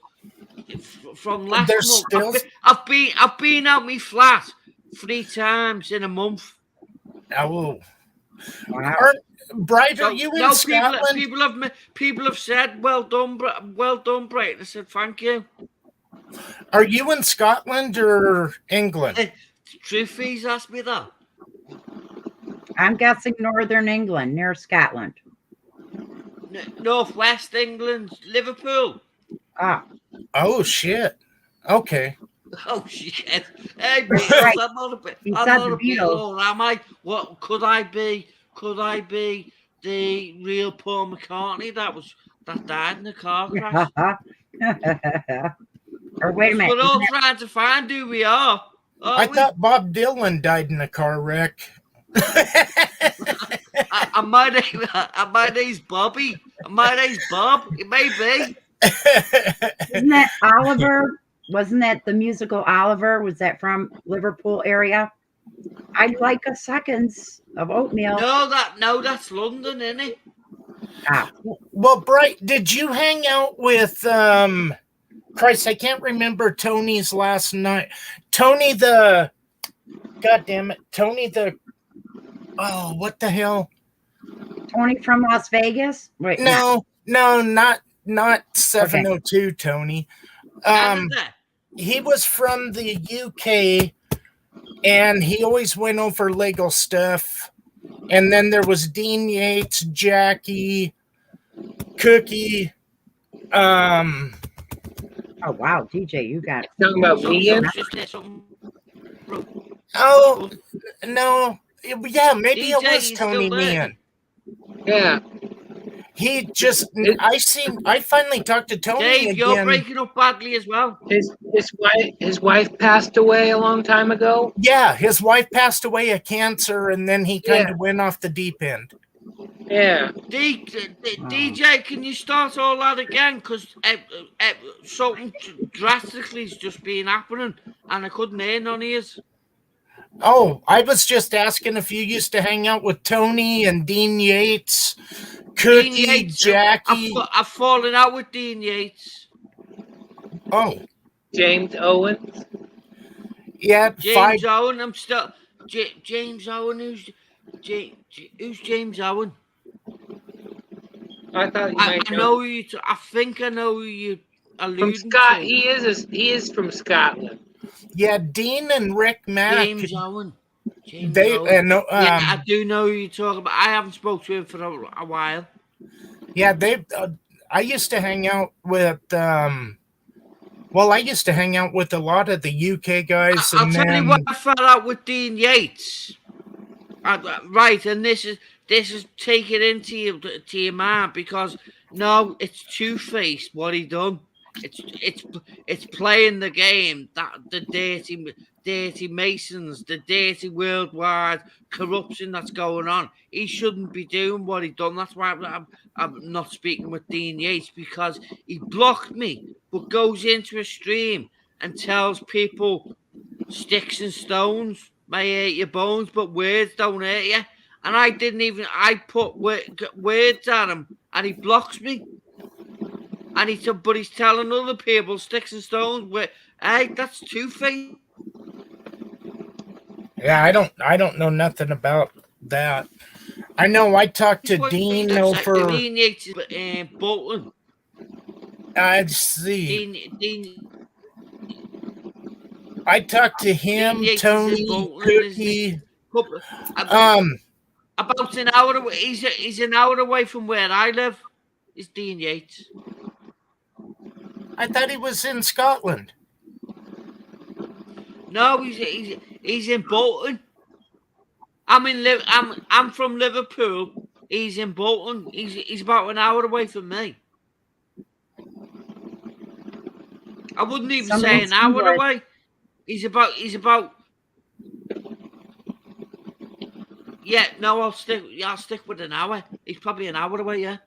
From last month, I've been out my flat 3 times in a month. Oh, wow. Bright, So, are you in no, Scotland? people have said, well done, Bright. I said, thank you. Are you in Scotland or England? Truthies asked me that. I'm guessing Northern England, near Scotland. Northwest England, Liverpool. Ah, Oh shit. Okay. Oh shit! Hey, Right. Beatles, I'm not a bit. He I'm said not the a Beatle, Beatles. or am I? What could I be? Could I be the real Paul McCartney that died in a car crash? or wait a minute. We're all trying to find who we are. I thought Bob Dylan died in a car wreck. And my name's Bobby. And my name's Bob. It may be. Isn't that Oliver? Wasn't that the musical Oliver? Was that from Liverpool area? I'd like a seconds of oatmeal. No, that's London, isn't it? Ah, Well, Bright, did you hang out with Christ, I can't remember Tony's last night. Tony the oh, what the hell? Tony from Las Vegas? Wait, No, not 702 Tony. Canada. He was from the UK and he always went over Lego stuff. And then there was Dean Yates, Jackie, Cookie. Oh wow, DJ, you got Talking about me again? Oh no, yeah, maybe it DJ, was he's Tony still there. Meehan. Yeah. He just, I finally talked to Tony Dave, you're again. breaking up badly as well. His wife passed away a long time ago. Yeah, his wife passed away of cancer, and then he kind of went off the deep end. Yeah. DJ, can you start all that again? Because something drastically is just been happening, and I couldn't hear none of yours. Oh, I was just asking if you used to hang out with Tony and Dean Yates, Cookie, Dean Yates, Jackie. I've fallen out with Dean Yates. Oh, James Owens. yeah, James Owen, I'm still James Owen. Who's James Owen? I thought you I might know who you. I think I know who you alluding from Scott. to. He is from Scotland. Yeah, Dean and Rick Mack. James Owen. They Owen. Yeah, I do know who you're talking about. I haven't spoke to him for a while. Yeah, they. I used to hang out with. Well, I used to hang out with a lot of the UK guys. I'll tell you what, I fell out with Dean Yates. Right, and this is taking into your mind because no, it's two-faced what he done. It's playing the game that the dirty Masons, the dirty worldwide corruption that's going on. He shouldn't be doing what he done. That's why I'm not speaking with Dean Yates, because he blocked me, but goes into a stream and tells people sticks and stones may hurt your bones, but words don't hurt you. And I put words at him, and he blocks me. And but he's telling other people sticks and stones. Hey, that's two-faced. Yeah, I don't know nothing about that. I know I talked to Dean over. Dean Yates is Bolton. I'd see. Dean. I talked to him, Tony, Cookie. About an hour away. He's an hour away from where I live. Is Dean Yates? I thought he was in Scotland. No, he's in Bolton. I'm from Liverpool. He's in Bolton. He's about an hour away from me. I wouldn't even say an hour away. He's about. Yeah, no, I'll stick with an hour. He's probably an hour away. Yeah.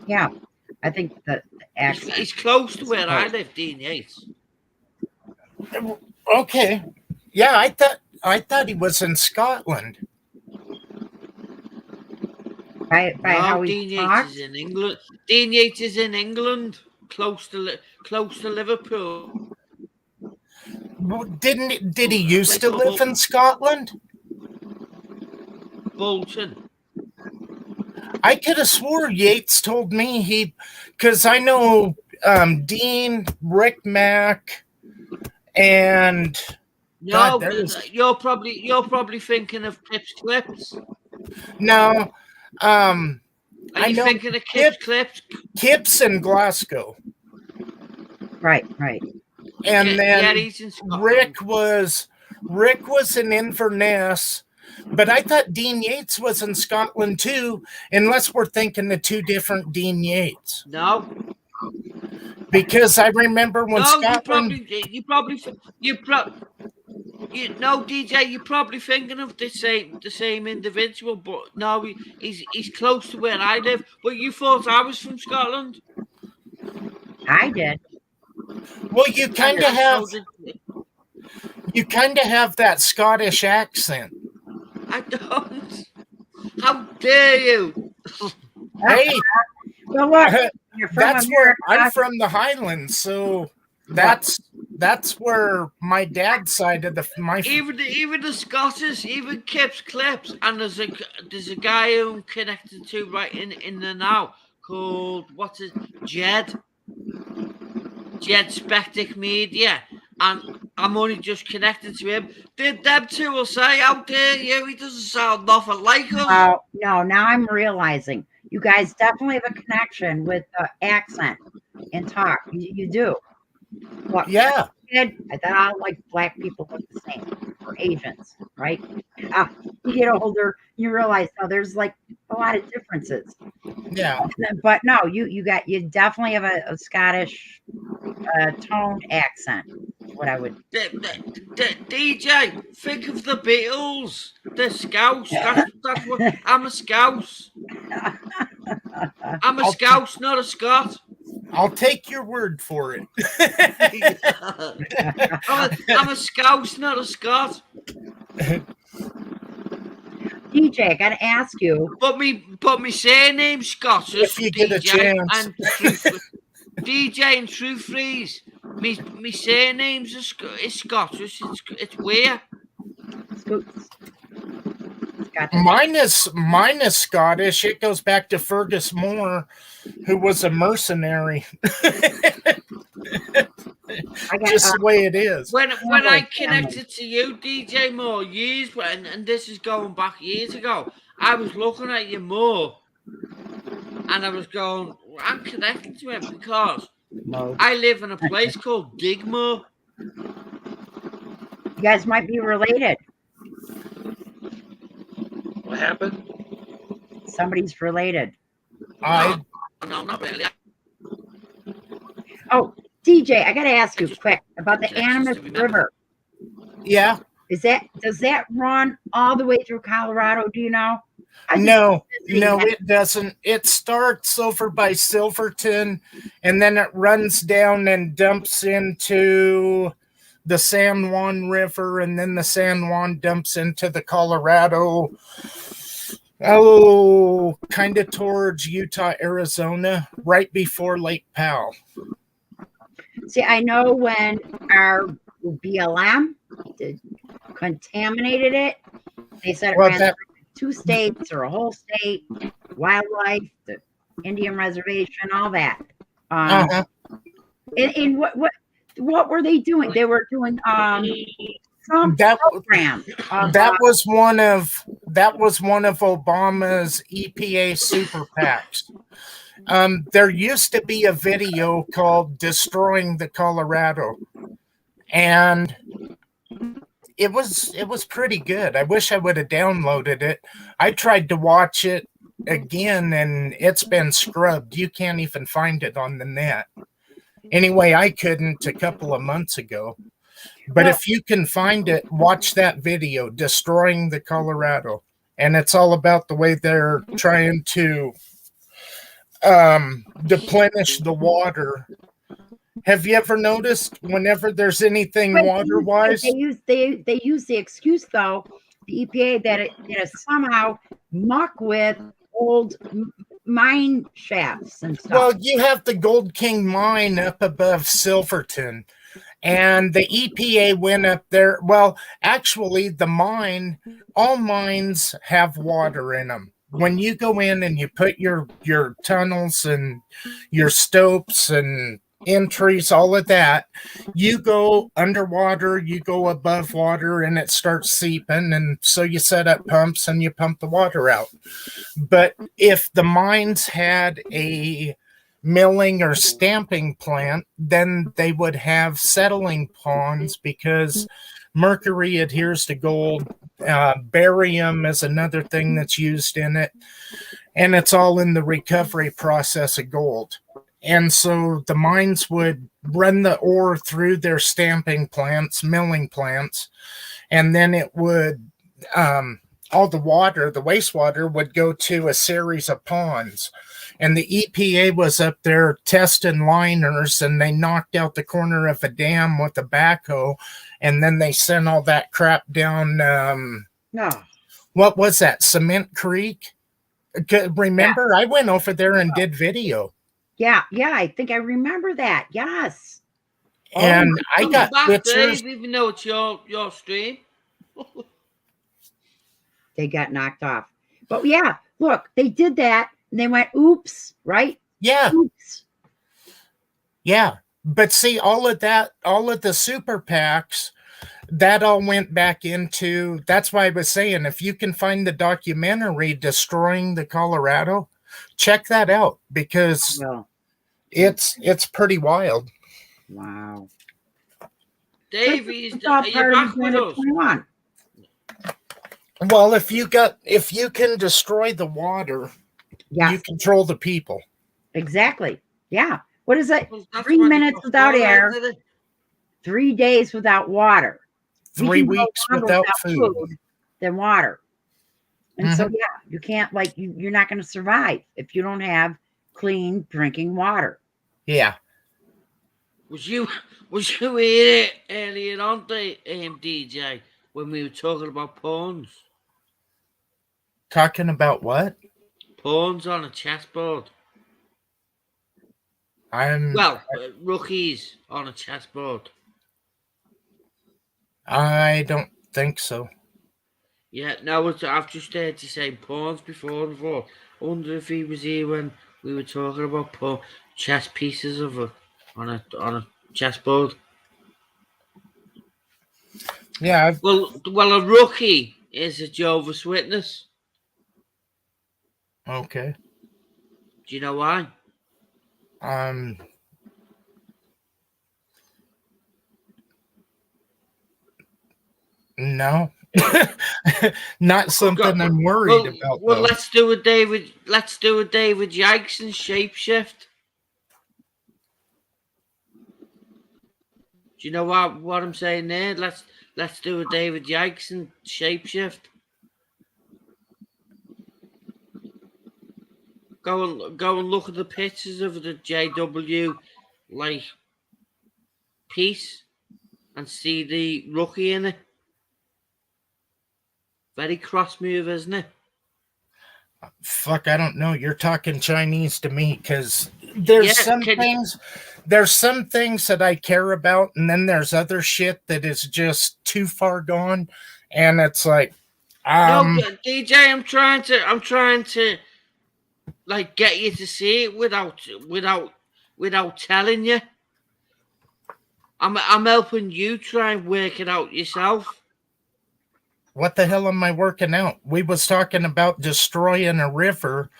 yeah. I think that accent. He's close to where I live, Dean Yates. Okay. Yeah, I thought he was in Scotland. By how Dean he Yates talks. is in England. Dean Yates is in England, close to Liverpool. Did he used to live in Scotland? Bolton. I could have swore Yates told me because I know Dean, Rick Mack, and No, God, there's you're probably thinking of Kip's Clips. no. Are I you know thinking of Kip's Clips? Kip's in Glasgow, Right. and Yeah, then he's in Scotland. Rick was in Inverness, but I thought Dean Yates was in Scotland too, unless we're thinking of two different Dean Yates. No, Because I remember when Scotland. No, DJ, you're probably thinking of the same individual, but no, he's close to where I live. But you thought I was from Scotland? I did. Well, you kind of have So did- that Scottish accent. I don't. How dare you? Hey, Well, look, you're from that's where America. I'm from, the Highlands, so that's where my dad's side of my. Even the Scottish, even Kip's Clips, and there's a guy who I'm connected to right in the now called Jed Spectic Media, and I'm only just connected to him. Them two will say, "How dare you? He doesn't sound nothing like us." No, now I'm realizing you guys definitely have a connection with the accent and talk. You do. Well, Yeah, kid, I thought all like black people look the same, or Asians, right? You get older, you realize there's like a lot of differences. yeah. But no, you definitely have a Scottish toned accent. What I would. DJ, think of the Beatles, the Scouse. That's what I'm a Scouse. I'm a Scouse, not a Scot. I'll take your word for it. I'm a Scouse, not a Scot. DJ, I gotta ask you. But me surname's Scottish. If you get a chance. And DJ and True Freeze. Me surname's is Scottish. It's where? Scoots. Mine is Scottish. It goes back to Fergus Moore, who was a mercenary. Just the way it is. When I connected to you, DJ Moore, and this is going back years ago, I was looking at you more, and I was going, I'm connected to him because I live in a place called Digmore. You guys might be related. What happened? Somebody's related. No, not really. Oh, DJ, I gotta ask you quick about the Animas River. Yeah. Does that run all the way through Colorado? Do you know? No, it doesn't. It starts over by Silverton, and then it runs down and dumps into the San Juan River, and then the San Juan dumps into the Colorado. Oh, kind of towards Utah, Arizona, right before Lake Powell. See, I know when our BLM contaminated it, they said it ran through 2 states or a whole state, wildlife, the Indian reservation, all that. And what were they doing? They were doing some program. That was one of Obama's EPA super PACs. There used to be a video called "Destroying the Colorado," and it was pretty good. I wish I would have downloaded it. I tried to watch it again, and it's been scrubbed. You can't even find it on the net. Anyway, I couldn't a couple of months ago. But if you can find it, watch that video, "Destroying the Colorado." And it's all about the way they're trying to deplenish the water. Have you ever noticed whenever there's anything water-wise? They use the excuse, though, the EPA, that it somehow muck with old mine shafts and stuff. Well, you have the Gold King mine up above Silverton. And the EPA went up there. Well, actually, all mines have water in them. When you go in and you put your tunnels and your stopes and entries, all of that, you go underwater, you go above water, and it starts seeping. And so you set up pumps and you pump the water out. But if the mines had a milling or stamping plant, then they would have settling ponds because mercury adheres to gold. Barium is another thing that's used in it, and it's all in the recovery process of gold. And so the mines would run the ore through their stamping plants, milling plants, and then it would all the water, the wastewater, would go to a series of ponds. And the EPA was up there testing liners, and they knocked out the corner of a dam with a backhoe, and then they sent all that crap down. No. What was that? Cement Creek? Remember, I went over there and did video. Yeah, I think I remember that. Yes. And I Come got back, pictures. Dave, even though it's your stream. They got knocked off. But yeah, look, they did that and they went, oops, right? Yeah. Oops. Yeah. But see, all of that, all of the super PACs, that all went back into, that's why I was saying, if you can find the documentary Destroying the Colorado, check that out because Well, it's pretty wild. wow. Dave, It's all are you part back of with us? 21. Well, if you can destroy the water, you Yes, control the people. exactly. Yeah. What is it? Well, that's 3 what they minutes got without going on, air, isn't it? 3 days without water. We 3 can go weeks longer without food. than water. And so, yeah, you can't, like, you're not going to survive if you don't have clean drinking water. Yeah. Was you here earlier on, DJ, when we were talking about pawns? Talking about what? Pawns on a chessboard. Rookies on a chessboard. I don't think so. Yeah, no, I've just heard you say pawns before and before. I wonder if he was here when we were talking about chess pieces of it on a chessboard. Yeah. Well, a rookie is a Jehovah's Witness. Okay. Do you know why? No. Not something I'm worried about. Well, though. let's do a David Yikes and shapeshift. Do you know what I'm saying there? Let's do a David Yikes and shapeshift. Go and look at the pictures of the JW piece and see the rookie in it. Very cross move, isn't it? Fuck, I don't know. You're talking Chinese to me because there's some things that I care about, and then there's other shit that is just too far gone, and it's like, no, DJ, I'm trying to get you to see it without telling you. I'm helping you try and work it out yourself. What the hell am I working out? We was talking about destroying a river.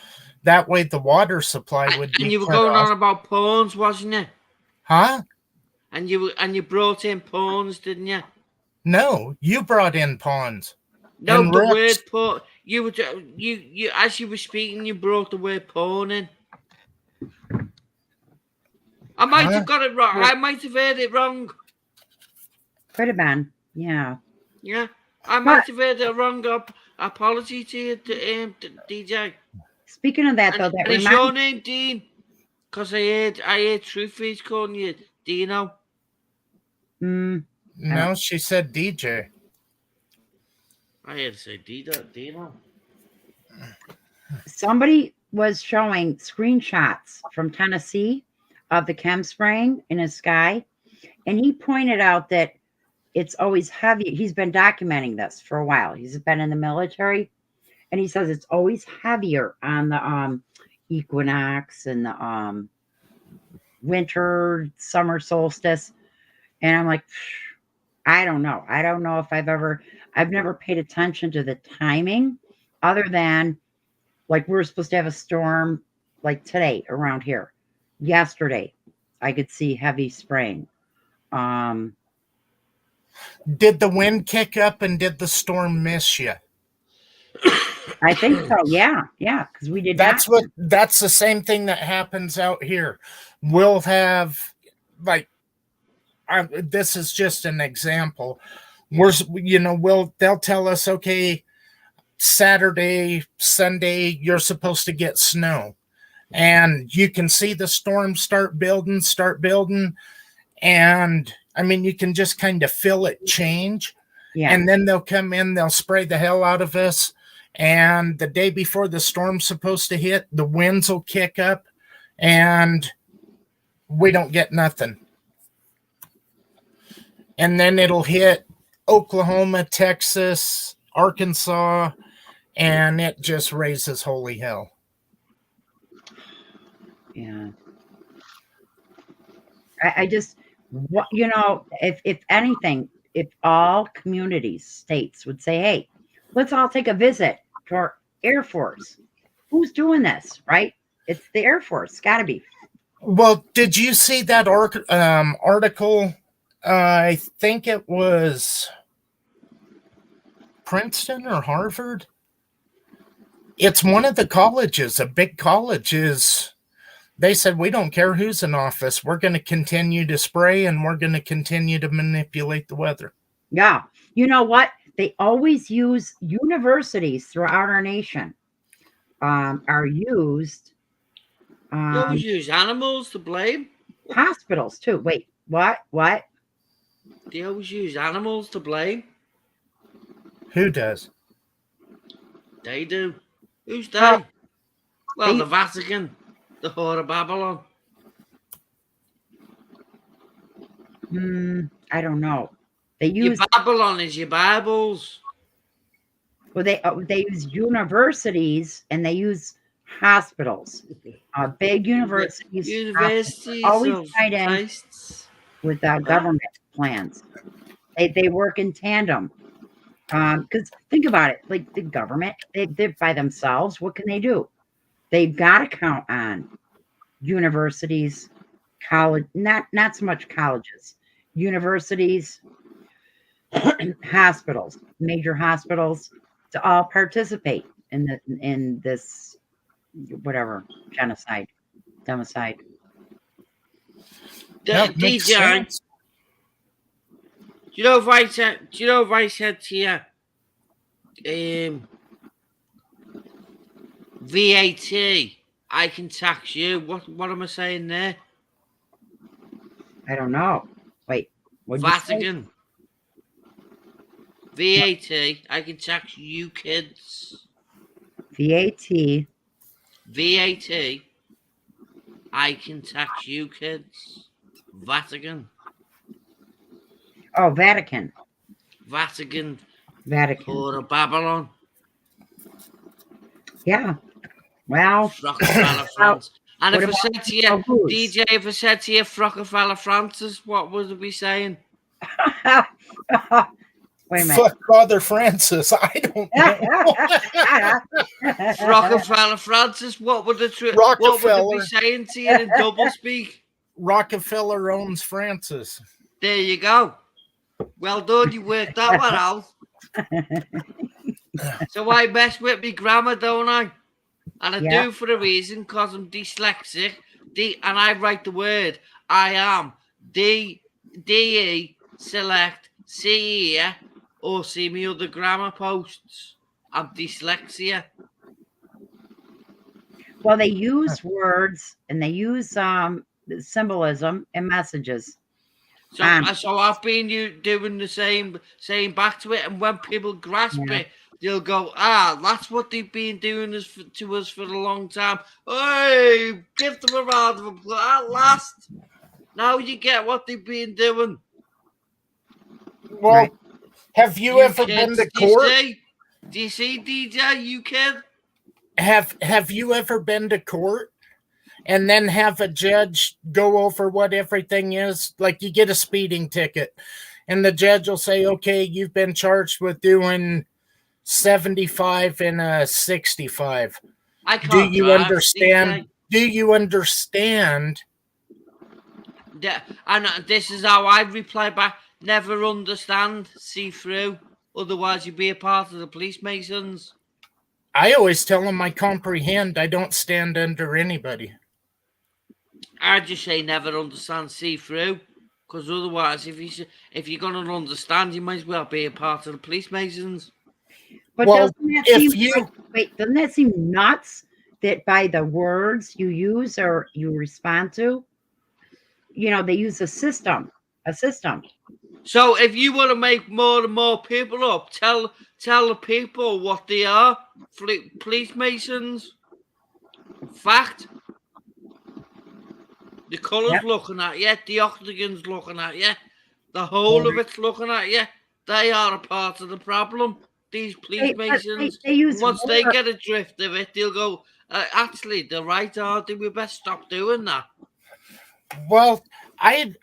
That way the water supply would be. And you were going on about pawns, wasn't you? Huh? And you brought in pawns, didn't you? No, you brought in pawns. No, the word pawn. You as you were speaking, you brought the word pawn in. I might have got it wrong. I might have heard it wrong. Could have been. Yeah. Yeah. I might have heard it wrong. Apology to you, DJ. Speaking of that, though, that is your name Dean? Because I heard Truthfeed's calling you Dino. No, she said DJ. I had to say Dino. Somebody was showing screenshots from Tennessee of the chem spraying in the sky, And he pointed out that it's always heavy. He's been documenting this for a while. He's been in the military, and he says it's always heavier on the equinox and the winter, summer solstice. And I'm like, I don't know. I don't know if I've never paid attention to the timing, other than like we're supposed to have a storm like today around here. Yesterday, I could see heavy spraying. Did the wind kick up and did the storm miss you? I think so. Yeah, because we did. That's the same thing that happens out here. We'll have like, this is just an example. They'll tell us, okay, Saturday, Sunday, you're supposed to get snow, and you can see the storm start building, and I mean, you can just kind of feel it change. Yeah. And then they'll come in, they'll spray the hell out of us. And the day before the storm's supposed to hit, the winds will kick up and we don't get nothing. And then it'll hit Oklahoma, Texas, Arkansas, and it just raises holy hell. Yeah. I just, if anything, if all communities, states would say, hey, let's all take a visit to our Air Force. Who's doing this, right? It's the Air Force. It's got to be. Well, did you see that article? I think it was Princeton or Harvard. It's one of the colleges, a big college they said, we don't care who's in office. We're going to continue to spray and we're going to continue to manipulate the weather. Yeah. You know what? They always use universities throughout our nation. Are used. They always use animals to blame. Hospitals too. Wait, what? They always use animals to blame. Who does? They do. Who's they? Well, the Vatican, the Whore of Babylon. I don't know. They Your use Babylon is your Bibles. Well, they use universities and they use hospitals. Big universities. Universities always tied in with government plans. They work in tandem. Because think about it, like the government, they're by themselves. What can they do? They've got to count on universities, college, not so much colleges, universities, hospitals, major hospitals, to all participate in this whatever democide. DJ, do you know if I said to you, VAT, I can tax you. What am I saying there? I don't know. Wait, Vatican. VAT, I can tax you kids. VAT, I can tax you kids. Vatican. Oh, Vatican. Or Babylon. Yeah. Well, Rockefeller France. And if I about said to you, DJ, if I said to you Rockefeller Francis, what would we be saying? Wait a minute. Fuck Father Francis. I don't know. Rockefeller Francis, what would we be saying to you in double speak? Rockefeller owns Francis. There you go. Well done, you worked that one out. So I mess with me grammar, don't I? And I do for a reason, because I'm dyslexic. And I write the word. I am D-E select C E or see me other grammar posts. I'm dyslexia. Well, they use words and they use symbolism and messages. So I've been doing the same back to it, and when people grasp it, they'll go, that's what they've been doing to us for a long time. Hey, give them a round of applause at last. Now you get what they've been doing. Well, Right. have you ever been to court? Do you see, DJ, you kid? Have you ever been to court and then have a judge go over what everything is? Like you get a speeding ticket and the judge will say, okay, you've been charged with doing 75 and a 65. I can't Do you drive, understand? Do you understand? Yeah, and this is how I reply back. Never understand, see through. Otherwise, you'd be a part of the police masons. I always tell them I comprehend. I don't stand under anybody. I just say never understand, see through. Because otherwise, if you're going to understand, you might as well be a part of the police masons. But Well, doesn't that if seem you- wait, doesn't that seem nuts that by the words you use or you respond to, they use a system. So if you want to make more and more people up, tell the people what they are. Police masons. Fact. The colour's Yep. looking at you. The octagon's looking at you. The whole of it's looking at you. They are a part of the problem. These police masons. They use Once they words. get a drift of it, they'll go, actually, they're right, aren't they? We best stop doing that. Well, I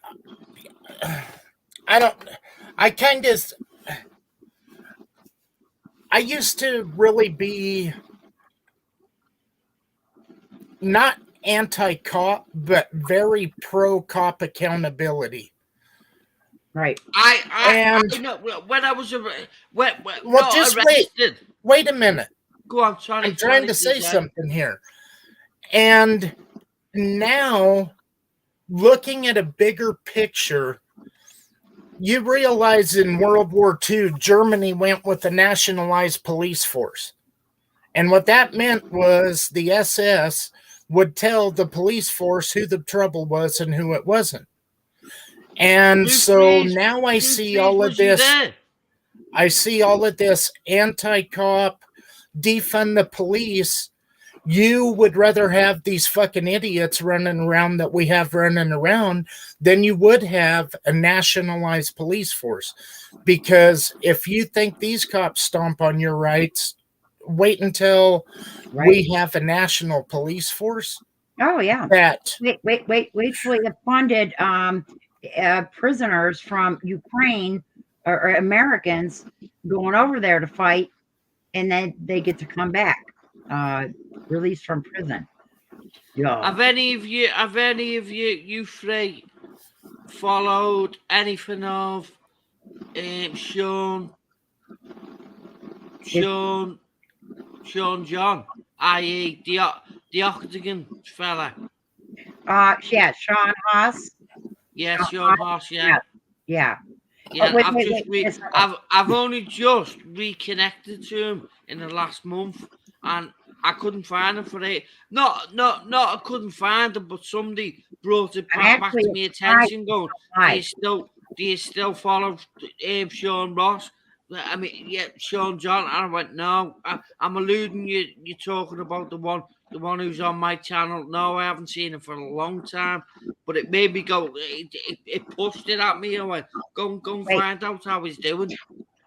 used to really be not anti-cop, but very pro-cop accountability. Right. I know when I was Well, not just arrested. Wait a minute. Go on, sorry. I'm trying to say something here. And now, looking at a bigger picture, you realize in World War II, Germany went with a nationalized police force. And what that meant was the SS would tell the police force who the trouble was and who it wasn't. And now I see all of this. I see all of this anti-cop, defund the police. You would rather have these fucking idiots running around that we have running around than you would have a nationalized police force. Because if you think these cops stomp on your rights, wait until we have a national police force. Oh yeah. Wait till we have funded prisoners from Ukraine or Americans going over there to fight, and then they get to come back, released from prison. Yeah. Have any of you three, followed anything of Sean John, i.e. the Octagon fella? Yeah, Sean Haas. Yeah, Sean Haas. Yeah. Yeah. Yeah, Wait. I've only just reconnected to him in the last month, and I couldn't find him for it. Not I couldn't find him, but somebody brought it back to my attention. Going, do you still follow Sean Ross? I mean, yeah, Sean John. And I went, no. I'm alluding you're talking about the one who's on my channel. No, I haven't seen him for a long time. But it made me go. It pushed it at me. I went, go and find out how he's doing.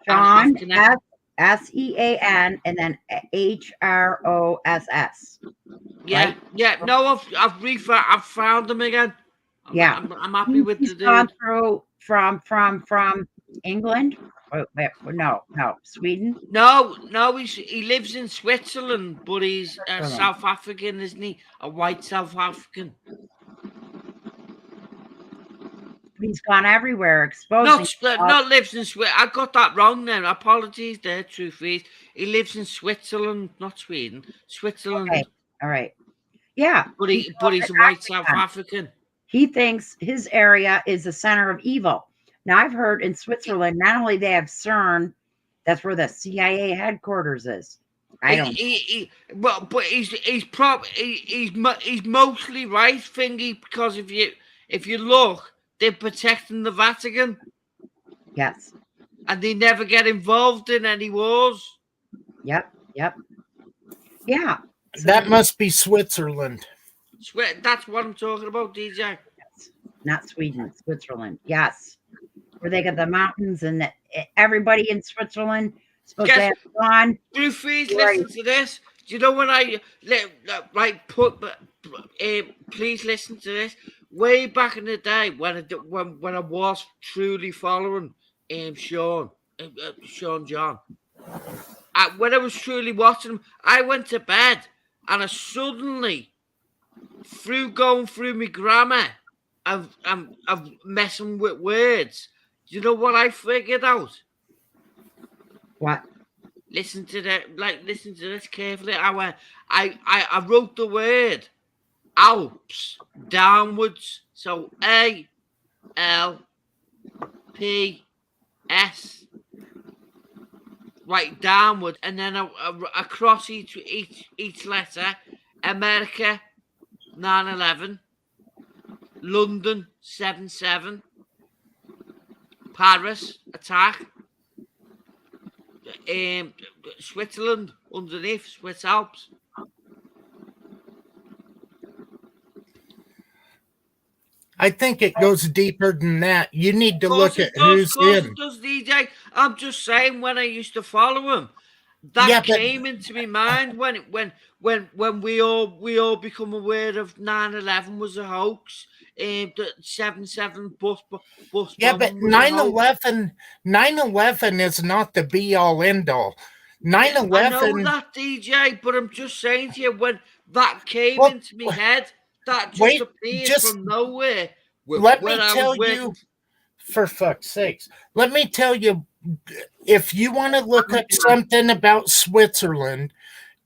Sean SEAN and then HROSS. Yeah, right? yeah. No, I've found him again. I'm happy with the dude. Gone through from England. No, Sweden. No, he lives in Switzerland, but he's South African, isn't he? A white South African. He's gone everywhere, exposing. Not lives in Switzerland. I got that wrong then. Apologies there, truth is. He lives in Switzerland, not Sweden. Switzerland. Okay. All right. Yeah. But he's a white South African. He thinks his area is the center of evil. Now, I've heard in Switzerland, not only they have CERN, that's where the CIA headquarters is. I don't. But he's mostly right, Fingy, because if you look, they're protecting the Vatican. Yes. And they never get involved in any wars. Yep. Yeah. That must be Switzerland. That's what I'm talking about, DJ. not Sweden, Switzerland. Yes, where they got the mountains and everybody in Switzerland is supposed to Guess- have fun. Blue Freeze, Right. listen to this. Do you know when please listen to this. Way back in the day when I was truly following Sean John. When I was truly watching him, I went to bed and I suddenly, going through my grammar, I'm messing with words. Do you know what I figured out? What? Listen to this carefully. I wrote the word Alps downwards. So ALPS, right, downward, and then across each letter. America 9/11, London 7/7, Paris attack, Switzerland underneath, Swiss Alps. I think it goes deeper than that. You need to Of look course at it does, who's of course in. it does, DJ. I'm just saying, when I used to follow him, that Yeah, but- came into my mind when we all become aware of 9/11 was a hoax. The 7/7 bus Yeah, but bombing was a hoax. 9/11 is not the be all end all. I know 9/11. that, DJ, but I'm just saying to you, when that came Well, into my head, that just wait, appeared just from nowhere. Let me when I was tell working- you, for fuck's sakes, let me tell you, if you want to look up something about Switzerland,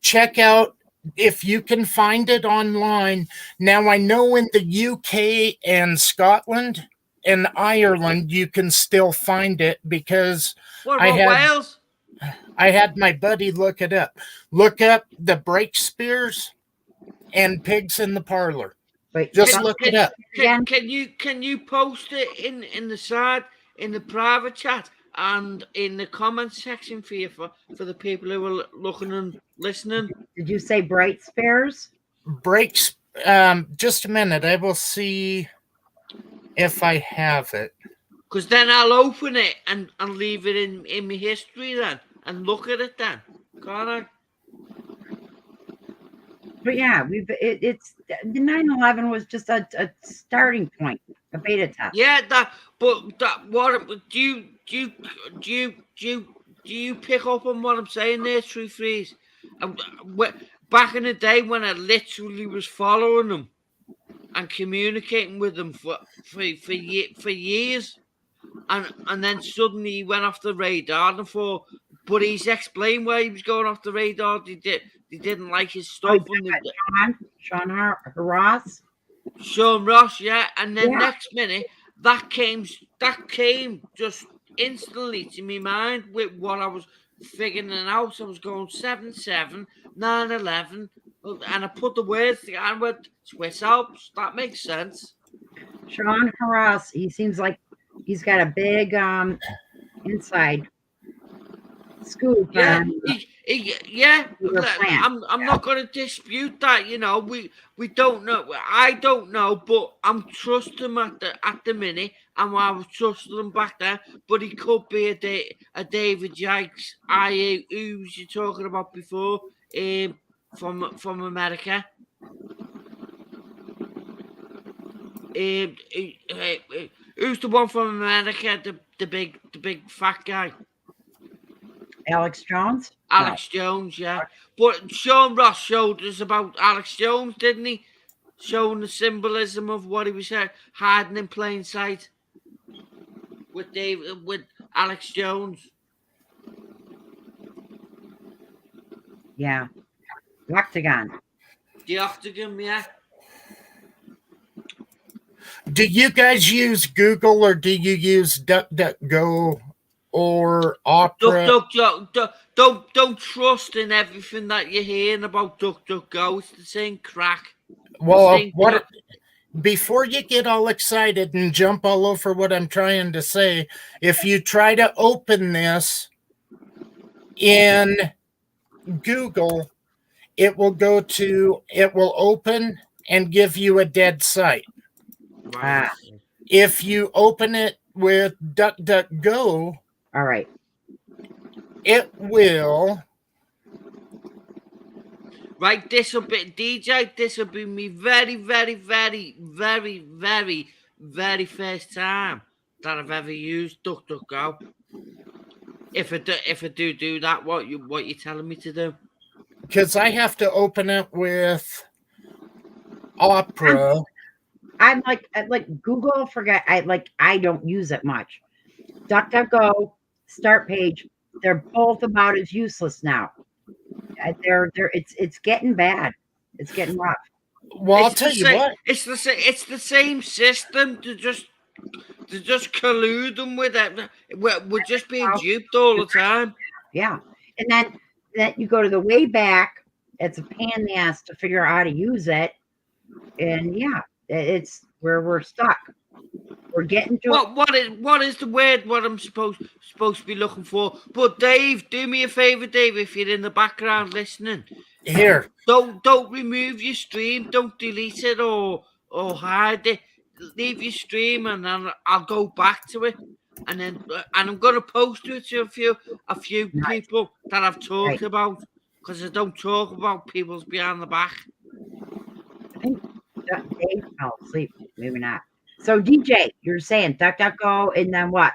check out, if you can find it online. Now, I know in the UK and Scotland and Ireland, you can still find it because What I about had- Wales? I had my buddy look it up. Look up the Breakspears and Pigs in the Parlor. But Just Can- look it up. again, Can you post it in the side, in the private chat and in the comment section for the people who are looking and listening? did you say Bright Spares? Breaks. Just a minute. I will see if I have it. Because then I'll open it and leave it in my history then and look at it then. Can't I? But yeah, it's the 9/11 was just a starting point, a beta test. Yeah, what do you pick up on what I'm saying there, True Freeze? Back in the day when I literally was following them and communicating with them for years, and then suddenly he went off the radar, and I thought, but he's explained why he was going off the radar. They didn't like his stuff. Sean Ross. Sean Ross, yeah, and then Yeah. next minute that came just instantly to my mind with what I was figuring out. I was going 7/7, 9/11, and I put the words together and went Swiss Alps. That makes sense. Sean Ross. He seems like he's got a big inside scoop. Yeah, on- yeah. Your plan. I'm not going to dispute that. You know, we don't know. I don't know, but I'm trusting him at the minute, and I was trusting him back there. But he could be a David Jikes, who was you talking about before, from America. Who's the one from America? The big fat guy. Alex Jones. Alex Jones, yeah. But Sean Ross showed us about Alex Jones, didn't he? Showing the symbolism of what he was hiding in plain sight with Alex Jones. Yeah. Octagon. The Octagon, yeah. Do you guys use Google or do you use DuckDuckGo or Opera? Don't trust in everything that you're hearing about DuckDuckGo. It's the same crack. Well, before you get all excited and jump all over what I'm trying to say, if you try to open this in Google, it will open and give you a dead site. Right. if you open it with DuckDuckGo, All right. it will. Right, this will be DJ. This will be me very, very, very, very, very, very first time that I've ever used DuckDuckGo. If I do that, what you telling me to do? Because I have to open it with Opera. I'm like Google. Forget. I don't use it much. DuckDuckGo, start page. They're both about as useless now. It's getting bad. It's getting rough. Well, I'll It's tell the you same- what. It's the same system to just collude them with it. We're just being duped all the time. Yeah. And then you go to the way back. It's a pain in the ass to figure out how to use it. And yeah, it's where we're stuck. We're getting to What is the word? What I'm supposed to be looking for? But Dave, do me a favor, Dave. If you're in the background listening, Here, don't remove your stream. Don't delete it or hide it. Leave your stream, and then I'll go back to it. And I'm gonna post it to a few people that I've talked about, because I don't talk about people's behind the back. I think Dave fell asleep. Maybe not. So DJ, you're saying DuckDuckGo, and then what?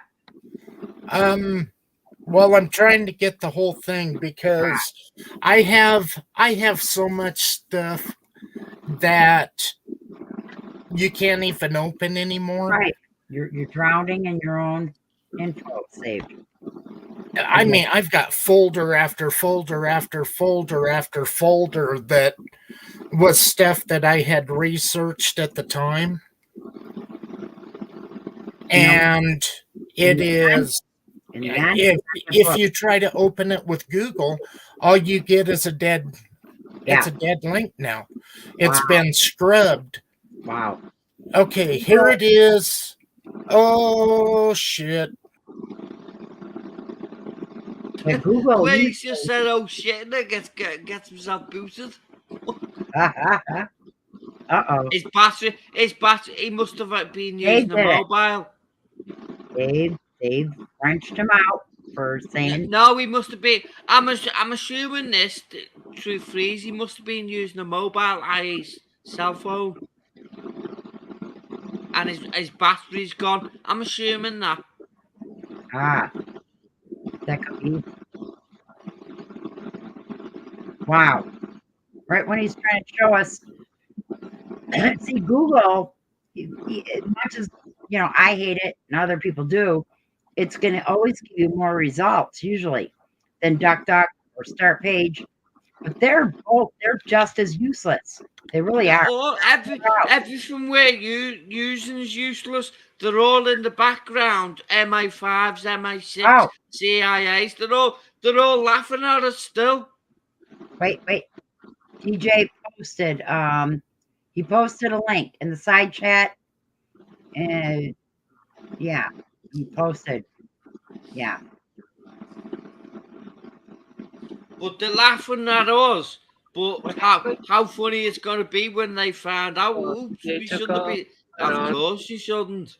well, I'm trying to get the whole thing because I have so much stuff that you can't even open anymore. Right. You're drowning in your own info saved. I mean, I've got folder after folder after folder after folder that was stuff that I had researched at the time. And it is, if you try to open it with Google, all you get is it's a dead link now. It's been scrubbed. Wow. Okay, here it is. Oh, shit. Yeah, Google. Please just said, "Oh shit!" and gets himself boosted. Uh-oh. His battery. He must have been using a mobile. Dave wrenched him out for saying. No, he must have been. I'm assuming this through Freeze. He must have been using a mobile, i.e., his cell phone, and his battery's gone. I'm assuming that. That could be. Wow. Right when he's trying to show us. See, Google, as much as, I hate it and other people do, it's going to always give you more results, usually, than DuckDuck or Start Page. But they're just as useless. They really are. Oh, everything we're using is useless. They're all in the background. MI5s, MI6, CIAs. They're all laughing at us still. Wait. DJ posted. He posted a link in the side chat, and yeah, he posted. Yeah. But they're laughing at us. But how funny it's going to be when they find out. Oops, we shouldn't be. Of course you shouldn't.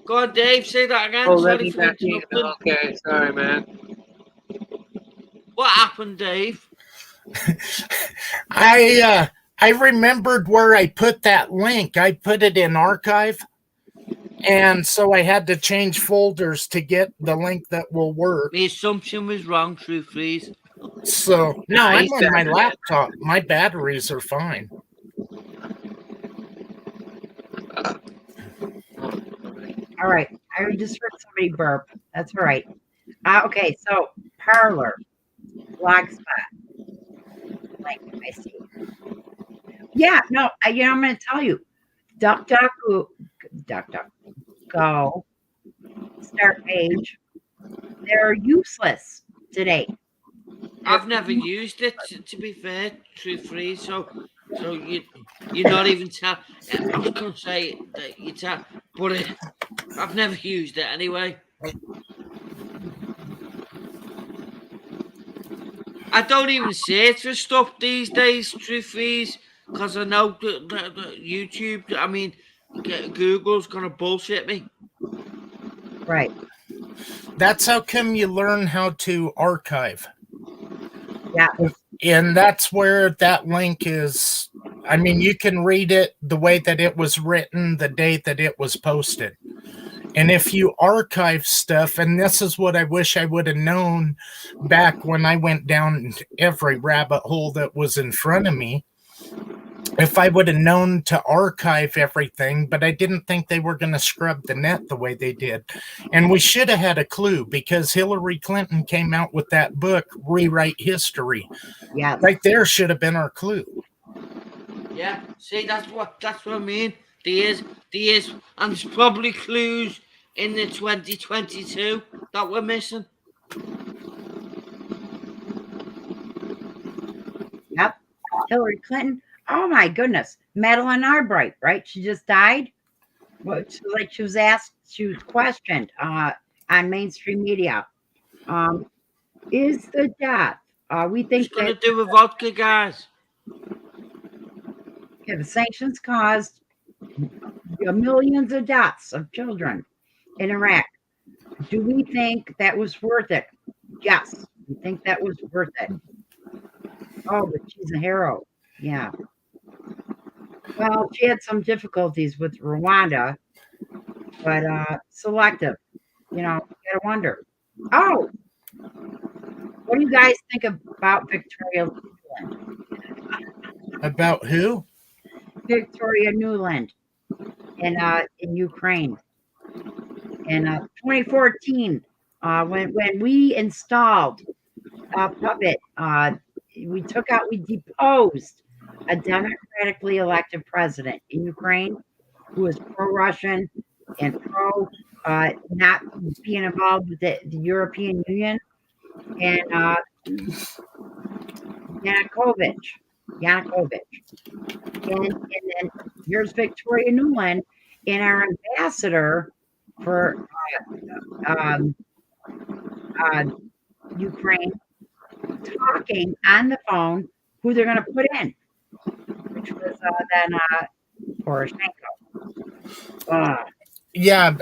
Go on, Dave, say that again. Sorry for interrupting. Okay, sorry, man. What happened, Dave? I remembered where I put that link. I put it in archive. And so I had to change folders to get the link that will work. The assumption was wrong, True Freeze. So, no, I'm on my laptop. My batteries are fine. All right. I just heard somebody burp. That's all right. Okay, so Parlor, Blogspot. Like I see. Yeah, no, I'm going to tell you. DuckDuckGo, Start Page, they're useless today. I've never used it, to be fair, True Freeze. So you're not even I was going to say that you tell, but I've never used it anyway. I don't even search for stuff these days, True Freeze, because I know the YouTube. I mean, Google's gonna bullshit me. Right. That's how come you learn how to archive. Yeah. And that's where that link is. I mean, you can read it the way that it was written, the day that it was posted. And if you archive stuff, and this is what I wish I would have known back when I went down every rabbit hole that was in front of me, if I would have known to archive everything, but I didn't think they were going to scrub the net the way they did. And we should have had a clue because Hillary Clinton came out with that book, Rewrite History. Yeah. Right there should have been our clue. Yeah, see, that's what I mean. There is, and there's probably clues in the 2022 that we're missing. Yep. Hillary Clinton. Oh my goodness. Madeleine Albright, right? She just died. Well, like she was asked, she was questioned on mainstream media. Is the death? We think It's gonna do with vodka, guys. Yeah, the sanctions caused millions of deaths of children in Iraq. Do we think that was worth it? Yes, we think that was worth it. Oh, but she's a hero. Yeah. Well, she had some difficulties with Rwanda, but selective. You know, you gotta wonder. Oh, what do you guys think about Victoria Nuland? About who? Victoria Nuland in Ukraine. In 2014, when we installed Puppet, we deposed a democratically elected president in Ukraine who was pro-Russian and pro not being involved with the European Union, and Yanukovych. And then here's Victoria Nuland and our ambassador for Ukraine talking on the phone who they're going to put in, which was then Poroshenko. Yeah,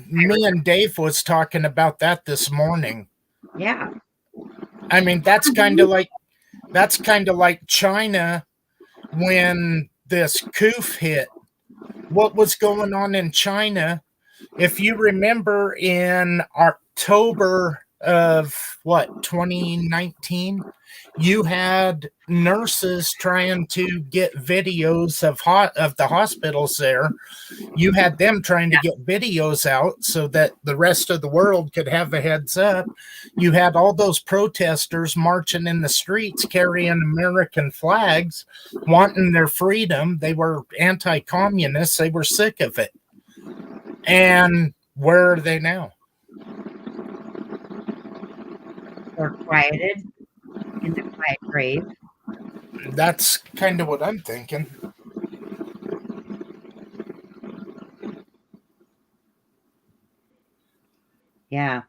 me and Dave was talking about that this morning. Yeah. I mean, that's kind of like China when this coup hit. What was going on in China? If you remember, in October of 2019, you had nurses trying to get videos of the hospitals there. You had them trying to get videos out so that the rest of the world could have a heads up. You had all those protesters marching in the streets carrying American flags, wanting their freedom. They were anti-communists. They were sick of it. And where are they now? Or quieted in the quiet grave. That's kind of what I'm thinking. Yeah.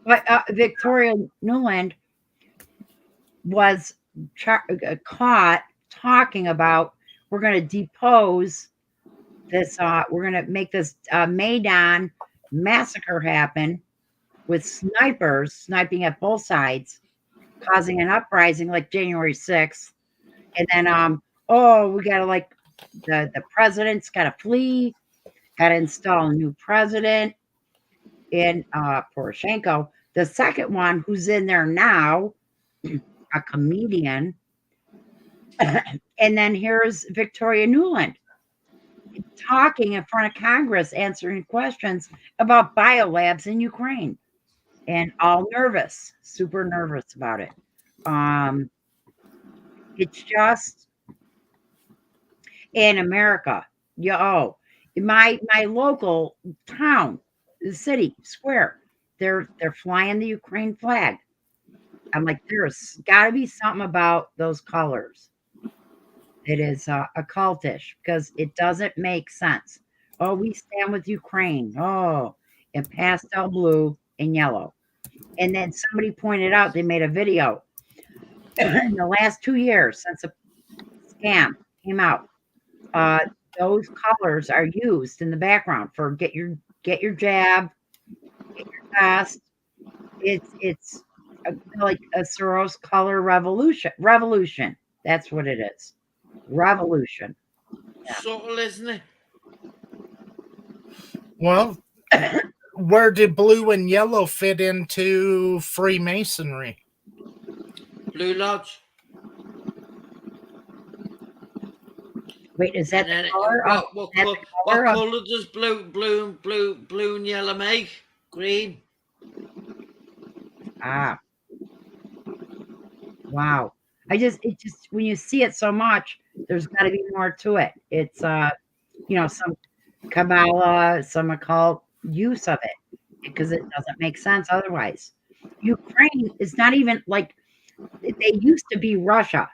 But Victoria Nuland was caught talking about, we're going to depose this, we're going to make this Maidan massacre happen with snipers sniping at both sides, causing an uprising like January 6th. And then, we got to the president's got to flee, got to install a new president in Poroshenko. The second one who's in there now, a comedian. And then here's Victoria Nuland talking in front of Congress, answering questions about biolabs in Ukraine. And all nervous, super nervous about it. It's just in America. My local town, the city square, they're flying the Ukraine flag. I'm like, there's got to be something about those colors. It is occultish because it doesn't make sense. Oh, we stand with Ukraine. Oh, in pastel blue and yellow. And then somebody pointed out, they made a video in the last 2 years since a scam came out. those colors are used in the background for get your jab, get your vest. It's like a Soros color revolution. Revolution. That's what it is. Revolution. Subtle, isn't it? Well, where did blue and yellow fit into Freemasonry? Blue Lodge. Wait, is that And then the color? what that's the what color of- colour does blue and yellow make? Green. Ah. Wow. It just when you see it so much, there's got to be more to it. It's some Kabbalah, some occult use of it because it doesn't make sense otherwise. Ukraine is not even like they used to be Russia.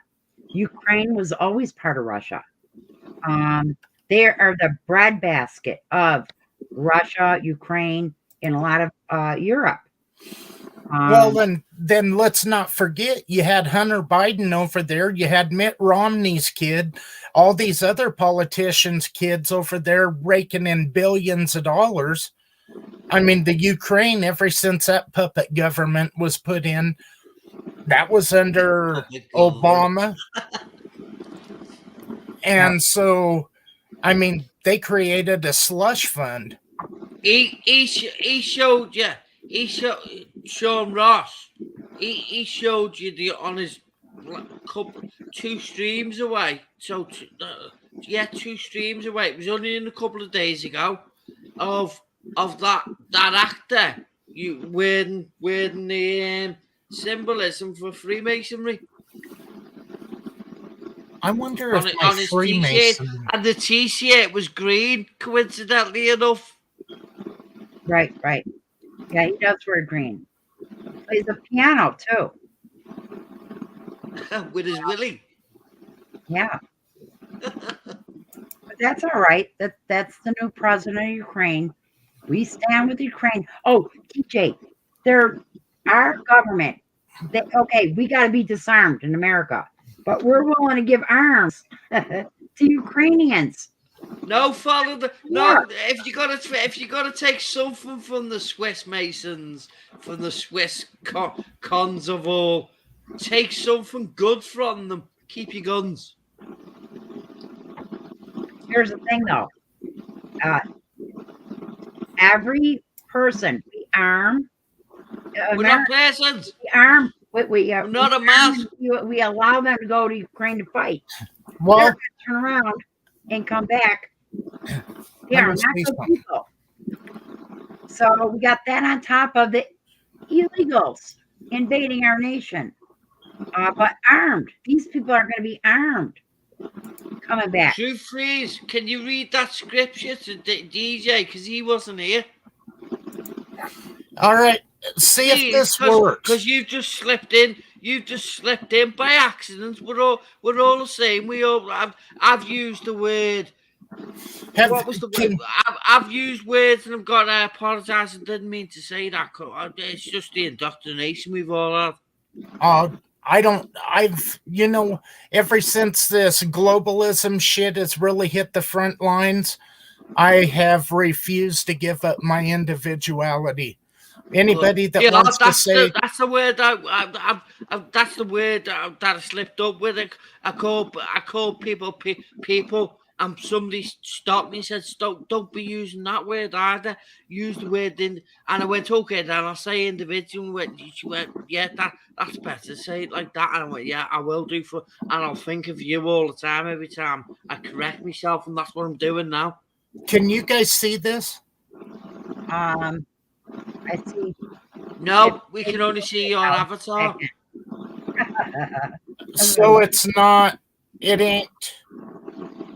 Ukraine was always part of Russia. They are the breadbasket of Russia, Ukraine, and a lot of Europe. Well, then let's not forget you had Hunter Biden over there. You had Mitt Romney's kid, all these other politicians' kids over there raking in billions of dollars. I mean, the Ukraine, ever since that puppet government was put in, that was under Obama. And so, I mean, they created a slush fund. He showed you. Sean Ross. He showed you on his couple 2 streams away. So 2 streams away. It was only in a couple of days ago of that actor wearing the symbolism for Freemasonry. I wonder if on his Freemason... T-shirt, and the T-shirt was green, coincidentally enough. Right. Yeah, he does wear green. Plays the piano too. With his Willie. Yeah. But that's all right. That's the new president of Ukraine. We stand with Ukraine. Oh, TJ, our government. We got to be disarmed in America, but we're willing to give arms to Ukrainians. No, follow the no. If you gotta take something from the Swiss Masons, from the Swiss cons of all, take something good from them. Keep your guns. Here's the thing, though. Every person we arm. We're not persons. We arm. We're not a mass. We allow them to go to Ukraine to fight. Well, they're gonna turn around and come back. Yeah, not good people. So we got that on top of the illegals invading our nation, but armed. These people are going to be armed coming back. Drew Freeze, can you read that scripture to DJ? Because he wasn't here. All right, see if this works. Because you've just slipped in. You've just slipped in by accident. We're all the same. I've used the word. What was the word? I've used words and I've got to apologise. I didn't mean to say that. It's just the indoctrination we've all had. Ever since this globalism shit has really hit the front lines, I have refused to give up my individuality. Anybody that wants to say that's the word that's the word that I slipped up with. I call people. And somebody stopped me and said, don't be using that word either. Use the word in. And I went, okay, then I'll say individual. She went, yeah, that's better. Say it like that. And I went, yeah, I will do and I'll think of you all the time, every time I correct myself. And that's what I'm doing now. Can you guys see this? I see. No, we can only see your avatar. So it's not, it ain't.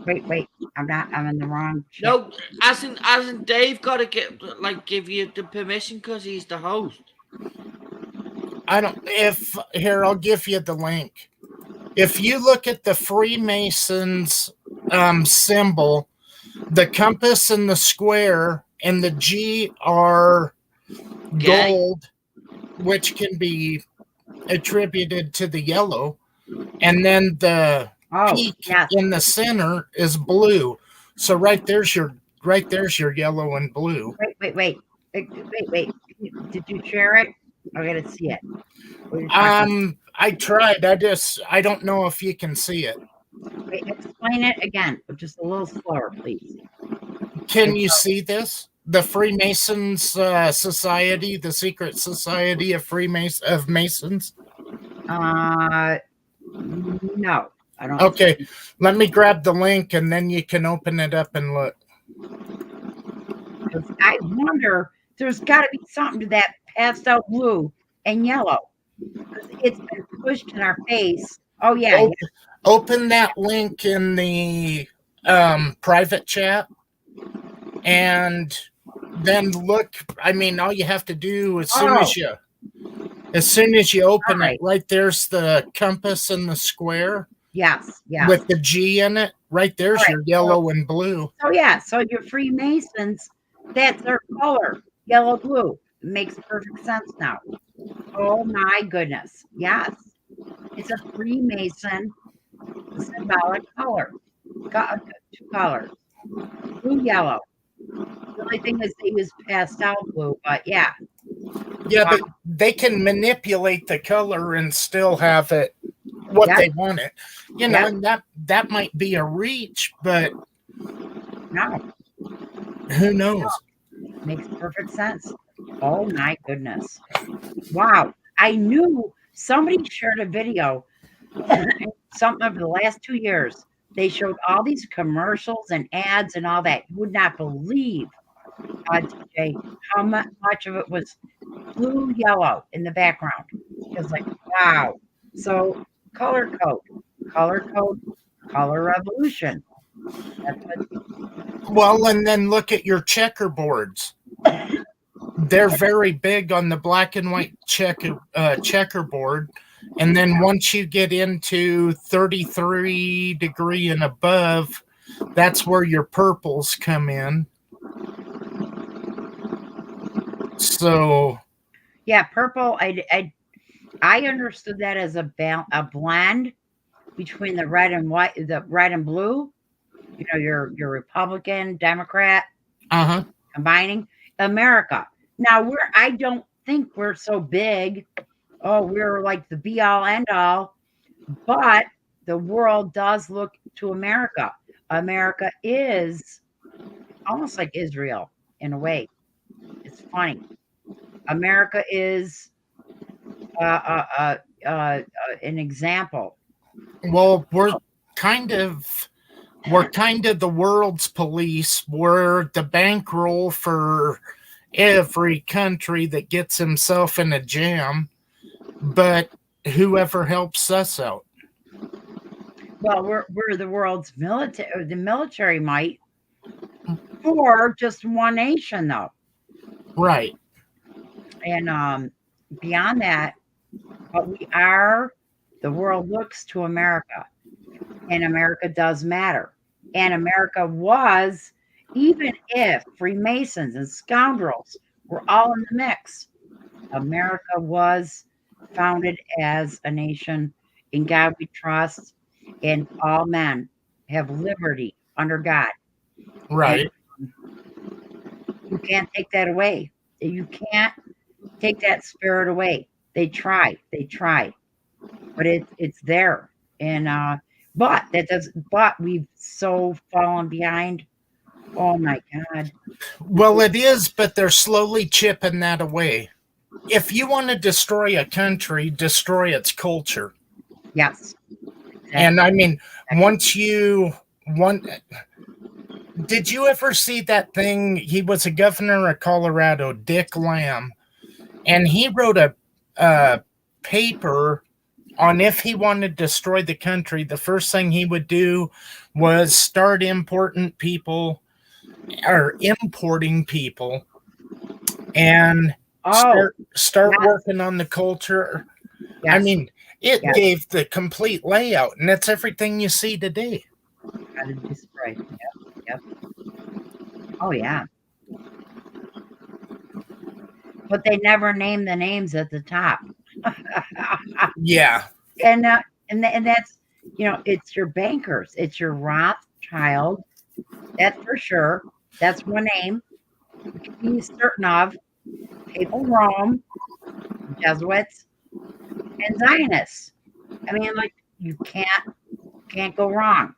Wait. I'm in the wrong shit. No, as in Dave got to give you the permission because he's the host. I'll give you the link. If you look at the Freemasons symbol, the compass and the square and the G are gold, which can be attributed to the yellow, and then the peak in the center is blue. So right there's your yellow and blue. Wait. Did you share it? I gotta see it. What are you talking I tried. I don't know if you can see it. about? Wait, explain it again, but just a little slower, please. Can you see this? The Freemasons Society, the secret society of Masons. No, I don't. Okay, let me grab the link and then you can open it up and look. I wonder. There's got to be something to that pastel blue and yellow. It's been pushed in our face. Oh yeah, Open that link in the private chat and then look. I mean, all you have to do as soon as you open it, right there's the compass and the square. Yes. With the G in it, right there's your yellow and blue. Oh yeah, so your Freemasons, that's their color, yellow blue. It makes perfect sense now. Oh my goodness, yes, it's a Freemason symbolic color. Got two colors, blue, yellow. The only thing is they use pastel blue, but yeah. Yeah, but they can manipulate the color and still have it what they want it. You know, and that might be a reach, but no, who knows? Makes perfect sense. Oh my goodness. Wow. I knew somebody shared a video something over the last 2 years. They showed all these commercials and ads and all that. You would not believe, DJ, how much of it was blue, yellow in the background. It was like, wow. So color code, color revolution. That's what. Well, and then look at your checkerboards. They're very big on the black and white checkerboard. And then once you get into 33 degree and above, that's where your purples come in. So yeah, purple. I understood that as a blend between the red and white, the red and blue. You know, your Republican, Democrat, combining America. Now I don't think we're so big. Oh, we're like the be all end all, but the world does look to America. America is almost like Israel in a way. It's funny. America is an example. Well, we're kind of the world's police. We're the bankroll for every country that gets himself in a jam, but whoever helps us out. Well, we're the world's military, the military might for just one nation, though. Right. And beyond that, but we are. The world looks to America, and America does matter. And America was, even if Freemasons and scoundrels were all in the mix, America was founded as a nation. In God we trust, and all men have liberty under God. Right. And you can't take that away. You can't take that spirit away. They try, but it's there. And but we've so fallen behind. Oh my God. Well, it is, but they're slowly chipping that away. If you want to destroy a country, destroy its culture. Yes. Exactly. And I mean, did you ever see that thing? He was a governor of Colorado, Dick Lamb, and he wrote a paper on if he wanted to destroy the country, the first thing he would do was start importing people and start working on the culture. Yes. I mean, it gave the complete layout, and that's everything you see today. Yep. Oh yeah. But they never name the names at the top. Yeah. And that's, you know, it's your bankers, it's your Rothschild That's for sure. That's one name we can be certain of. Papal Rome, Jesuits, and Zionists. I mean, like you can't go wrong.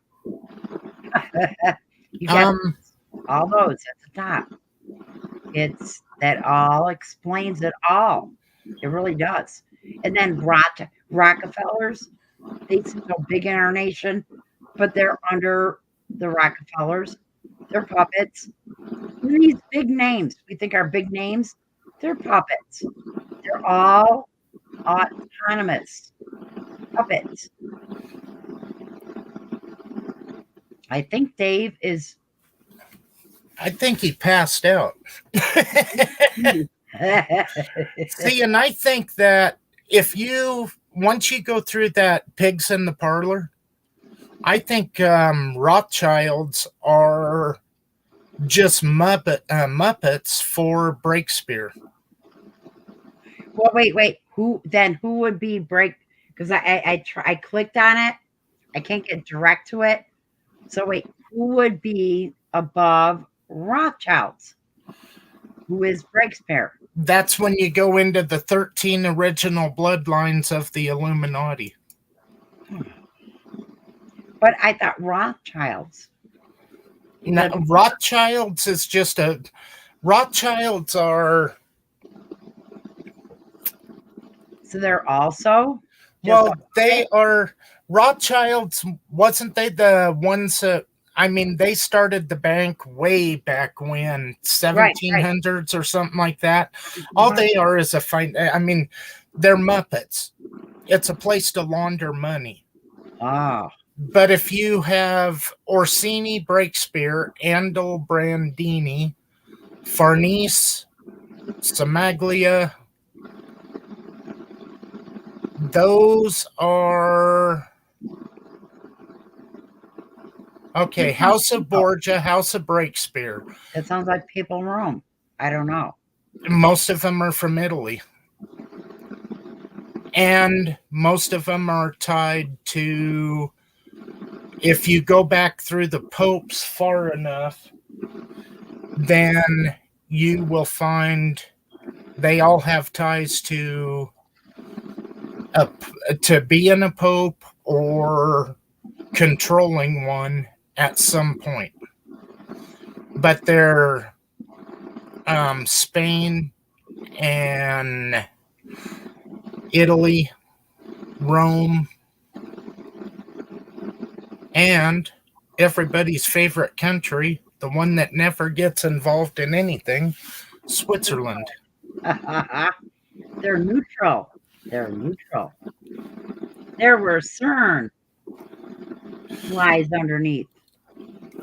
You got Um, all those at the top. It's that all explains it all. It really does. And then Rockefellers, they seem so big in our nation, but they're under the Rockefellers. They're puppets. These big names, we think are big names, they're puppets. They're all autonomous puppets. I think Dave is. I think he passed out. See, and I think that once you go through that pigs in the parlor, I think Rothschilds are just Muppets for Breakspear. Well, wait. Who would be break? Because I clicked on it. I can't get direct to it. So wait, who would be above Rothschilds? Who is Breakspear? That's when you go into the 13 original bloodlines of the Illuminati. But I thought Rothschilds. No, Rothschilds is just Rothschilds are. So they're also. Well, they are. Rothschilds, wasn't they the ones that, I mean, they started the bank way back when, 1700s or something like that. All they are is they're Muppets. It's a place to launder money. Ah. But if you have Orsini, Breakspear, Andal, Brandini, Farnese, Samaglia, those are... Okay, House of Borgia, House of Breakspear. That sounds like people in Rome. I don't know. Most of them are from Italy. And most of them are tied to... If you go back through the popes far enough, then you will find they all have ties to being a pope or controlling one at some point. But they're Spain and Italy, Rome, and everybody's favorite country, the one that never gets involved in anything, Switzerland. They're neutral. They're neutral. There where CERN lies underneath.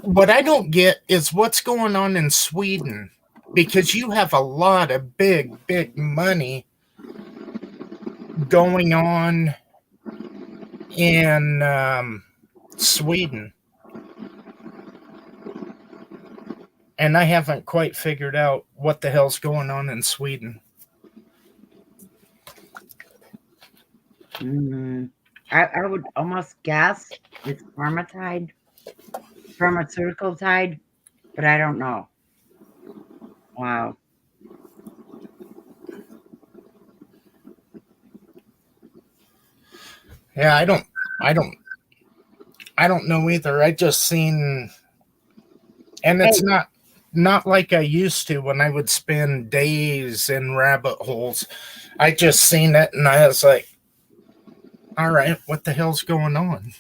What I don't get is what's going on in Sweden, because you have a lot of big money going on in Sweden. And I haven't quite figured out what the hell's going on in Sweden. I would almost guess it's pharmaceutical tide, but I don't know. Wow. Yeah, I don't know either. I just seen, and it's not like I used to when I would spend days in rabbit holes. I just seen it and I was like, all right, what the hell's going on?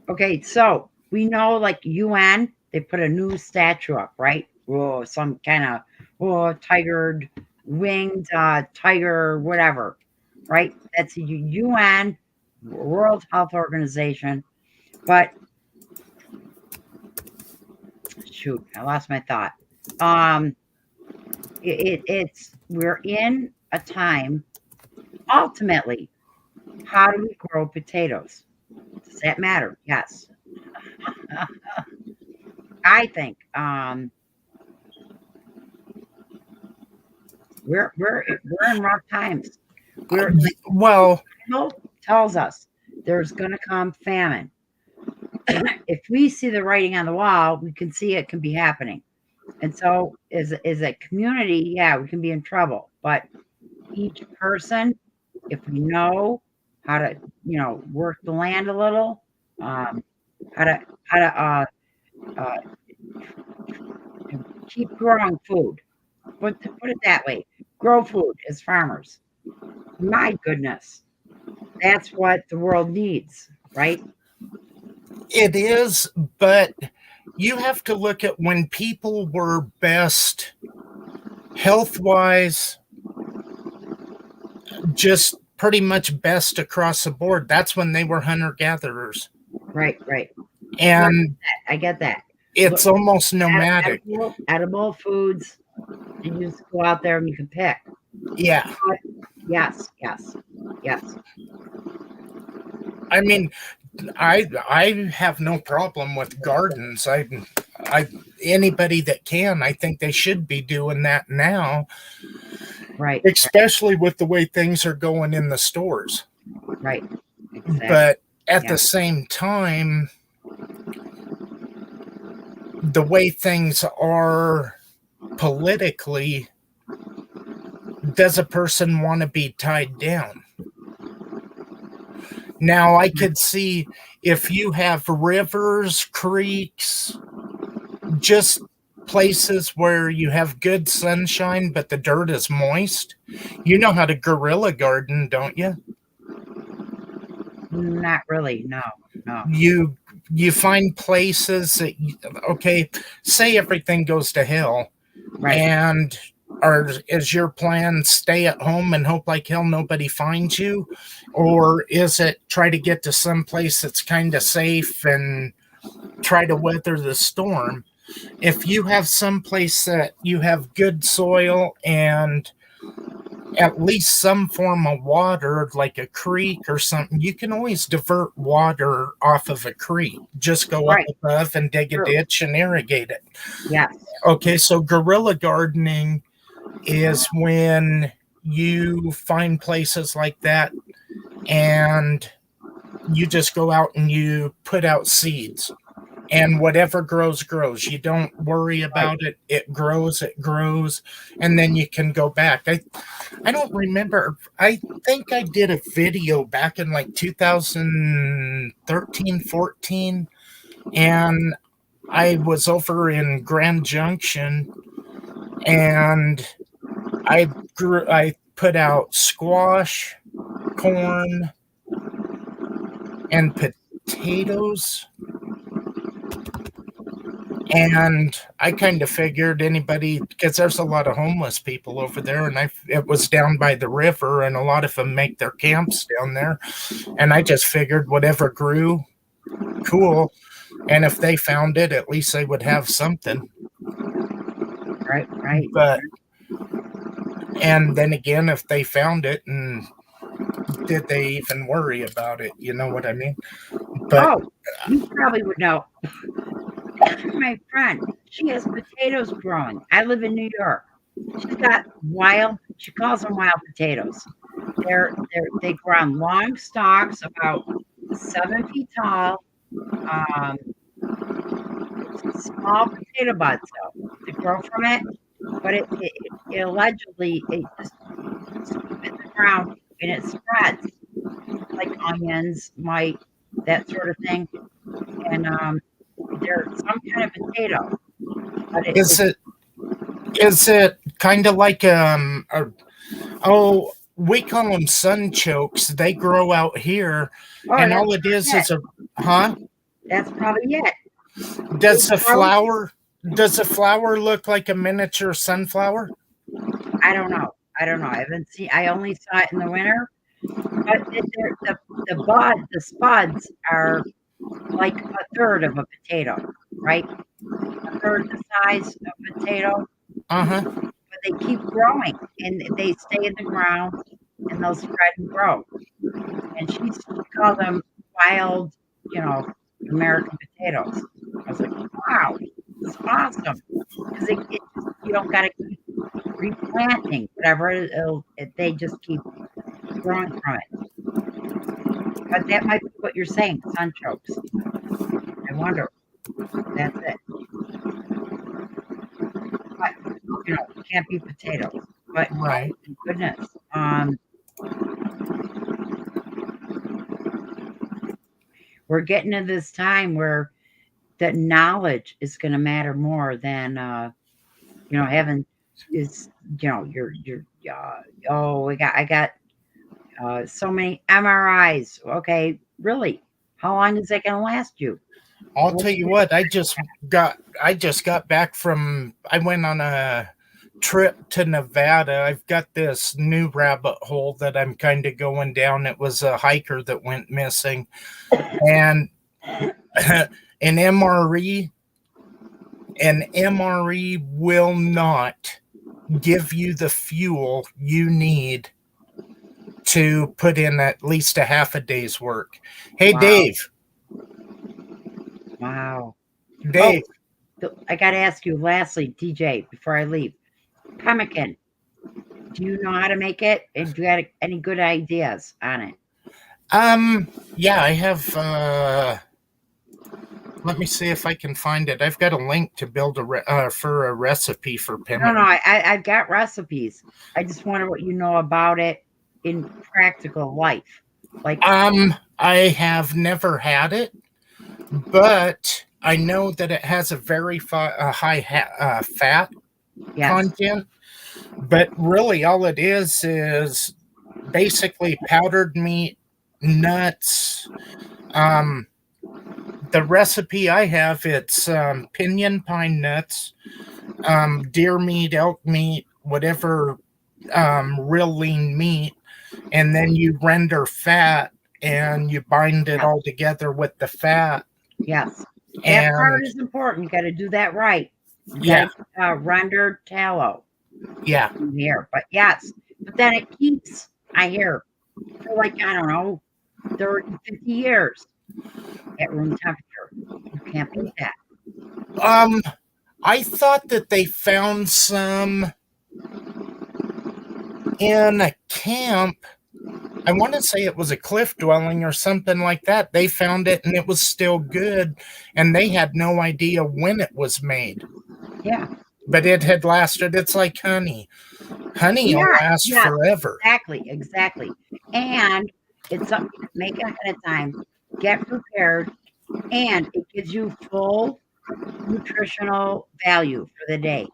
Okay, so we know like UN, they put a new statue up, right? Oh, some kind of tigered winged tiger, whatever, right? That's a UN, World Health Organization. But shoot, I lost my thought. We're in a time. Ultimately, how do we grow potatoes? Does that matter? Yes. I think we're in rough times. Well, Bible tells us there's going to come famine. if we see the writing on the wall, we can see it can be happening. And so as a community, yeah, we can be in trouble. But each person, if we know how to, work the land a little, how to keep growing food. Put it that way. Grow food as farmers. My goodness. That's what the world needs, right? It is, but you have to look at when people were best health-wise, just pretty much best across the board. That's when they were hunter-gatherers. Right. And I get that. it's almost nomadic. Edible foods. You just go out there and you can pick. Yeah. Yes. I mean, I have no problem with gardens. I anybody that can, I think they should be doing that now. Right. Especially with the way things are going in the stores. Right. Exactly. But at the same time, the way things are politically, does a person want to be tied down? Now, I could see if you have rivers, creeks, just places where you have good sunshine, but the dirt is moist. You know how to guerrilla garden, don't you? Not really. No. You find places that, okay, say everything goes to hell, Right. and is your plan stay at home and hope like hell nobody finds you? Or is it try to get to some place that's kind of safe and try to weather the storm? If you have some place that you have good soil and at least some form of water, like a creek or something, you can always divert water off of a creek. Just go up above and dig a ditch and irrigate it. Yes. Okay, so guerrilla gardening is when you find places like that and you just go out and you put out seeds, and whatever grows. You don't worry about it. It grows, and then you can go back. I don't remember. I think I did a video back in like 2013, 14, and I was over in Grand Junction, and I put out squash, corn, and potatoes. And I kind of figured anybody, because there's a lot of homeless people over there, and it was down by the river, and a lot of them make their camps down there. And I just figured whatever grew, cool. And if they found it, at least they would have something. Right. But, and then again, if they found it, and did they even worry about it? You know what I mean? But you probably would know. My friend, she has potatoes growing. I live in New York. She's got she calls them wild potatoes. They grow on long stalks, about 7 feet tall. Small potato buds, though, to grow from it. But it allegedly just in the ground and it spreads like onions, might, that sort of thing. And they're some kind of potato. But is it kind of like we call them sunchokes. They grow out here, and all it is a That's probably it. Does the flower look like a miniature sunflower? I don't know. I haven't seen. I only saw it in the winter. But the spuds are like a third of a potato, right? A third the size of a potato. But they keep growing, and they stay in the ground, and they'll spread and grow. And she called them wild, American potatoes. I was like, wow, it's awesome. Because you don't got to keep replanting whatever. They just keep growing from it. But that might be what you're saying, sunchokes. wonder. That's it. But, you know, it can't be potatoes. But Right. oh, goodness. We're getting to this time where that knowledge is going to matter more than you know, having is, you know, oh, I got so many MRIs. Okay, really, how long is that going to last you? I'll tell you what, I just got back from, I went on a trip to Nevada. I've got this new rabbit hole that I'm kind of going down. It was a hiker that went missing, and an MRE will not give you the fuel you need to put in at least a half a day's work. Hey, Wow. Dave. Wow. Dave. I got to ask you lastly, DJ, before I leave, pemmican. Do you know how to make it? And do you have any good ideas on it? Yeah, I have. Let me see if I can find it. I've got a link to build for a recipe for pemmican. No, I've got recipes. I just wonder what you know about it in practical life. Like, I have never had it, but I know that it has a very high fat yes, content. But really, all it is basically powdered meat, nuts. The recipe I have, it's pinyon pine nuts, deer meat, elk meat, whatever real lean meat, and then you render fat and you bind it all together with the fat. yes. That And part is important. You got to do that right. You yeah, gotta, rendered tallow yeah, in here. But yes, but then it keeps, I hear, for like, I don't know, 30, 50 years at room temperature. You can't beat that. I thought that they found some in a camp. I want to say it was a cliff dwelling or something like that. They found it and it was still good, and they had no idea when it was made. Yeah. But it had lasted. It's like honey. Honey will last forever. Exactly. And it's something to make ahead of time, get prepared, and it gives you full nutritional value for the day.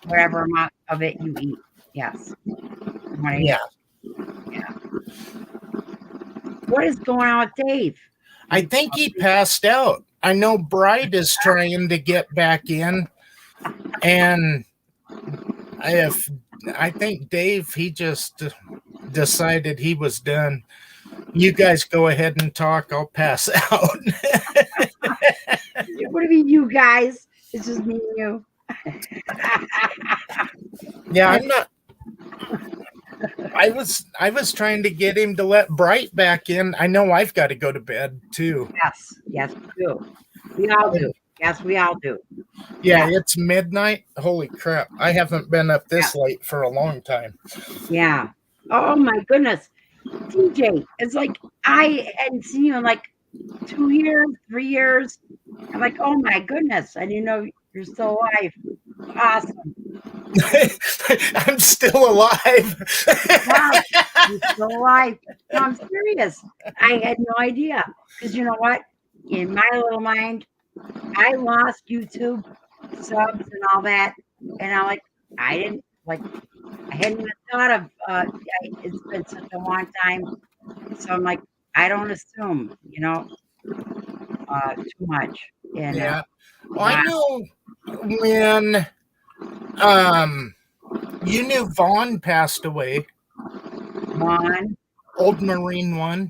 Whatever amount of it you eat. Yes. Yeah. What is going on with Dave? I think he passed out. I know Bride is trying to get back in, and I think Dave, he just decided he was done. You guys go ahead and talk. I'll pass out. What do you mean, you guys? It's just me and you. Yeah, I'm not. I was trying to get him to let Bright back in. I know I've got to go to bed too. Yes, we do. We all do. Yes, we all do. Yeah, it's midnight. Holy crap. I haven't been up this late for a long time. Yeah. Oh my goodness. DJ, it's like I hadn't seen you in like 2 years, 3 years. I'm like, oh my goodness. I didn't know you're still alive. Awesome. I'm still alive. Wow, you're still alive. No, I'm serious. I had no idea. Because you know what? In my little mind, I lost YouTube subs and all that. And I'm like, I hadn't even thought of it's been such a long time. So I'm like, I don't assume, too much. And yeah. Well, I know when you knew Vaughn passed away. Vaughn? Old Marine one.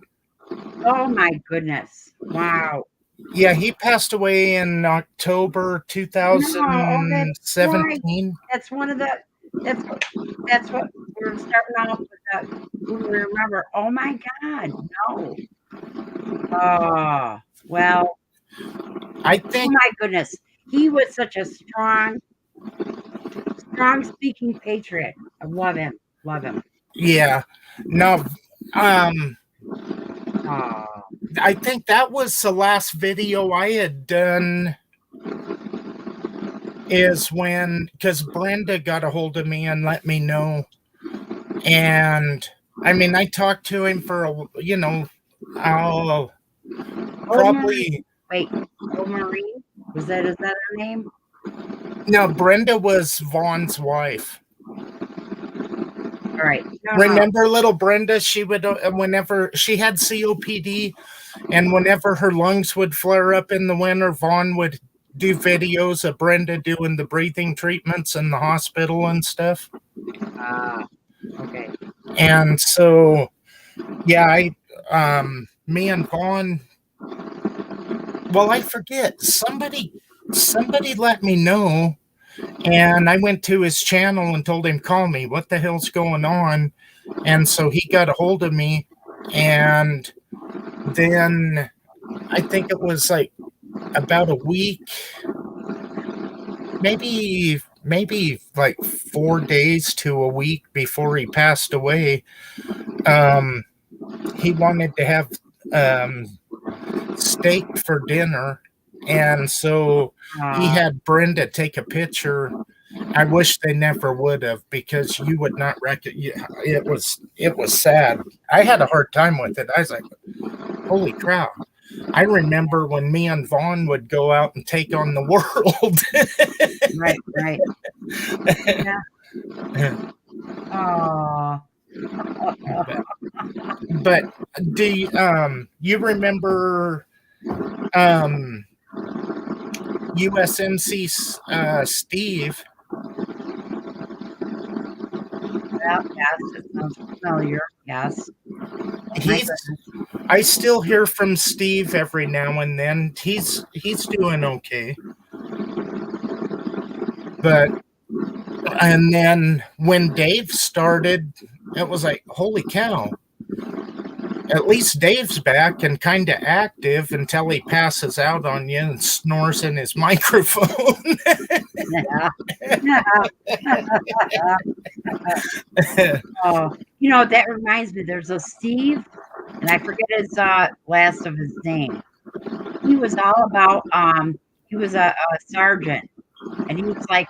Oh my goodness. Wow. Yeah, he passed away in October 2017. That's one of the that's what we're starting off with we remember. Oh my God, no. Oh, well. I think. Oh my goodness. He was such a strong speaking patriot. I love him. Love him. Yeah. No. I think that was the last video I had done. Is when, because Brenda got a hold of me and let me know, and I mean, I talked to him for probably. Wait, Marie? Is that her name? No, Brenda was Vaughn's wife. All right. No. Remember little Brenda? She would, whenever she had COPD, and whenever her lungs would flare up in the winter, Vaughn would do videos of Brenda doing the breathing treatments in the hospital and stuff. Okay. And so, yeah, me and Vaughn. Well, I forget. Somebody let me know, and I went to his channel and told him, call me. What the hell's going on? And so he got a hold of me, and then I think it was like about a week, maybe like 4 days to a week before he passed away. He wanted to have steak for dinner, and so he had Brenda take a picture. I wish they never would have, because you would not it was sad. I had a hard time with it. I was like, holy crap. I remember when me and Vaughn would go out and take on the world. Right. Yeah. But do you remember USMC Steve? Yes, it sounds familiar. Yes. I still hear from Steve every now and then. He's doing okay. And then when Dave started, it was like, holy cow. At least Dave's back and kind of active until he passes out on you and snores in his microphone. Oh, that reminds me. There's a Steve, and I forget his last of his name. He was all about. He was a sergeant, and he was like,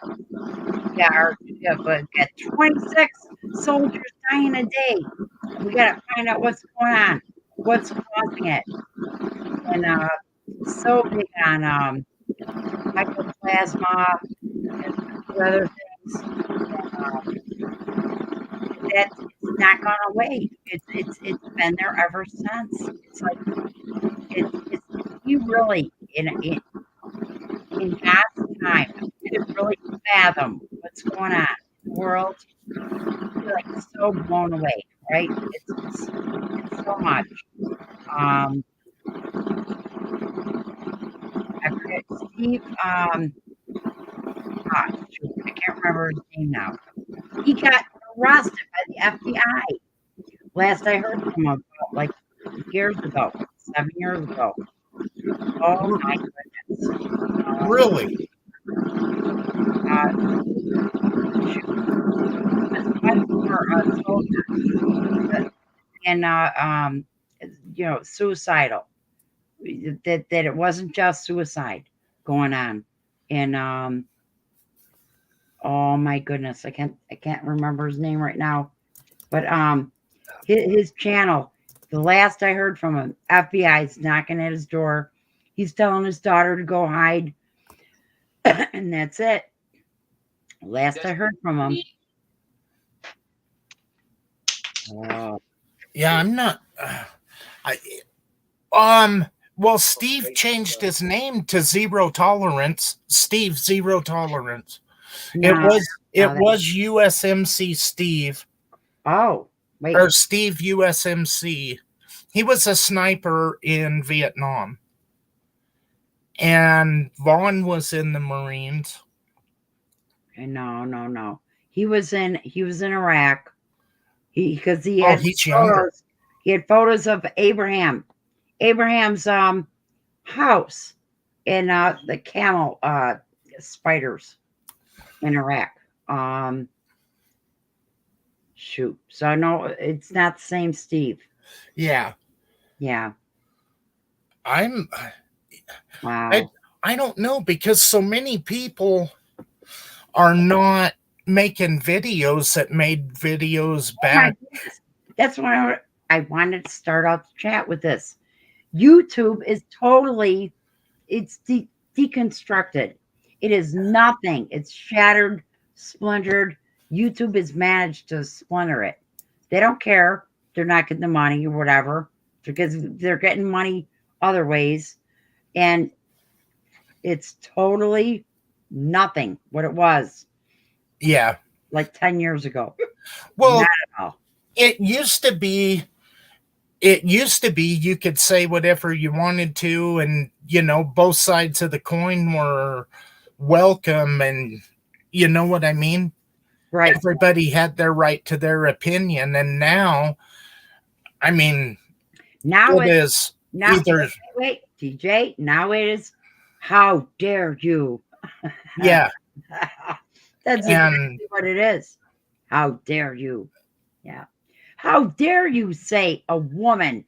"Yeah, but got 26 soldiers dying a day. We got to find out what's going on, what's causing it." And so big on mycoplasma and other things. That's not gone away. It's been there ever since. It's like it's you really in God's time to really fathom what's going on in the world. You're like so blown away, right? It's so much. I forget Steve. Shoot, I can't remember his name now. He got arrested by the FBI. Last I heard from him, about like years ago, 7 years ago. Oh my goodness! Really? Soldiers and suicidal. That it wasn't just suicide going on, and oh my goodness, I can't remember his name right now, but his channel. The last I heard from him, FBI's knocking at his door. He's telling his daughter to go hide, and that's it. Last I heard from him. Yeah, I'm not. Well, Steve changed his name to Zero Tolerance. Steve Zero Tolerance. It was USMC Steve. Oh, wait. Or Steve USMC. He was a sniper in Vietnam. And Vaughn was in the Marines. No. He was in Iraq. He had he's younger. He had photos of Abraham's house and the camel spiders in Iraq. Shoot. So no, it's not the same Steve. Yeah. Yeah. I'm Wow. I don't know, because so many people are not making videos that made videos Oh my back. goodness. That's why I wanted to start out the chat with this. YouTube is totally, it's deconstructed. It is nothing. It's shattered, splintered. YouTube has managed to splinter it. They don't care. They're not getting the money or whatever because they're getting money other ways. And it's totally nothing what it was Yeah. like 10 years ago. Well, Not at all. it used to be you could say whatever you wanted to, and both sides of the coin were welcome, and you know what I mean? Right. Everybody had their right to their opinion, and now, I mean, Now it it's is now either wait, DJ. Now it is how dare you? yeah, That's and exactly what it is. How dare you? Yeah. How dare you say a woman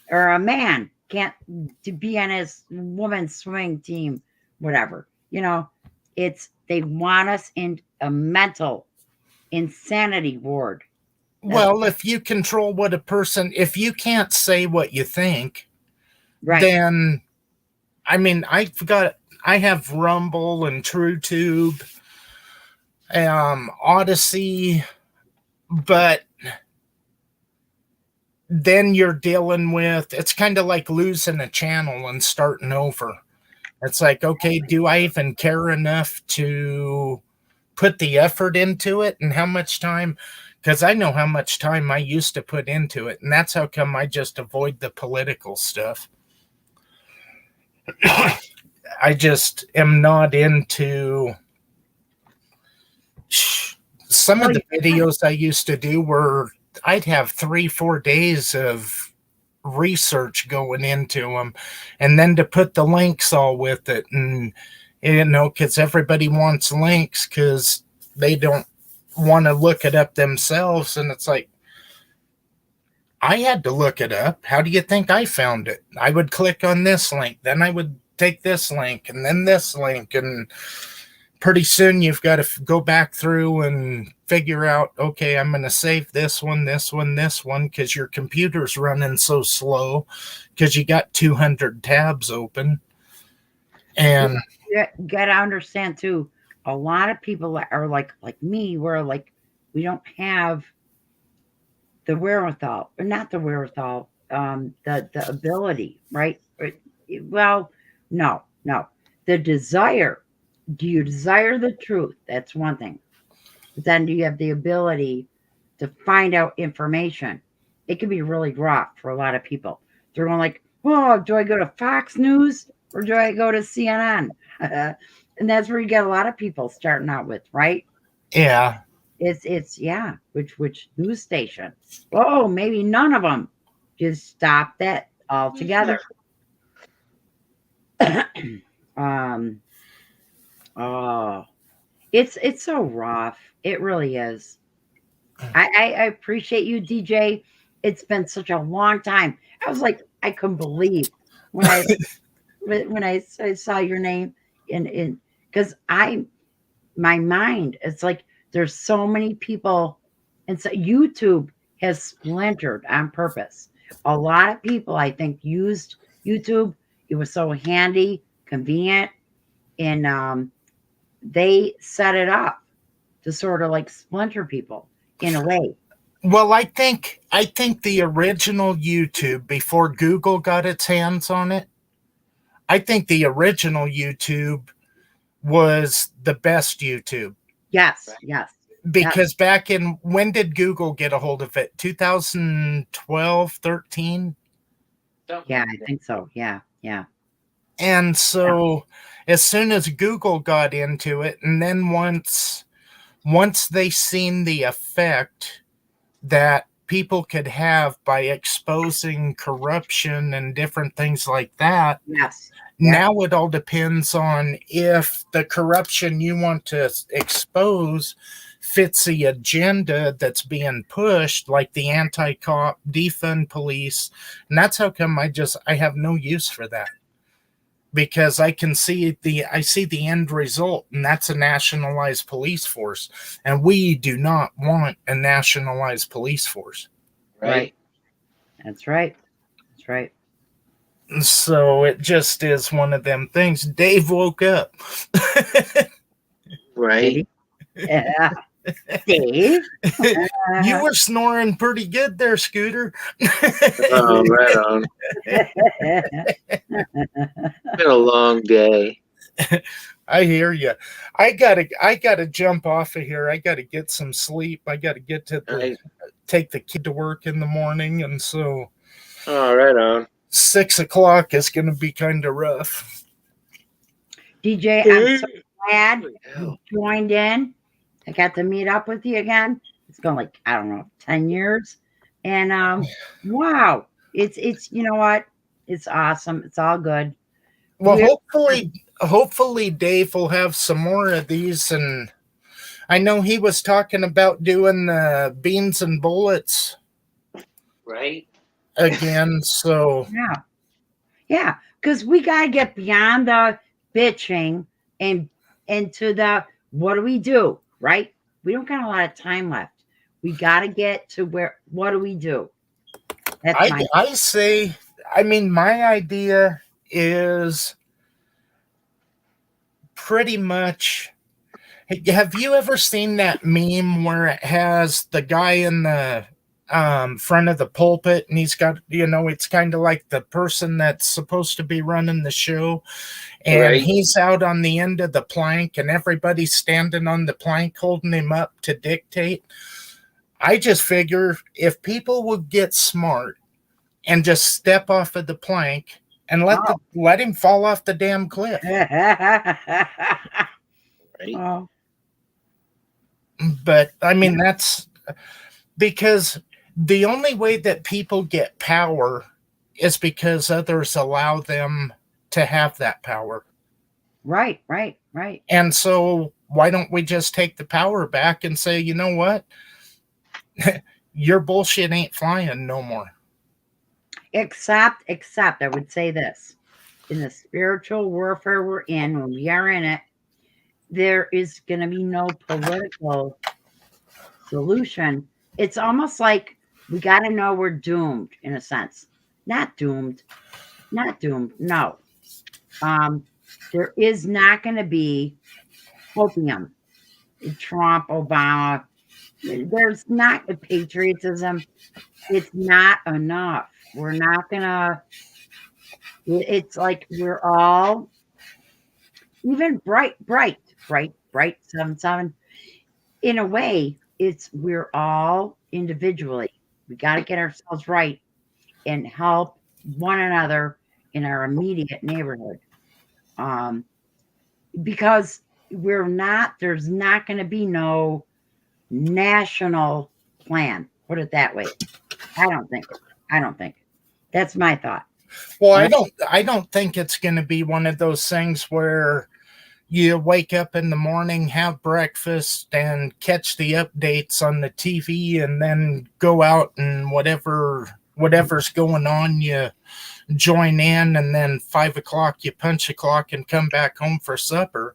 or a man can't to be on his women's swimming team, whatever. It's they want us in a mental insanity ward. well, if you control what a person, if you can't say what you think, Right. then I mean, I have Rumble and TrueTube, Odyssey, but then you're dealing with, it's kind of like losing a channel and starting over. It's like, okay, do I even care enough to put the effort into it, and how much time? Because I know how much time I used to put into it, and that's how come I just avoid the political stuff. I just am not into some of the videos I used to do were I'd have 3-4 days of research going into them, and then to put the links all with it, and because everybody wants links because they don't want to look it up themselves, and it's like, I had to look it up. How do you think I found it? I would click on this link, then I would take this link, and then this link, and pretty soon you've got to go back through and figure out, okay, I'm going to save this one, because your computer's running so slow because you got 200 tabs open. And you got to understand too, a lot of people are like me, where like we don't have the wherewithal, or not the wherewithal, the ability, right? Well, no, the desire. Do you desire the truth? That's one thing. But then do you have the ability to find out information? It can be really rough for a lot of people. They're going like, oh, do I go to Fox News or do I go to CNN? And that's where you get a lot of people starting out with, right? yeah, It's yeah. Which news station? Oh, maybe none of them. Just stop that altogether. Oh, it's so rough. It really is. I appreciate you, DJ. It's been such a long time. I was like, I couldn't believe when I saw your name in because my mind, it's like there's so many people, and so YouTube has splintered on purpose. A lot of people, I think, used YouTube. It was so handy, convenient, and they set it up to sort of like splinter people in a way. well, I think the original YouTube, before Google got its hands on it, I think the original YouTube was the best YouTube. Yes. Because back in, when did Google get a hold of it? 2012, 13? Yeah, I think so. Yeah. And so as soon as Google got into it, and then once they seen the effect that people could have by exposing corruption and different things like that, Yes. Now it all depends on if the corruption you want to expose fits the agenda that's being pushed, like the anti-cop, defund police. And that's how come I have no use for that. Because I see the end result, and that's a nationalized police force. And we do not want a nationalized police force. Right. That's right. That's right. So it just is one of them things. Dave woke up. Right. Yeah. Dave? You were snoring pretty good there, Scooter. Oh, right on. It's been a long day. I hear you. I gotta jump off of here. I gotta get some sleep. I gotta get to take the kid to work in the morning, and so. Oh, right on. 6 o'clock is going to be kind of rough. DJ, I'm so glad you joined in. I got to meet up with you again. It's been like, I don't know, 10 years. And wow, it's you know what? It's awesome. It's all good. Well, hopefully Dave will have some more of these. And I know he was talking about doing the beans and bullets. Right. Again, so yeah, because we gotta get beyond the bitching and into the what do we do, right? We don't got a lot of time left. We gotta get to what do we do? I say, I mean, my idea is pretty much. Have you ever seen that meme where it has the guy in the front of the pulpit, and he's got, it's kind of like the person that's supposed to be running the show, and he's out on the end of the plank, and everybody's standing on the plank holding him up to dictate. I just figure if people would get smart and just step off of the plank and let him fall off the damn cliff. Oh. But I mean, that's because the only way that people get power is because others allow them to have that power. Right. And so why don't we just take the power back and say, you know what? Your bullshit ain't flying no more. Except I would say this. In the spiritual warfare we're in, when we are in it, there is going to be no political solution. It's almost like we got to know we're doomed in a sense. Not doomed. No. There is not going to be opium. Trump, Obama. There's not a patriotism. It's not enough. We're not going to. It's like we're all, even bright 7-7. In a way, we're all individually. We got to get ourselves right and help one another in our immediate neighborhood. Because there's not going to be no national plan. Put it that way. I don't think. That's my thought. Well, I don't think it's going to be one of those things where you wake up in the morning, have breakfast, and catch the updates on the TV, and then go out and whatever's going on, you join in, and then 5 o'clock you punch a clock and come back home for supper.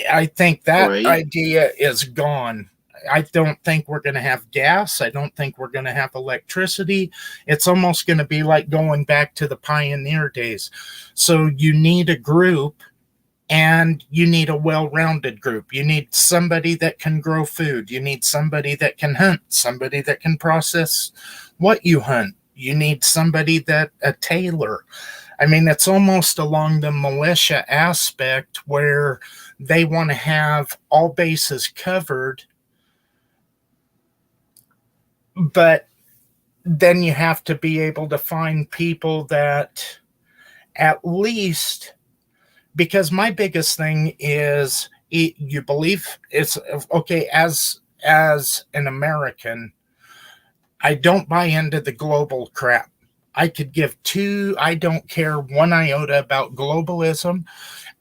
I think that idea is gone. I don't think we're going to have gas. I don't think we're going to have electricity. It's almost going to be like going back to the pioneer days. So you need a group, and you need a well-rounded group. You need somebody that can grow food. You need somebody that can hunt, somebody that can process what you hunt. You need somebody a tailor. I mean, it's almost along the militia aspect where they want to have all bases covered, but then you have to be able to find people that at least, because my biggest thing is you believe it's okay. As an American, I don't buy into the global crap. I could give two. I don't care one iota about globalism.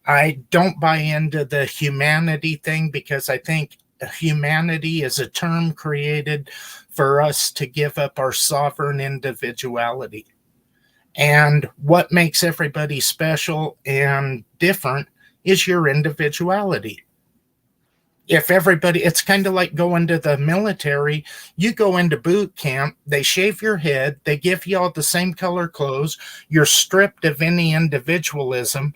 I don't buy into the humanity thing because I think humanity is a term created for us to give up our sovereign individuality. And what makes everybody special and different is your individuality. If everybody, it's kind of like going to the military. You go into boot camp, they shave your head, they give you all the same color clothes, you're stripped of any individualism,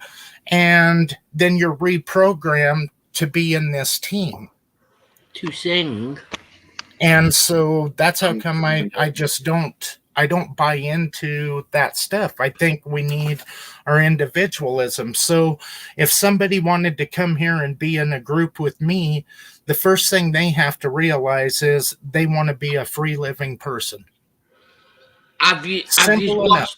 and then you're reprogrammed to be in this team. To sing. And so that's how come I just don't buy into that stuff. I think we need our individualism. So if somebody wanted to come here and be in a group with me, the first thing they have to realize is they want to be a free living person. Have you Simple enough.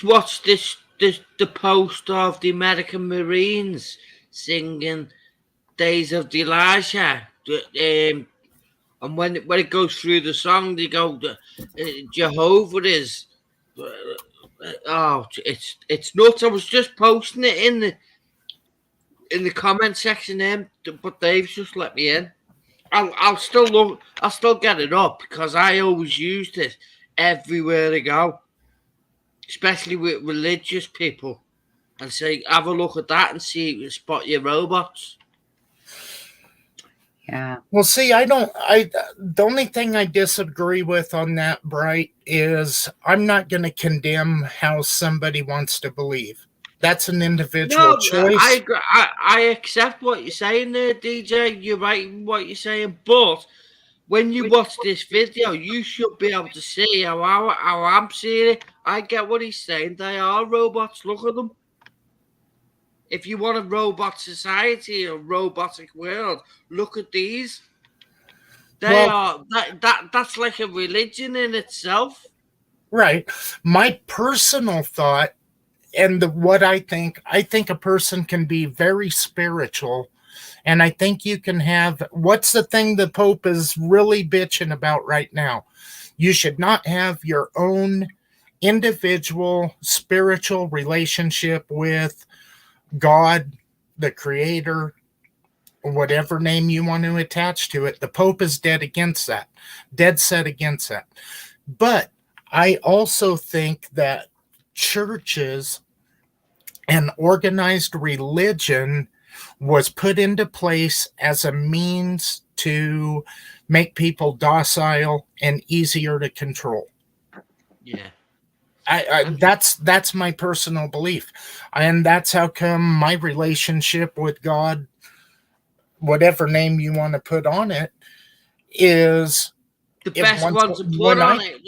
watched the post of the American Marines singing Days of Elijah? And when it goes through the song, they go, Jehovah is. Oh, it's nuts. I was just posting it in the comment section, but Dave's just let me in. I'll still get it up because I always use this everywhere I go, especially with religious people, and say, have a look at that and see if you spot your robots. Yeah. Well, see, the only thing I disagree with on that, Bright, is I'm not going to condemn how somebody wants to believe. That's an individual choice. I accept what you're saying there, DJ. You're right in what you're saying, but when you watch this video, you should be able to see how I'm seeing it. I get what he's saying. They are robots. Look at them. If you want a robot society, a robotic world, look at these. That's like a religion in itself. Right. My personal thought and what I think a person can be very spiritual. And I think you can have, what's the thing the Pope is really bitching about right now? You should not have your own individual spiritual relationship with God, the creator, whatever name you want to attach to it. The Pope is dead set against that. But I also think that churches and organized religion was put into place as a means to make people docile and easier to control. Yeah. That's my personal belief, and that's how come my relationship with God, whatever name you want to put on it, is the best one to put on it.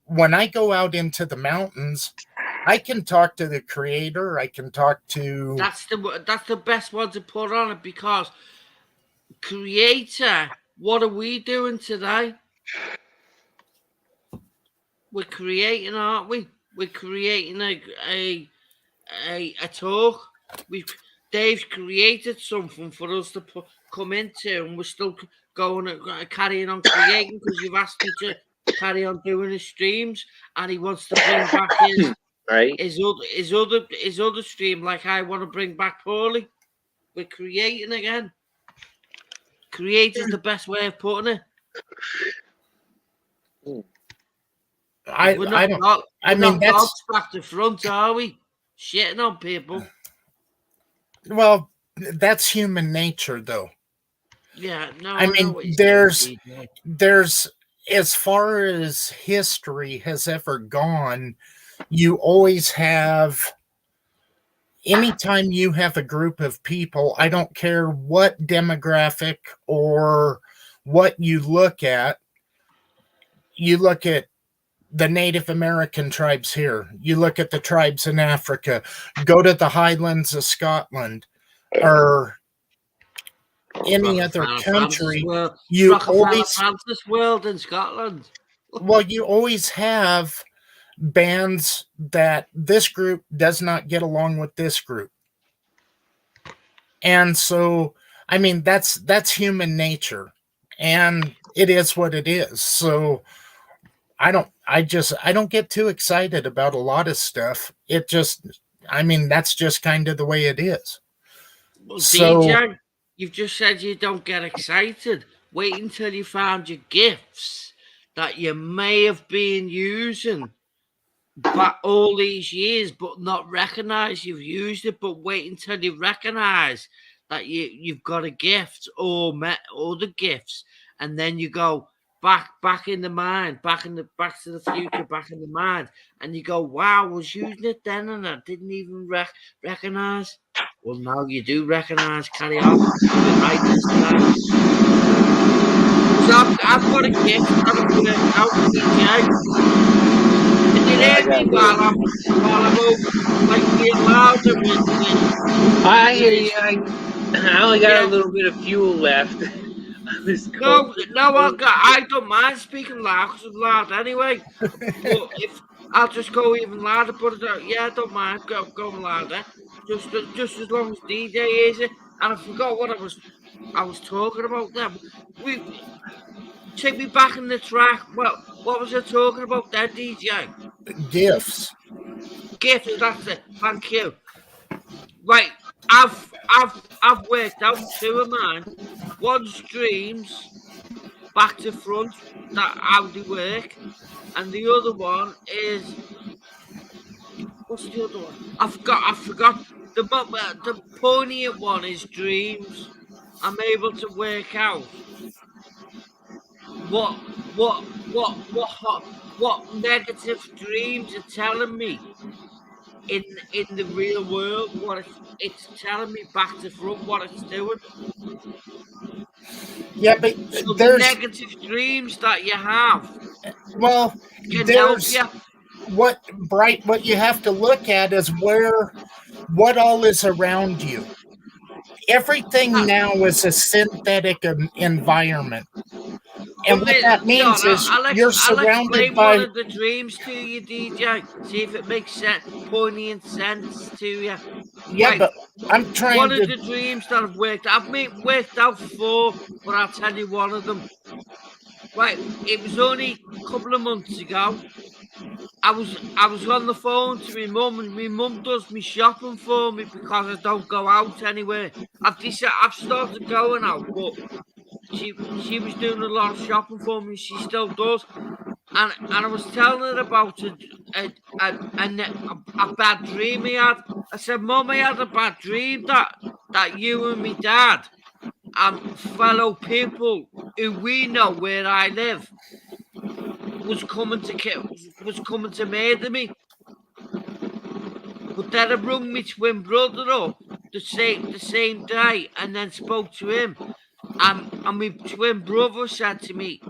When I go out into the mountains, I can talk to the creator. I can talk to. That's the best one to put on it, because creator, what are we doing today? We're creating, aren't we? We're creating a talk. Dave's created something for us to come into, and we're still going carrying on creating because you've asked me to carry on doing his streams, and he wants to bring back his other stream, like I want to bring back Paulie. We're creating again. Creating's the best way of putting it. We're not dogs back to front, are we? Shitting on people. Well, that's human nature, though. Yeah, no. I mean, there's as far as history has ever gone, you always have. Anytime you have a group of people, I don't care what demographic or what you look at the Native American tribes here. You look at the tribes in Africa. Go to the Highlands of Scotland or any other country. You always Francis world in Scotland. Well, you always have bands that this group does not get along with this group. And so, I mean, that's human nature, and it is what it is. So I don't get too excited about a lot of stuff. That's just kind of the way it is. Well, So DJ, you've just said you don't get excited. Wait until you found your gifts that you may have been using but all these years, but not recognize you've used it. But wait until you recognize that you've got a gift or met other gifts, and then you go back in the mind, back to the future, back in the mind, and you go, "Wow, I was using it then, and I didn't even recognize." Well, now you do recognize. Carry on. You're right this time. So I've got a gift that I'm working out, DJ. And you Yeah, I hear got me while I'm over, like being louder I hear with you. this. I only got Yeah. a little bit of fuel left. No, I don't mind speaking loud because I'm loud anyway. But if I'll just go even louder, but yeah, I don't mind going louder. Just as long as DJ is it. And I forgot what I was talking about then. We take me back in the track. Well, what was I talking about there, DJ? gifts. Gifts. That's it. Thank you. Right, I've worked out two of mine. One's dreams, back to front, that how they work, and the other one is what's the other one? I forgot. The poignant one is dreams. I'm able to work out what what negative dreams are telling me in the real world. What it's telling me back to front. What it's doing. Yeah, but So the there's negative dreams that you have well, can help there's you. what you have to look at is what all is around you. Everything now is a synthetic environment. And what that means is you're I'll surrounded explain one by. of the dreams to you, DJ. See if it makes poignant sense to you. Yeah, Right. but I'm trying One of to. the dreams that I've worked out 4, but I'll tell you one of them. Right, it was only a couple of months ago. I was on the phone to my mum, and my mum does my shopping for me because I don't go out anywhere. I've started going out, but she was doing a lot of shopping for me. She still does, and I was telling her about a bad dream he had. I said, "Mum, I had a bad dream that you and me dad and fellow people who we know where I live was coming to murder me." But then I rung my twin brother up the same day and then spoke to him. And my twin brother said to me,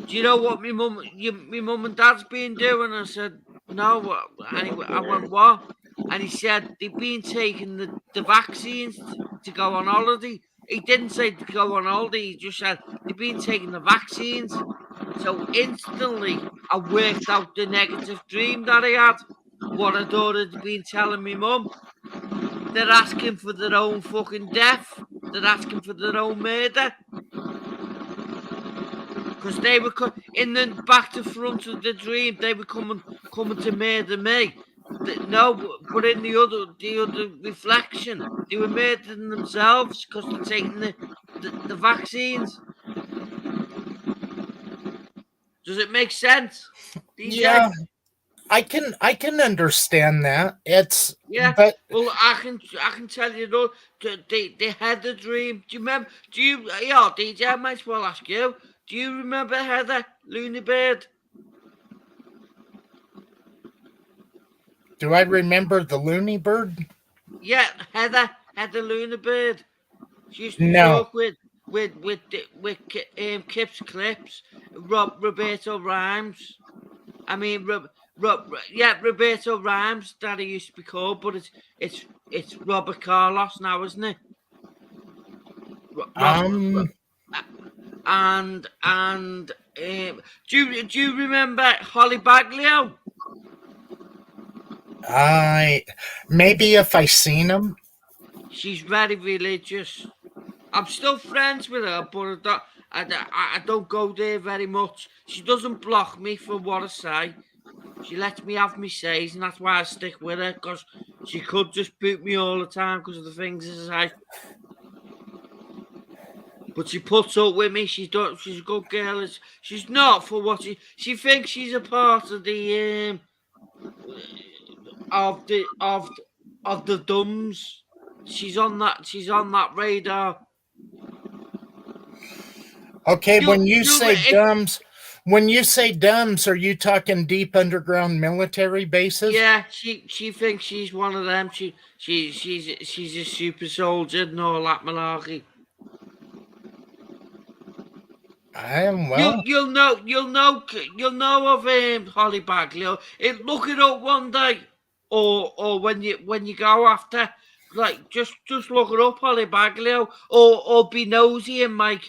"Do you know what my mum and dad's been doing?" I said, "No." Anyway, I went, "What?" And he said they've been taking the vaccines to go on holiday. He didn't say to go on holiday. He just said they've been taking the vaccines. So instantly, I worked out the negative dream that I had. What I thought had been telling me mum. They're asking for their own fucking death. They're asking for their own murder. Because they were in the back to front of the dream, they were coming to murder me. No, but in the other reflection, they were murdering themselves because they're taking the vaccines. Does it make sense, DJ? Yeah, I can understand that. It's Yeah. but Well, I can tell you though, they had a dream. Do you remember? Yeah, DJ? I might as well ask you. Do you remember Heather Looney Bird? do I remember the Looney Bird? Yeah, Heather Looney Bird. She used to No. talk with Kip's Clips, Roberto Rhymes. I mean, Roberto Rhymes that he used to be called, but it's Robert Carlos now, isn't it? And do you remember Holly Baglio? Maybe if I seen him. She's very religious. I'm still friends with her, but I don't go there very much. She doesn't block me for what I say. She lets me have my says, and that's why I stick with her, because she could just boot me all the time because of the things I say. But she puts up with me. She's a good girl. She's not for what she thinks she's a part of the of the dumbs. She's on that radar. Okay, when you say dumbs, are you talking deep underground military bases? Yeah, she thinks she's one of them. She's a super soldier and all that malarkey. I am well. You'll know of Holly Bagley. Look it up one day, or when you go after, like just look it up, Holly Bagley, or be nosy in my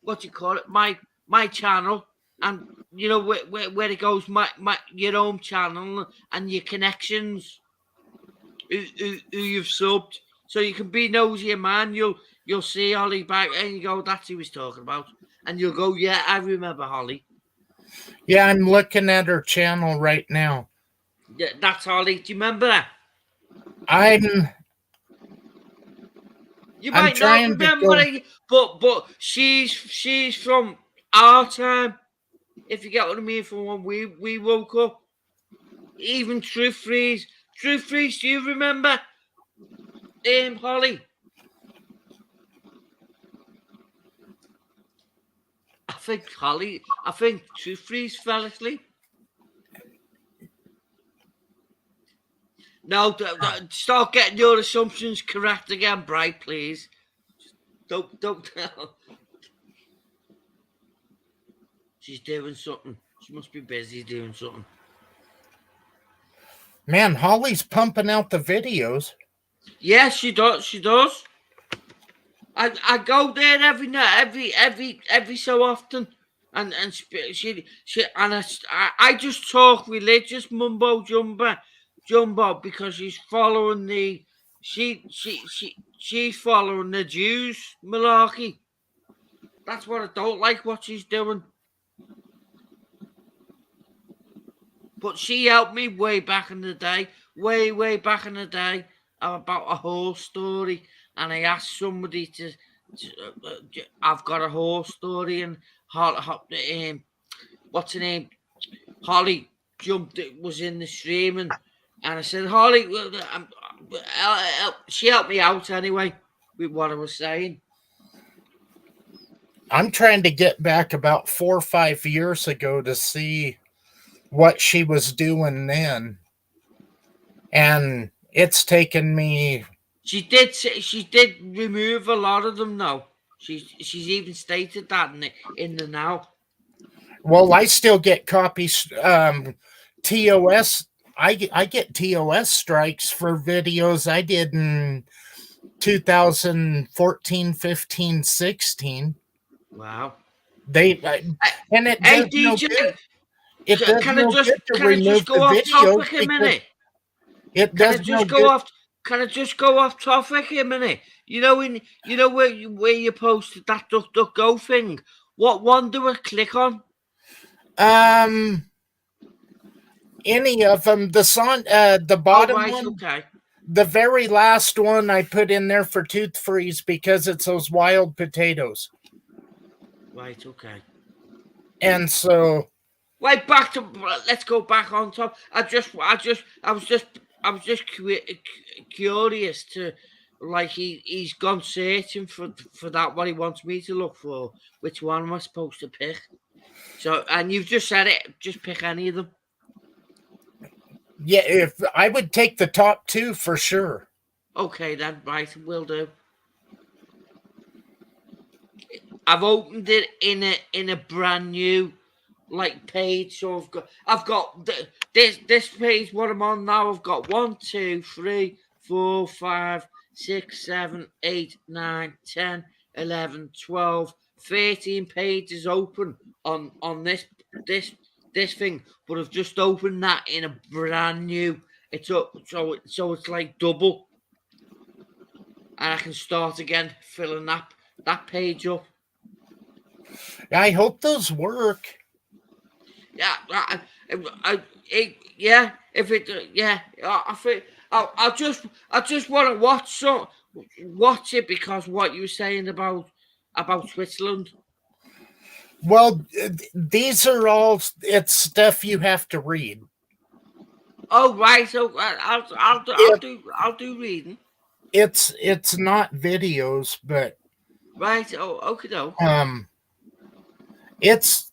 what do you call it, my channel, and you know where it goes, your own channel and your connections, who you've subbed, so you can be nosy, man. You'll see Holly back and you go, that's who he's talking about. And you'll go, yeah, I remember Holly. Yeah, I'm looking at her channel right now. Yeah, that's Holly. Do you remember that? You might not remember it, but she's from our time. If you get what I mean, from when we woke up. Even Truth Freeze. Do you remember Holly? I think Truth Freeze fell asleep. No, start getting your assumptions correct again, Bright, please. Don't tell. She's doing something. She must be busy doing something. Man, Holly's pumping out the videos. Yeah, she does. I go there every night, every so often, and she and I just talk religious mumbo jumbo because she's following she's following the Jews malarkey. That's what I don't like what she's doing. But she helped me way back in the day, way back in the day, about a horse story. And I asked somebody to I've got a horse story, and what's her name? Holly was in the stream, and I said, Holly, she helped me out anyway with what I was saying. I'm trying to get back about 4 or 5 years ago to see what she was doing then. And it's taken me... She did remove a lot of them now. She's even stated that in the now. Well, I still get copies. TOS. I get TOS strikes for videos I did in 2014, 15, 16. Wow. And it hey does DJ, no good. It does can no I just good to can I remove just go the off videos topic a minute? It does no good. Can I just go off topic a minute? You know where you posted that DuckDuckGo thing? What one do I click on? Any of them. The bottom one. Okay. The very last one I put in there for Tooth Freeze because it's those wild potatoes. Right. Okay. And so. Right, let's go back on top. I was just curious to, like, he's gone searching for that, what he wants me to look for. Which one am I supposed to pick? So, and you've just said it, just pick any of them. Yeah, if I would take the top 2 for sure. Okay, then, right, will do. I've opened it in a brand new page, so I've got this page. What I'm on now, I've got 1, 2, 3, 4, 5, 6, 7, 8, 9, 10, 11, 12, 13 pages open on this thing, but I've just opened that in a brand new. It's up, so it's like double. and I can start again filling that page up. I hope those work. Yeah, yeah. If it, yeah, I think I just want to watch it because what you were saying about Switzerland. Well, these are all it's stuff you have to read. Oh right, so It, I'll do reading. it's not videos, but Right. Oh, okay, no. it's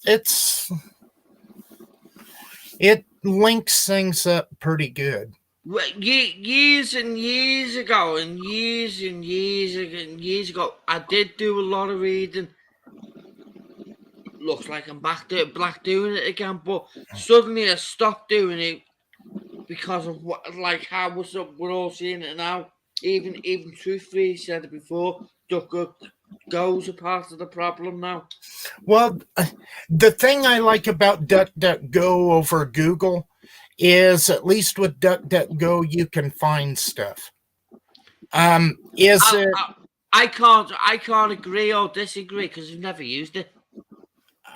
it links things up pretty good. Years and years ago, and years and years ago, I did do a lot of reading. Looks like I'm back doing it again, but suddenly I stopped doing it because of what, like how we're all seeing it now. Even Truthfully said it before. DuckDuckGo's a part of the problem now. Well, the thing I like about DuckDuckGo over Google is at least with DuckDuckGo you can find stuff. I can't agree or disagree because I've never used it.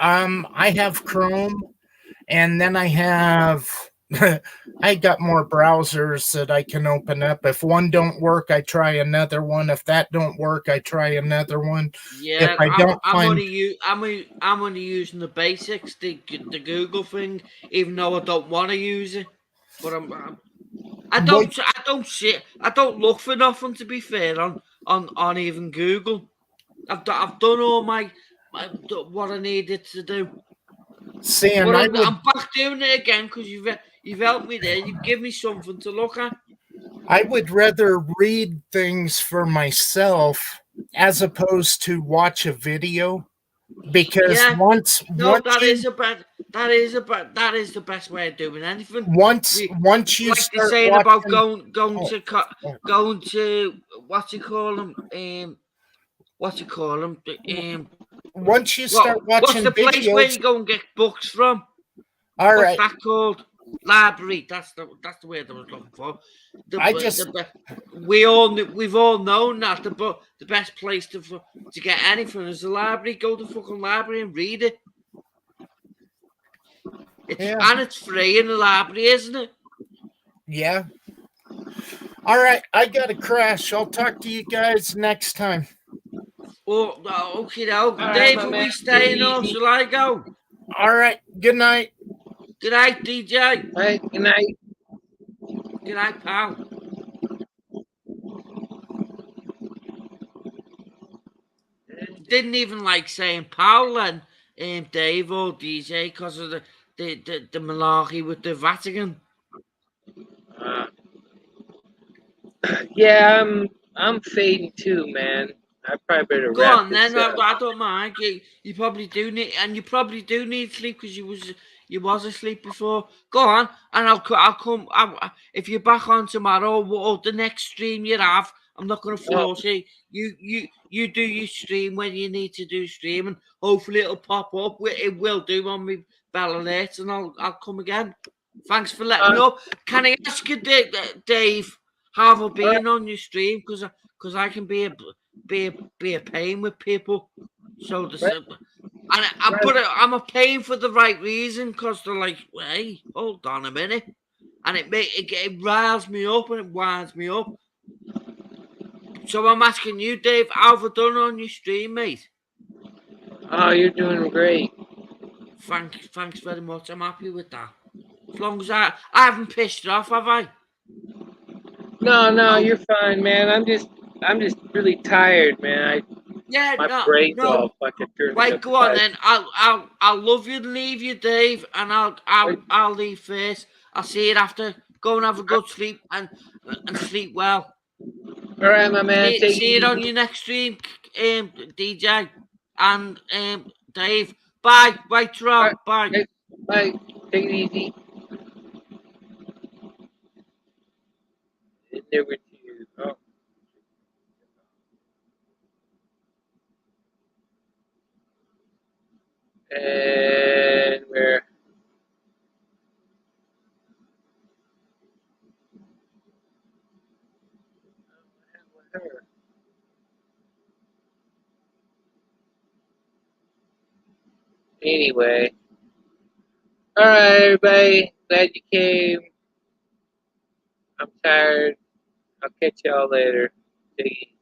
I have Chrome, and then I have I got more browsers that I can open up. If one don't work, I try another one. If that don't work, I try another one. Yeah, if I don't I'm find, only using the basics, the Google thing, even though I don't want to use it. But I don't look for nothing, to be fair, on even Google. I've done all my what I needed to do. see, and But I'm I'm back doing it again because you've helped me there. You've given me something to look at. I would rather read things for myself as opposed to watch a video, because Yeah. once That is the best way of doing anything. once you Like start you're saying watching, about going to what you call them once you start what's watching the place where videos, you go and get books from? all What's right, that called? Library. That's the word I was looking for. We've all known that the best place to get anything is the library. Go to the fucking library and read it. And it's free in the library, isn't it? Yeah. All right, I gotta crash. I'll talk to you guys next time. Oh, okay, now, right, Dave, my are man. we staying or shall I go? All right, good night. Good night, DJ. All right, good night. Good night, pal. Didn't even like saying pal and Dave or DJ because of the malarkey with the Vatican. Yeah, I'm fading too, man. I probably better Go wrap on this then. up. I don't mind. You probably do need, and you probably do need sleep because you was asleep before. Go on, and I'll come. If you're back on tomorrow or the next stream you have, I'm not going to force you. You do your stream when you need to do stream, and hopefully it'll pop up. It will do on me bell alerts, and I'll come again. Thanks for letting me know. Can I ask you, Dave, how have I been on your stream? Because I can be a pain with people. So I'm a pain for the right reason, because they're like, hey, hold on a minute, and it riles me up and it winds me up. So I'm asking you, Dave, how have I done on your stream, mate? Oh, you're doing great. Thanks very much. I'm happy with that. As long as I haven't pissed you off, have I? No, you're fine, man. I'm just really tired, man. My brain's all fucking turned. Right, go on then. I'll love you and leave you, Dave, and I'll leave first. I'll see you after. Go and have a good sleep and sleep well. All right, my man. See you on your next stream, DJ and Dave. Bye, Rob. Bye. Bye. Take it easy. Never to you. Oh. And we're her. Anyway. Alright, everybody. Glad you came. I'm tired. I'll catch y'all later. Take it easy.